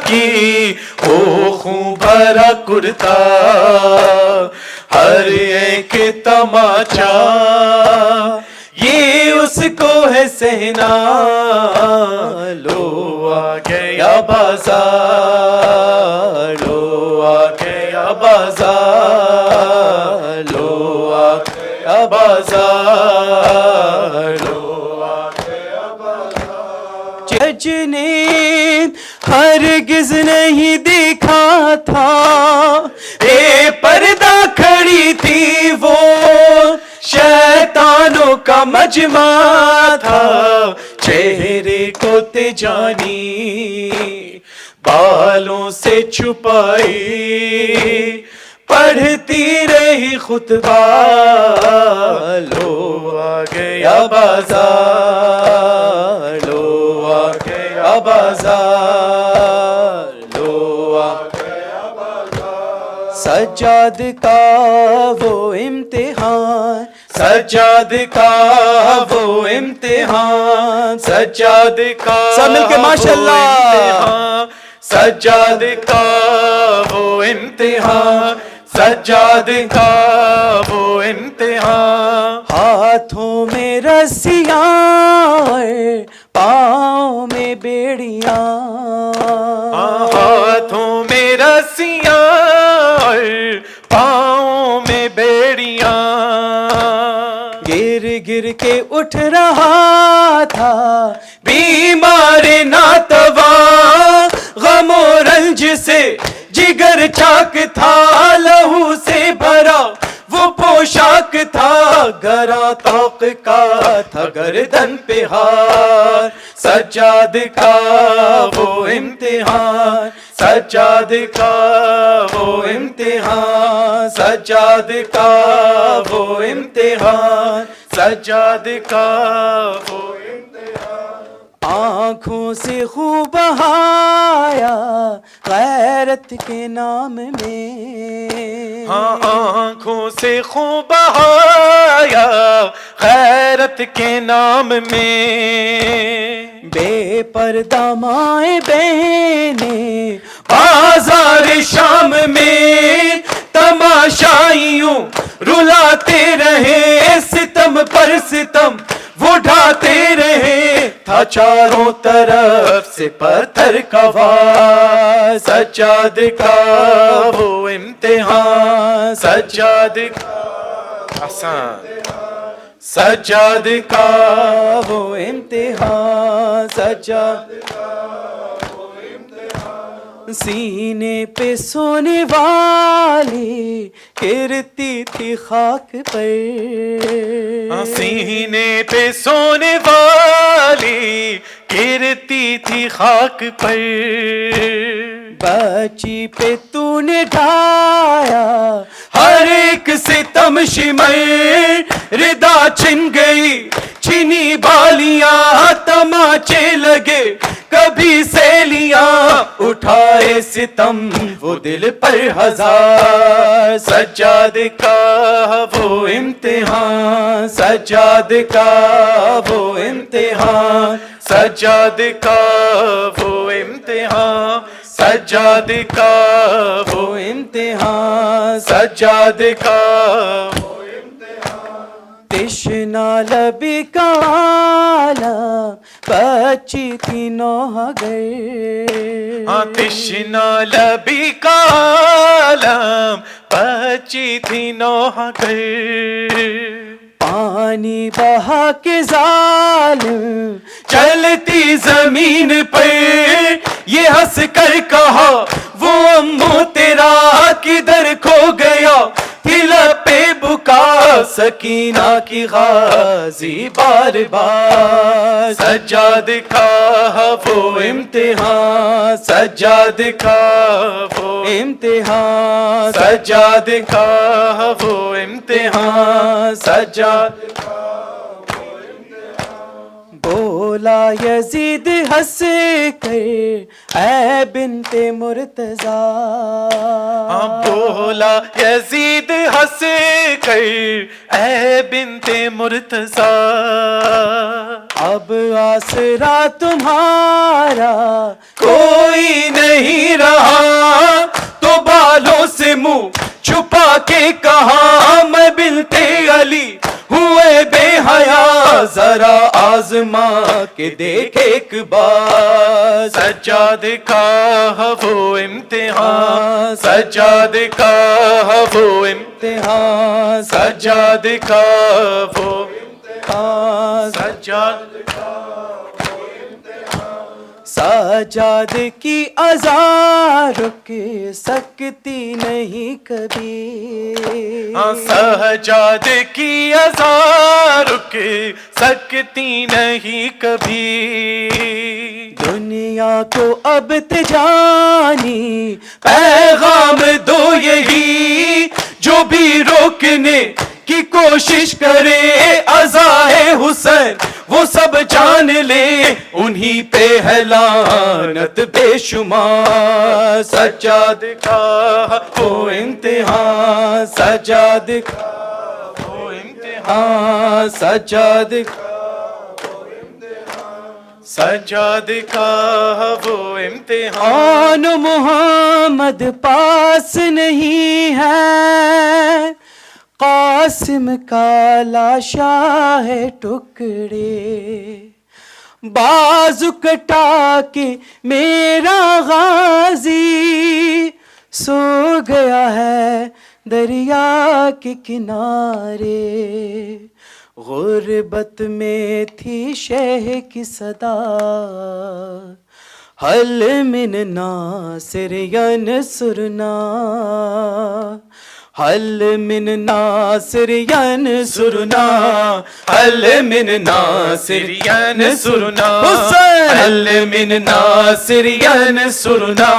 کی، او خون بھرا کرتا ہر ایک تماچا یہ اس کو ہے سہنا، لو آ گیا بازار، لو آ گیا بازار، لو آ گیا بازار، لو آ گیا بازار، جج نے ہرگز نہیں دیکھا تھا، اے پردہ کھڑی تھی وہ شیطانوں کا مجمع تھا، چہرے کو تجانی بالوں سے چھپائی، پڑھتی رہی خطبہ، لو آ گیا بازار، لو آ گیا بازار، لو آ گیا بازار، سجاد کا وہ امتحان، سجاد کا وہ امتحان، سجاد کا سب مل کے ماشاءاللہ، سجاد کا وہ امتحان، سجاد کا وہ امتحان، ہاتھوں میں رسیاں پاؤں میں بیڑیاں، ہاتھوں میں رسیاں پاؤں میں بیڑیاں، گر گر کے اٹھ رہا تھا بیمار ناتواں، غم و رنج سے جگر چاک تھا، لہو سے بھرا وہ پوشاک تھا، گراں طوق کا تھا گردن پہ ہار، سجاد کا وہ امتحان، سجاد کا وہ امتحان، سجاد کا وہ امتحان، سجاد کا وہ آنکھوں سے خون بہایا غیرت کے نام میں، ہاں آنکھوں سے خون بہایا غیرت کے نام میں، بے پردہ مائیں بہنیں بازار شام میں تماشائیوں رلاتے رہے، ستم پر ستم وہ ڈھاتے رہے، تھا چاروں طرف سے پتھر کا وار، سجاد کا وہ امتحان، سجاد کا آسان، سجاد کا وہ امتحان، سجاد سینے پہ سونے والی گرتی تھی خاک پر، سینے پہ سونے والی گرتی تھی خاک پر، بچی پہ تو نے ڈھایا ہر ایک ستم شمر، ردا چھن گئی چھنی بالیاں، تماچے لگے کبھی سیلیاں، اٹھائے ستم وہ دل پر ہزار، سجاد کا وہ امتحان، سجاد کا وہ امتحان، سجاد کا وہ امتحان، سجاد کا وہ امتحان، سجاد کا تشنا لبی کا عالم بچی تھی نوح گئے، تشنا لبی کا عالم بچی تھی نوح گر، پانی بہا کے ظالم چلتی زمین پر یہ ہنس کر کہا وہ امو تیرا کدھر کھو گیا، دل پہ بکا سکینہ کی غازی بار بار، سجاد کا وہ امتحان، سجاد کا وہ امتحان، سجاد کا وہ امتحان، سجاد بولا یزید ہنس کر اے بنت مرتضیٰ، بولا یزید ہنس کر اے بنت مرتضیٰ، اب آسرا تمہارا کوئی نہیں رہا، تو بالوں سے منہ چھپا کے کہا میں بنت علی ہوئے بے حیا، ذرا آزما کے دیکھ ایک بار، سجاد کا وہ امتحان، سجاد کا وہ امتحان، سجاد کا وہ امتحان، سجاد سجاد کی اذان رک سکتی نہیں کبھی، سجاد کی اذان رک سکتی نہیں کبھی، دنیا کو اب تجانی پیغام دو یہی، جو بھی روکنے کی کوشش کرے عزائے حسین وہ سب جان لے، انہی پہ ہے لعنت بے شمار، سجاد کا وہ امتحان، سجاد کا وہ امتحان، سجاد سجاد کا وہ امتحان، محمد پاس نہیں ہے، قاسم کا لاشا ہے ٹکڑے، بازو کٹا کے میرا غازی سو گیا ہے دریا کے کنارے، غربت میں تھی شہ کی صدا، حل من ناصر ینصرنا، هل من ناصر ينصرنا هل من ناصر ينصرنا هل من ناصر ينصرنا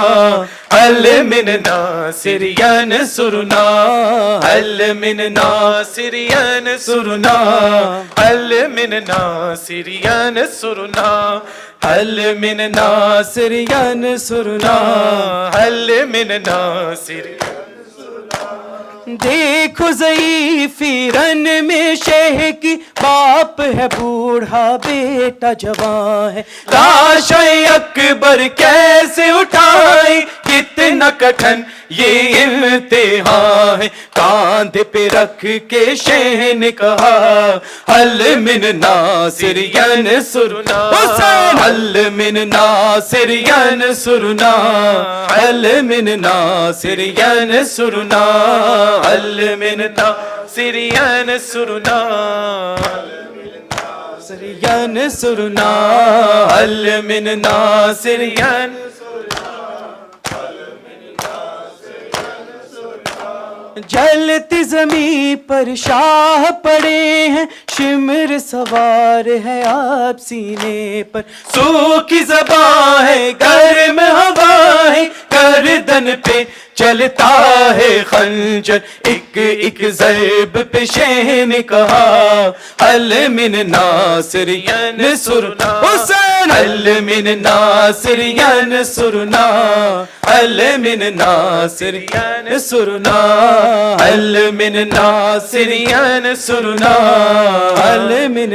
هل من ناصر ينصرنا هل من ناصر ينصرنا هل من ناصر ينصرنا هل من ناصر ينصرنا هل من ناصر دیکھو ضعیفی رن میں شہ کی باپ ہے بوڑھا بیٹا جوان ہے لاش اکبر کیسے اٹھائیں کتنا کٹھن یہ امتحان ہے کاندھے پہ رکھ کے شہ نے کہا حل من ناصر ینصرنا حل من ناصر ینصرنا حل من ناصر ینصرنا حل من ناصر ینصرنا ینصرنا حل من ناصر ینصرنا جلتی زمین پر شاہ پڑے ہیں شمر سوار ہے آپ سینے پر سوکھی زباں ہے گرم ہوا ہے گردن پہ چلتا ہے خنجر ایک ایک ضرب پہ شہ نے کہا حل من ناصر ینصرنا حسین حل من ناصر ینصرنا حل من ناصر ینصرنا حل من ناصر ینصرنا حل من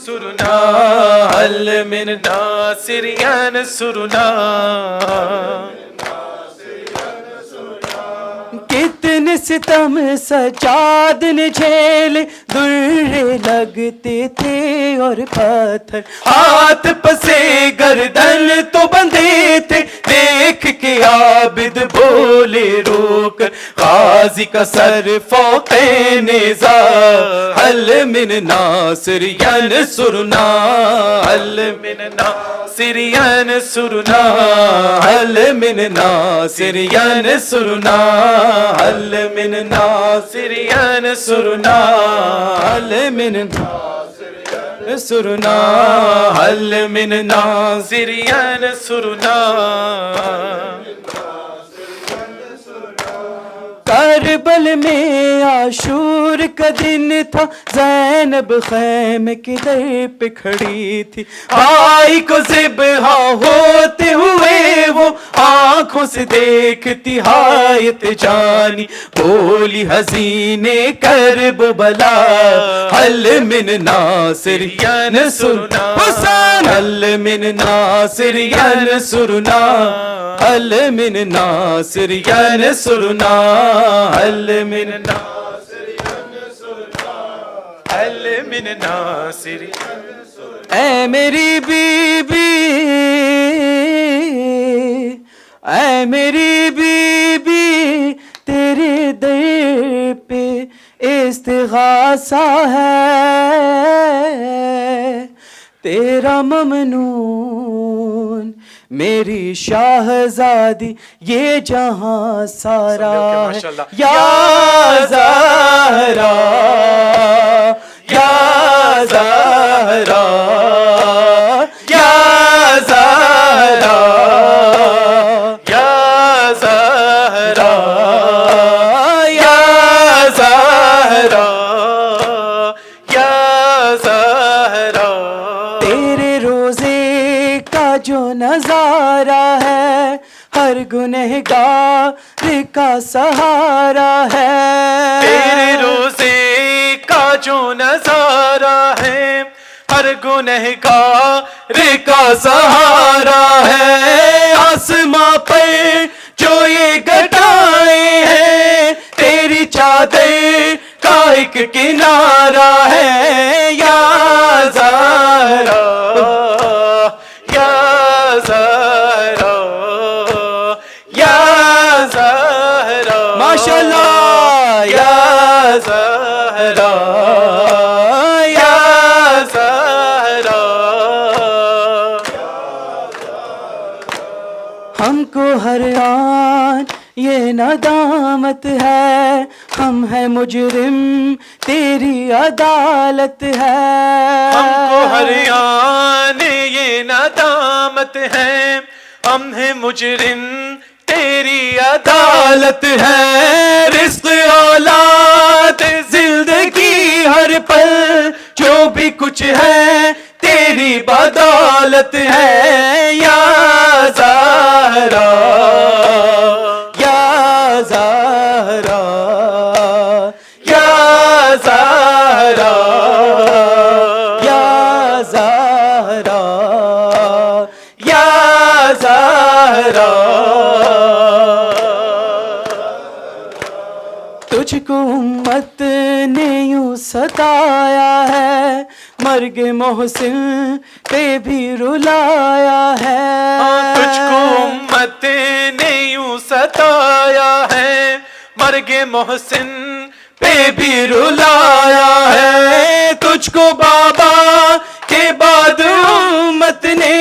ینصرنا حل من ناصر ینصرنا کتنے ستم سجاد نے جھیلے درے لگتے تھے اور پتھر ہاتھ پسے گردن تو بندھے تھے دیکھ کے عابد بولے روک غازی کا سر فوق نیزا حل من ناصر ینصرنا حل من ناصر ینصرنا حل من ناصر ینصرنا حل من ناصر ینصرنا حل من ناصر ینصرنا حل من ناصر ینصرنا کربل میں عاشور کا دن تھا زینب خیمے کے در پہ کھڑی تھی آئی کو ذبح ہوتے ہوئے وہ آنکھوں سے دیکھتی ہائے تجانی بولی حزین کربلا حل من ناصر ینصرنا حسین حل من ناصر ینصرنا حل من ناصر ینصرنا حل من ناصر ینصرنا حل من ناصر اے میری بی بی اے میری بی بی تیرے در پہ استغاثہ ہے تیرا ممنون میری شاہزادی یہ جہاں سارا ہے یا زہرا یا زہرا یا زہرا یا زہرا یا زہرا یا زہرا تیرے روزے کا جو نظارہ ہے ہر گنہگار کا سہارا ہے تیرے روزے کا جو نظارہ ہے ہر گنہگار کا سہارا ہے آسماں پر جو یہ گٹائیں ہیں تیری چادر کا ایک کنارہ ہے یا زہرا یا زہرا یا زہرا ماشاءاللہ یا زہرا یا زہرا ہم کو ہر آن یہ ندامت ہے، ہم ہیں مجرم تیری عدالت ہے. ہم کو ہر آن یہ ندامت ہے، ہم ہیں مجرم تیری عدالت ہے. رزق اولاد زندگی ہر پل جو بھی کچھ ہے تیری بدولت ہے. یا زہرا یا زہرا یا زہرا یا زہرا یا زہرا. تجھ کو امت نے یوں ستایا ہے، مرگ محسن پہ بھی رلایا ہے. تجھ کو امت نے یوں ستایا ہے، مرگ محسن پہ بھی رلایا ہے. تجھ کو بابا کے بعد امت نے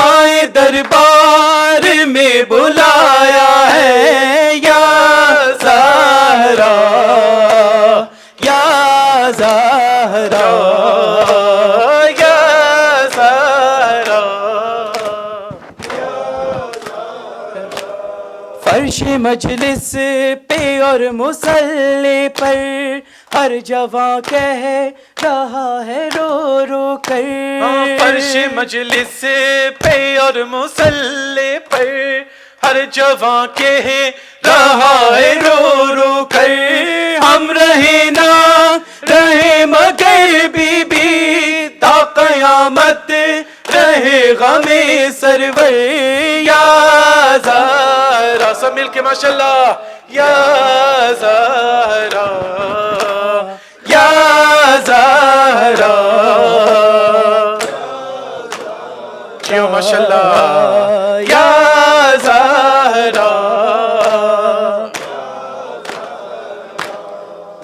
آئے دربار میں بلایا ہے. یا زہرا یا زہرا یا زہرا. فرش مجلس پہ اور مصلی پر ہر جوان کہہ رہا ہے رو رو کر. فرش مجلس پہ اور مصلی پر ہر جوان کہہ رہا ہے رو رو کر. ہم رہے نہ رہے مگر بی تا قیامت رہے غم سرور. یا زہرا سب مل کے ماشاءاللہ. یا زہرا یا زہرا جیو ماشاءاللہ. یا زہرا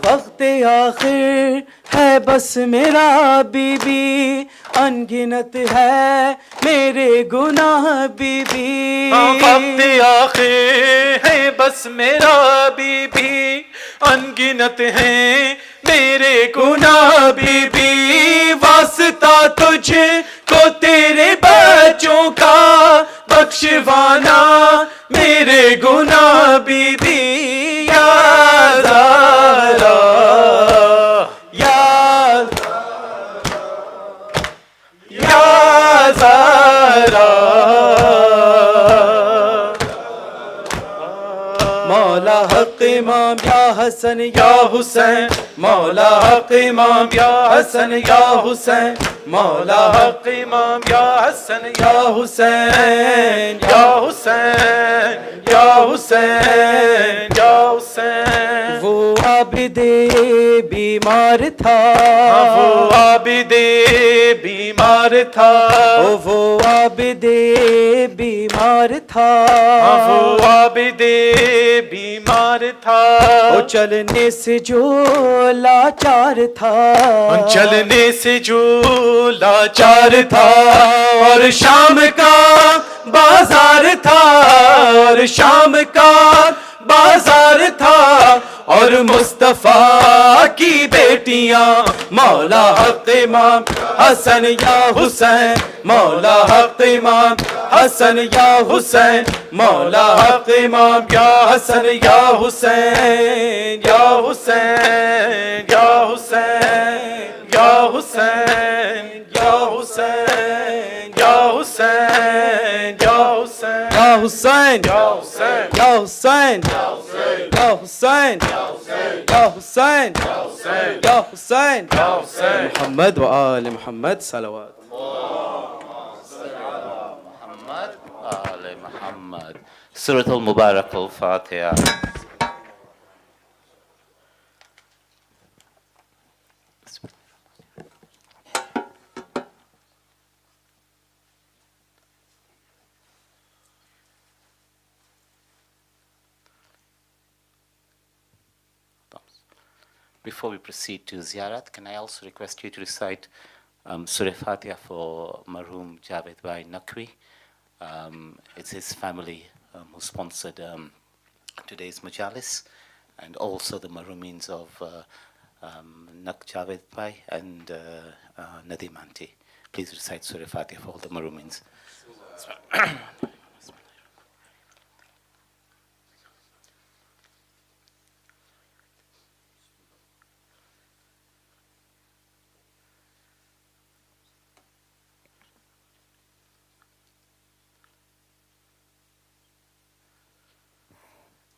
وقت آخر ہے بس میرا بی بی، انگنت ہے میرے گناہ بی بی. وقت آخر ہے بس میرا بی بی، انگنت ہیں میرے گناہ بی بی. واسطہ تجھ کو تیرے بچوں کا بخشوانا میرے گناہ بی بی. یا زہرا یا یا زہرا مولا حق امام یا حسن یا حسین، مولا حق امام یا حسن یا حسین، مولا حق امام یا حسن یا حسین یا حسین یا حسین یا حسین. وہ عابد بیمار تھا، وہ عابد بیمار تھا، وہ عابد بیمار تھا، وہ عابد بیمار تھا. وہ چلنے سے جو لاچار تھا، چلنے سے جو لاچار تھا. اور شام کا بازار تھا، اور شام کا بازار تھا. اور مصطفیٰ کی بیٹیاں مولا حق امام حسن یا حسین، مولا حق امام حسن یا حسین، مولا حق امام یا حسن یا حسین یا حسین یا حسین یا حسین یا حسین یا حسین یا حسین یا حسین یا حسین یا حسین یا حسین یا حسین یا حسین محمد و آل محمد صلوات. محمد آل محمد. سورة المبارک الفاتحہ. Before we proceed to Ziyarat, can I also request you to recite Surah Fatiha for Marhum Javed Bhai Naqvi. It's his family who sponsored today's Majalis, and also the Marumins of Nak Javed Bhai and Nadim Aunty. Please recite Surah Fatiha for all the Marumins.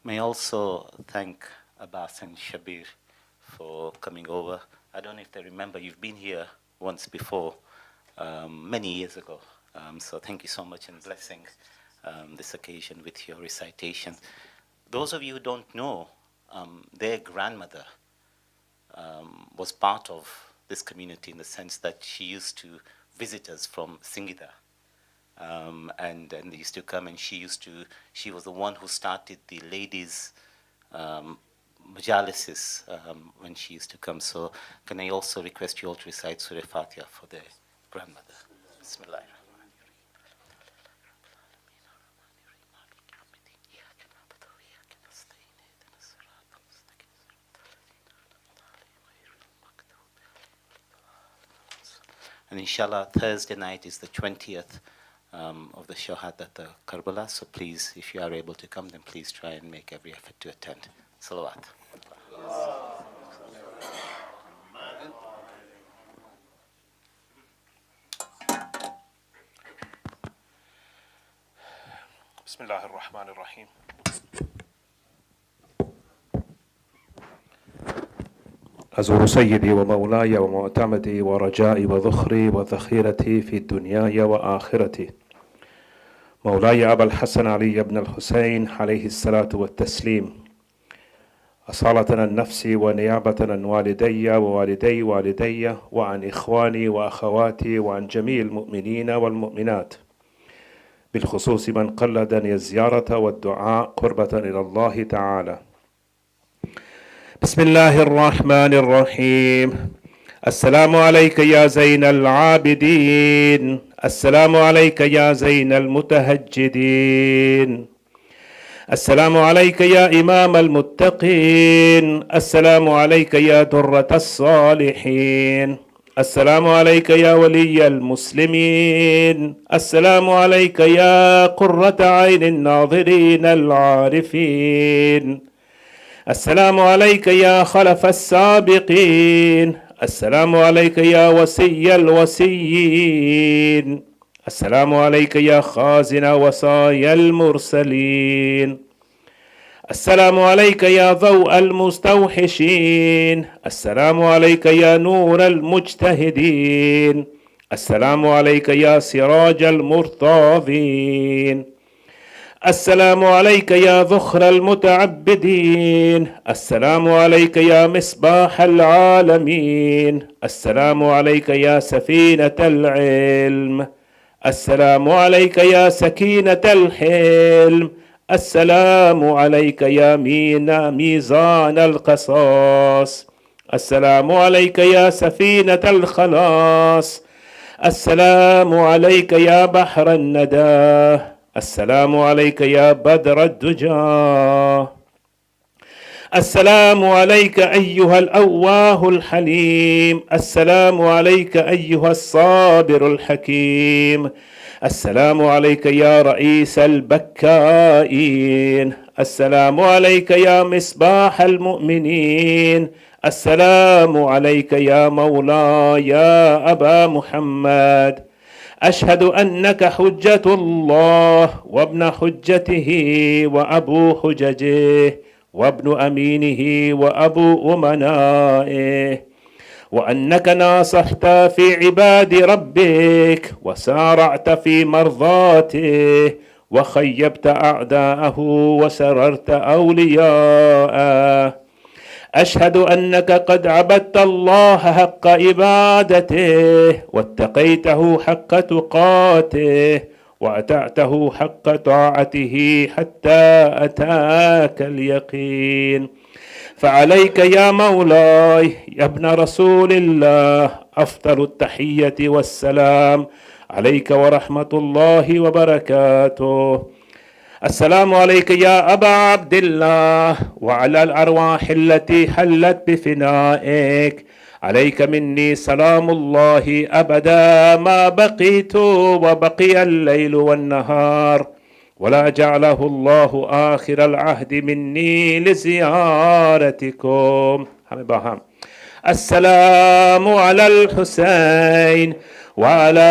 May also thank Abbas and Shabir for coming over. I don't know if they remember, you've been here once before, many years ago. So thank you so much and blessing this occasion with your recitation. Those of you who don't know, their grandmother was part of this community in the sense that she used to visit us from Singida. And they used to come, and she was the one who started the ladies' majalises when she used to come. So can I also request you all to recite Surah Fatiha for their grandmother? Bismillah. And inshallah, Thursday night is the 20th of the Shahadat Karbala. So please, if you are able to come, then please try and make every effort to attend. Salawat. Bismillah ar-Rahman ar-Rahim. أزور سيدي ومولاي ومعتمدي ورجائي وذخري وذخيرتي في دنياي وآخرتي مولاي أبا الحسن علي بن الحسين عليه الصلاة والتسليم أصالة عن نفسي ونيابة عن والدي ووالدي والدي وعن إخواني وأخواتي وعن جميع المؤمنين والمؤمنات بالخصوص من قلدني الزيارة والدعاء قربة إلى الله تعالى. بسم الله الرحمن الرحيم. السلام عليك يا زين العابدين، السلام عليك يا زين المتهجدين، السلام عليك يا إمام المتقين، السلام عليك يا درة الصالحين، السلام عليك يا ولي المسلمين، السلام عليك يا قرة عين الناظرين العارفين، السلام عليك يا خلف السابقين، السلام عليك يا وصي الوصيين، السلام عليك يا خازن وصايا المرسلين، السلام عليك يا ضوء المستوحشين، السلام عليك يا نور المجتهدين، السلام عليك يا سراج المرتاضين، السلام عليك يا ذخر المتعبدين، السلام عليك يا مصباح العالمين، السلام عليك يا سفينة العلم، السلام عليك يا سكينة الحلم، السلام عليك يا ميزان القصاص، السلام عليك يا سفينة الخلاص، السلام عليك يا بحر الندى، السلام عليك يا بدر الدجى، السلام عليك أيها الأواه الحليم، السلام عليك أيها الصابر الحكيم، السلام عليك يا رئيس البكائين، السلام عليك يا مصباح المؤمنين، السلام عليك يا مولاي يا أبا محمد، أشهد أنك حجة الله وابن حجته وأبو حججه وابن أمينه وأبو أمنائه، وأنك ناصحت في عباد ربك وسارعت في مرضاته وخيبت أعداءه وسررت أولياءه. أشهد أنك قد عبدت الله حق عبادته واتقيته حق تقاته وأطعته حق طاعته حتى أتاك اليقين. فعليك يا مولاي يا ابن رسول الله أفضل التحية والسلام عليك ورحمة الله وبركاته. السلام عليك يا أبا عبد الله وعلى الأرواح التي حلت بفنائك. عليك مني سلام الله أبدا ما بقيت وبقي الليل والنهار، ولا جعله الله آخر العهد مني لزيارتكم. السلام على الحسين وعلى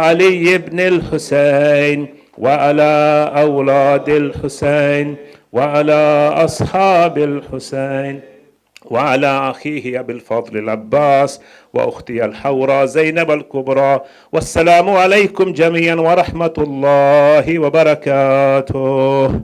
علي بن الحسين وعلى أولاد الحسين وعلى أصحاب الحسين وعلى أخيه أبي الفضل العباس وأختي الحوراء زينب الكبرى. والسلام عليكم جميعا ورحمة الله وبركاته.